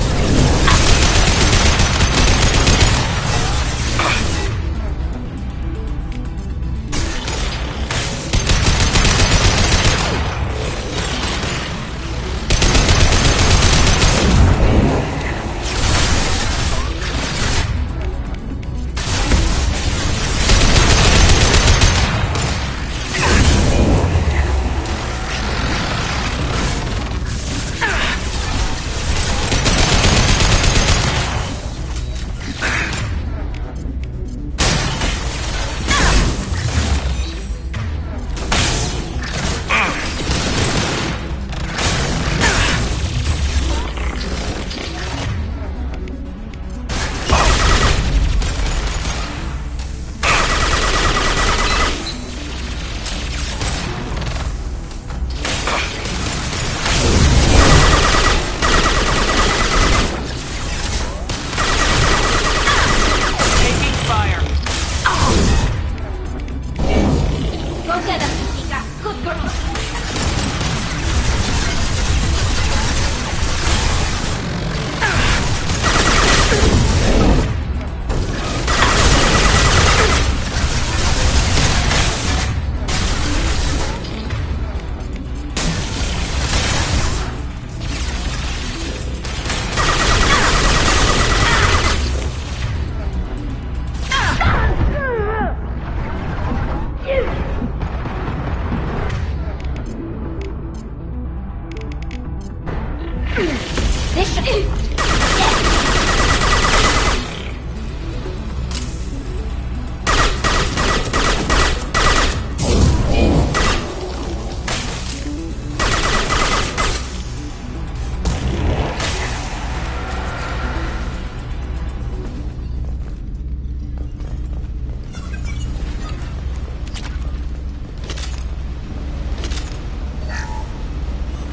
This should...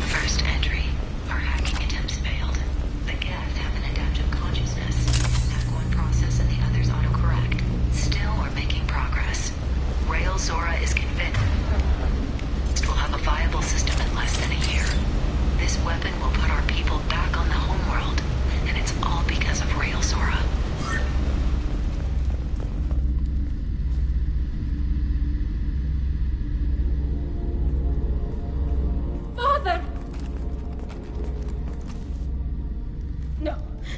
First entry. Our hacking attempts failed. The Geth have an adaptive consciousness. Hack one process and the others autocorrect. Still, we're making progress. Rael Zora is convinced we'll have a viable system in less than a year. This weapon will put our people back on the homeworld, and it's all because of Rael Zora. Father!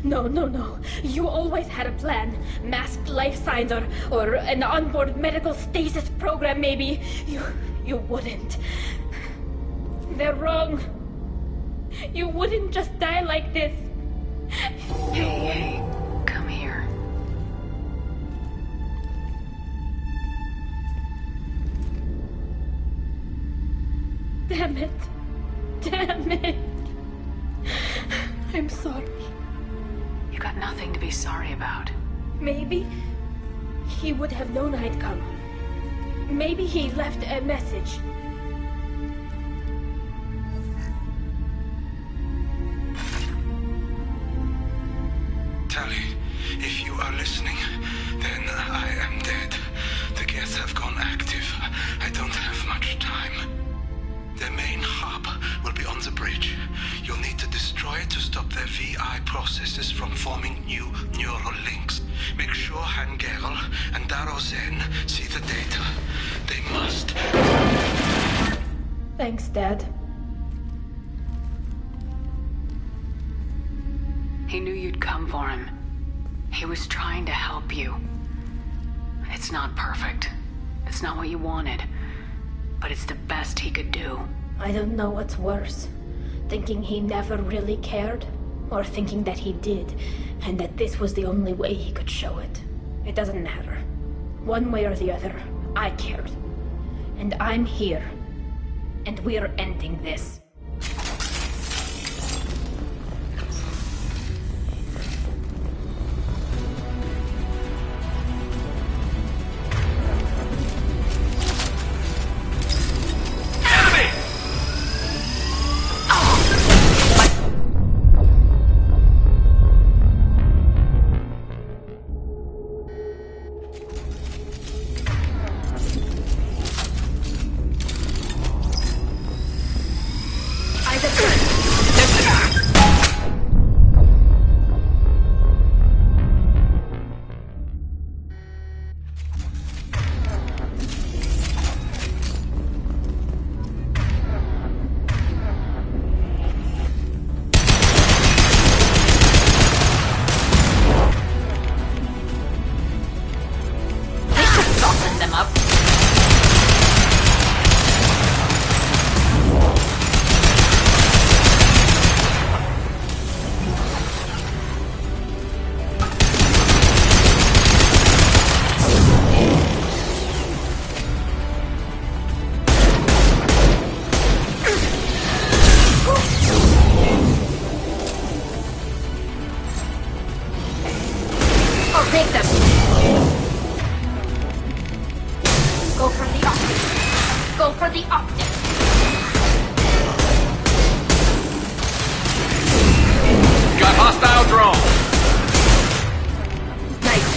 No. You always had a plan. Masked life signs or an onboard medical stasis program, maybe. You wouldn't. They're wrong. You wouldn't just die like this. Hey, come here. Damn it. I'm sorry. You got nothing to be sorry about. Maybe he would have known I'd come. Maybe he left a message. Tali, if you are listening, then I am dead. The Geth have gone active. I don't have much time. Their main hub will be on the bridge. You'll need to destroy it to stop their VI processes from forming new neural links. Make sure Hangerel and Daro Zen see the data. They must. Thanks, Dad. He knew you'd come for him. He was trying to help you. It's not perfect. It's not what you wanted. But it's the best he could do. I don't know what's worse. Thinking he never really cared, or thinking that he did, and that this was the only way he could show it. It doesn't matter. One way or the other, I cared. And I'm here. And we're ending this. Take them! Go for the optic! Go for the optic! Got hostile drone! Nice.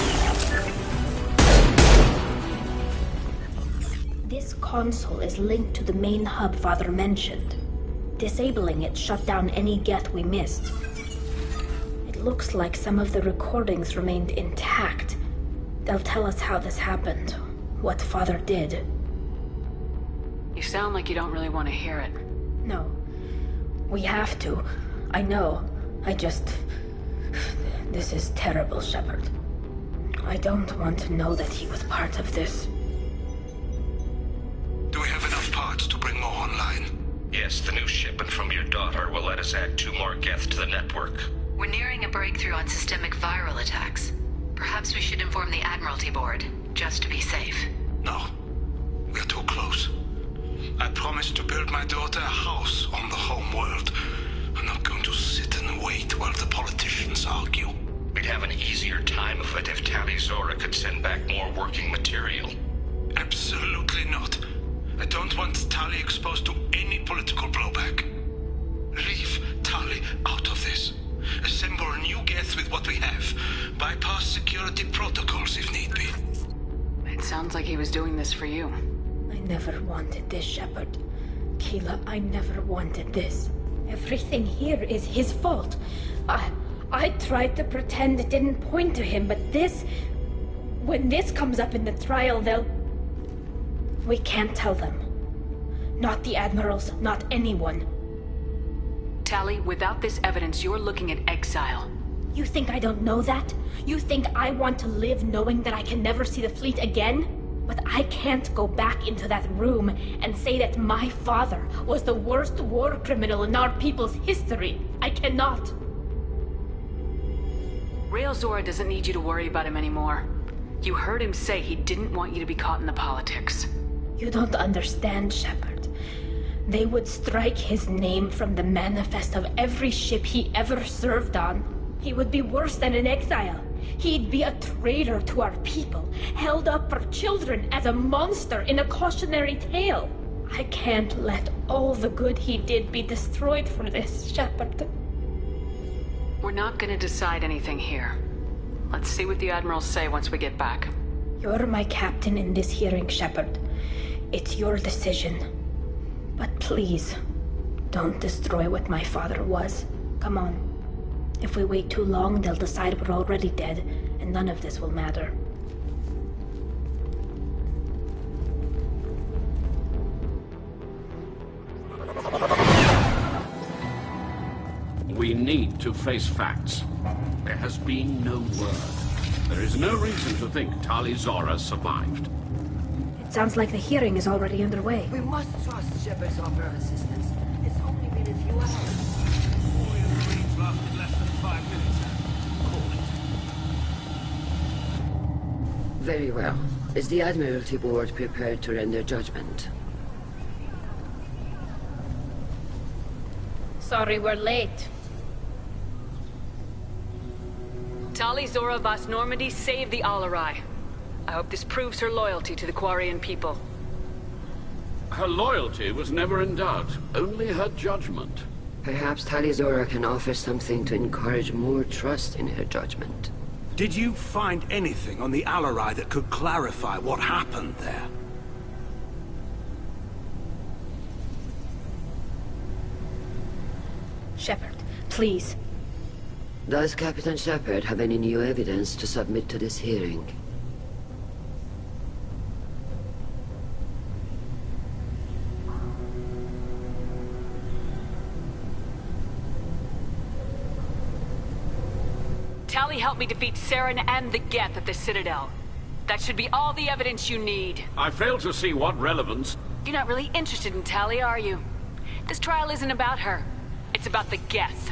This console is linked to the main hub Father mentioned. Disabling it shut down any Geth we missed. Looks like some of the recordings remained intact. They'll tell us how this happened, what Father did. You sound like you don't really want to hear it. No. We have to. I know. This is terrible, Shepard. I don't want to know that he was part of this. Do we have enough parts to bring more online? Yes, the new shipment from your daughter will let us add 2 more Geth to the network. We're nearing a breakthrough on systemic viral attacks. Perhaps we should inform the Admiralty Board, just to be safe. No. We're too close. I promised to build my daughter a house on the home world. I'm not going to sit and wait while the politicians argue. We'd have an easier time of it if Tali Zora could send back more working material. Absolutely not. I don't want Tali exposed to any political blowback. Leave Tali out of this. Assemble new Geth with what we have. Bypass security protocols if need be. It sounds like he was doing this for you. I never wanted this, Shepard. Keela, I never wanted this. Everything here is his fault. I tried to pretend it didn't point to him, but this... When this comes up in the trial, they'll... We can't tell them. Not the Admirals, not anyone. Tali, without this evidence, you're looking at exile. You think I don't know that? You think I want to live knowing that I can never see the fleet again? But I can't go back into that room and say that my father was the worst war criminal in our people's history. I cannot. Rael Zora doesn't need you to worry about him anymore. You heard him say he didn't want you to be caught in the politics. You don't understand, Shepard. They would strike his name from the manifest of every ship he ever served on. He would be worse than an exile. He'd be a traitor to our people, held up for children as a monster in a cautionary tale. I can't let all the good he did be destroyed for this, Shepard. We're not gonna decide anything here. Let's see what the Admirals say once we get back. You're my captain in this hearing, Shepard. It's your decision. But please, don't destroy what my father was. Come on. If we wait too long, they'll decide we're already dead, and none of this will matter. We need to face facts. There has been no word. There is no reason to think Tali Zora survived. It sounds like the hearing is already underway. We must trust Shepard's offer of assistance. It's only been a few hours. Lasted less than 5 minutes. Call it. Very well. Is the Admiralty Board prepared to render judgment? Sorry we're late. Tali Zora Vas Normandy saved the Alarai. I hope this proves her loyalty to the Quarian people. Her loyalty was never in doubt, only her judgment. Perhaps Tali Zora can offer something to encourage more trust in her judgment. Did you find anything on the Alarai that could clarify what happened there? Shepard, please. Does Captain Shepard have any new evidence to submit to this hearing? Tali helped me defeat Saren and the Geth at the Citadel. That should be all the evidence you need. I fail to see what relevance... You're not really interested in Tali, are you? This trial isn't about her. It's about the Geth.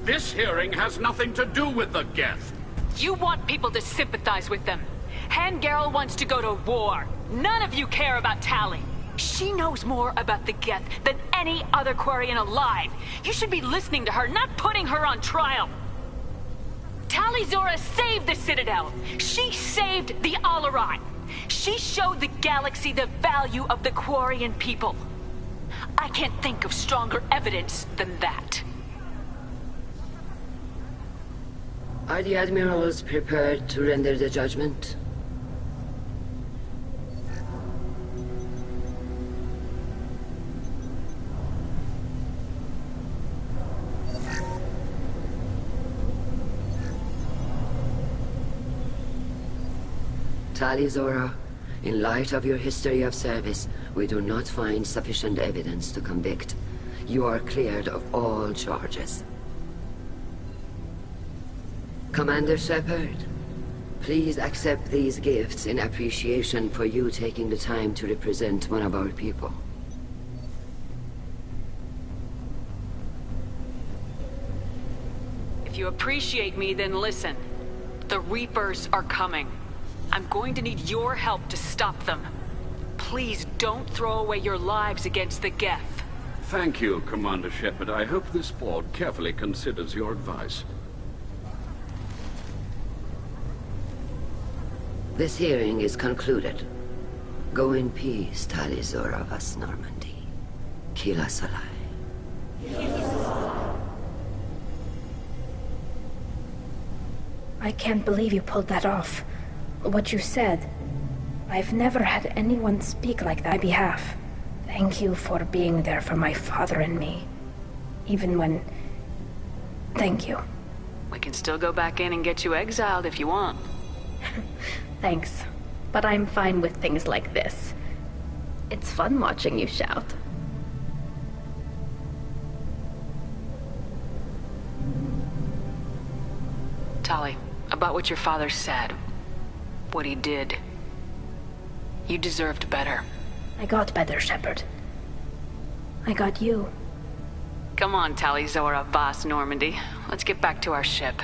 This hearing has nothing to do with the Geth. You want people to sympathize with them. Han Garel wants to go to war. None of you care about Tali. She knows more about the Geth than any other Quarian alive. You should be listening to her, not putting her on trial. Tali Zora saved the Citadel. She saved the Alarai. She showed the galaxy the value of the Quarian people. I can't think of stronger evidence than that. Are the Admirals prepared to render the judgment? Tali Zora, in light of your history of service, we do not find sufficient evidence to convict. You are cleared of all charges. Commander Shepard, please accept these gifts in appreciation for you taking the time to represent one of our people. If you appreciate me, then listen. The Reapers are coming. I'm going to need your help to stop them. Please don't throw away your lives against the Geth. Thank you, Commander Shepard. I hope this board carefully considers your advice. This hearing is concluded. Go in peace, Tali'Zorah Vas Normandy. Kila Salai. I can't believe you pulled that off. What you said. I've never had anyone speak like that on my behalf. Thank you for being there for my father and me. Even when... Thank you. We can still go back in and get you exiled if you want. Thanks. But I'm fine with things like this. It's fun watching you shout. Tali, about what your father said. What he did. You deserved better. I got better, Shepard. I got you. Come on, Tali'Zorah Vas Normandy. Let's get back to our ship.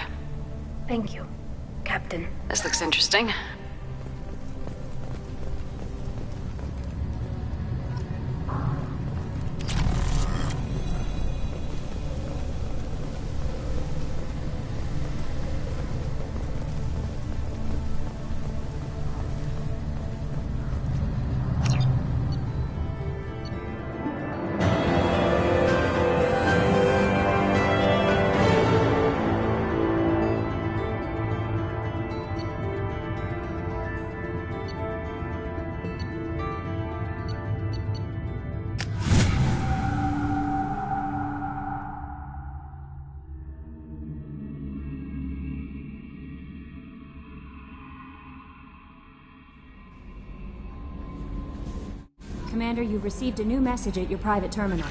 Thank you, Captain. This looks interesting. Commander, you've received a new message at your private terminal.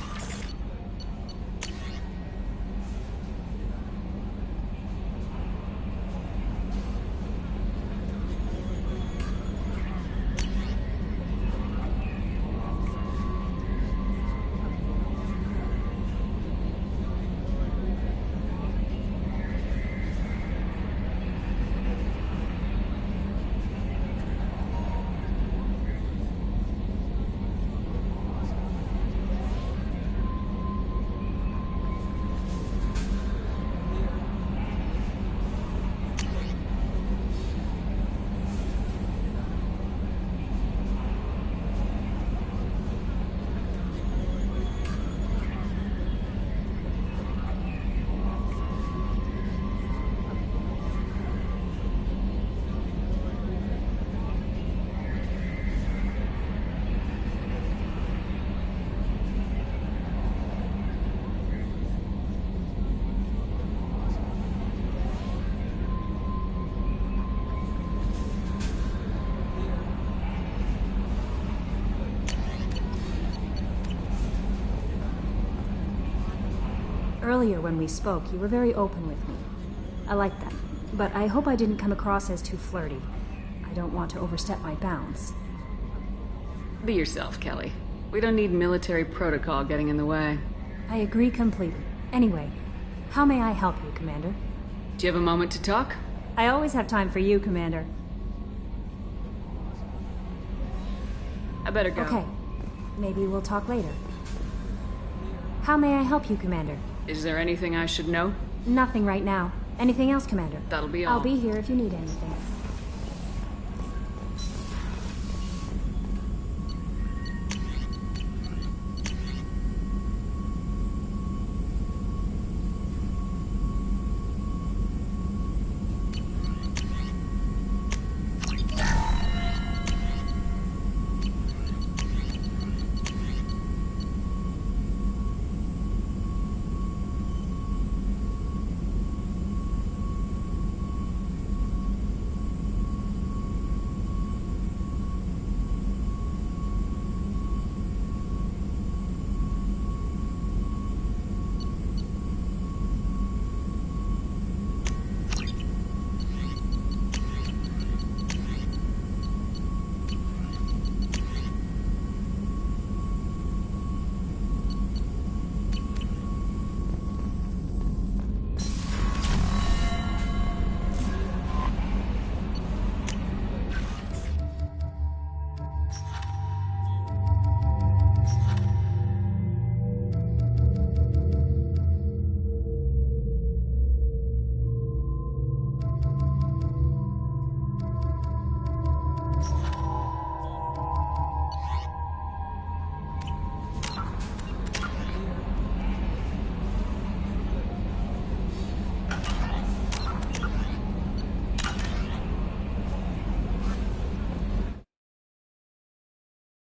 Earlier when we spoke, you were very open with me. I like that. But I hope I didn't come across as too flirty. I don't want to overstep my bounds. Be yourself, Kelly. We don't need military protocol getting in the way. I agree completely. Anyway, how may I help you, Commander? Do you have a moment to talk? I always have time for you, Commander. I better go. Okay. Maybe we'll talk later. How may I help you, Commander? Is there anything I should know? Nothing right now. Anything else, Commander? That'll be all. I'll be here if you need anything.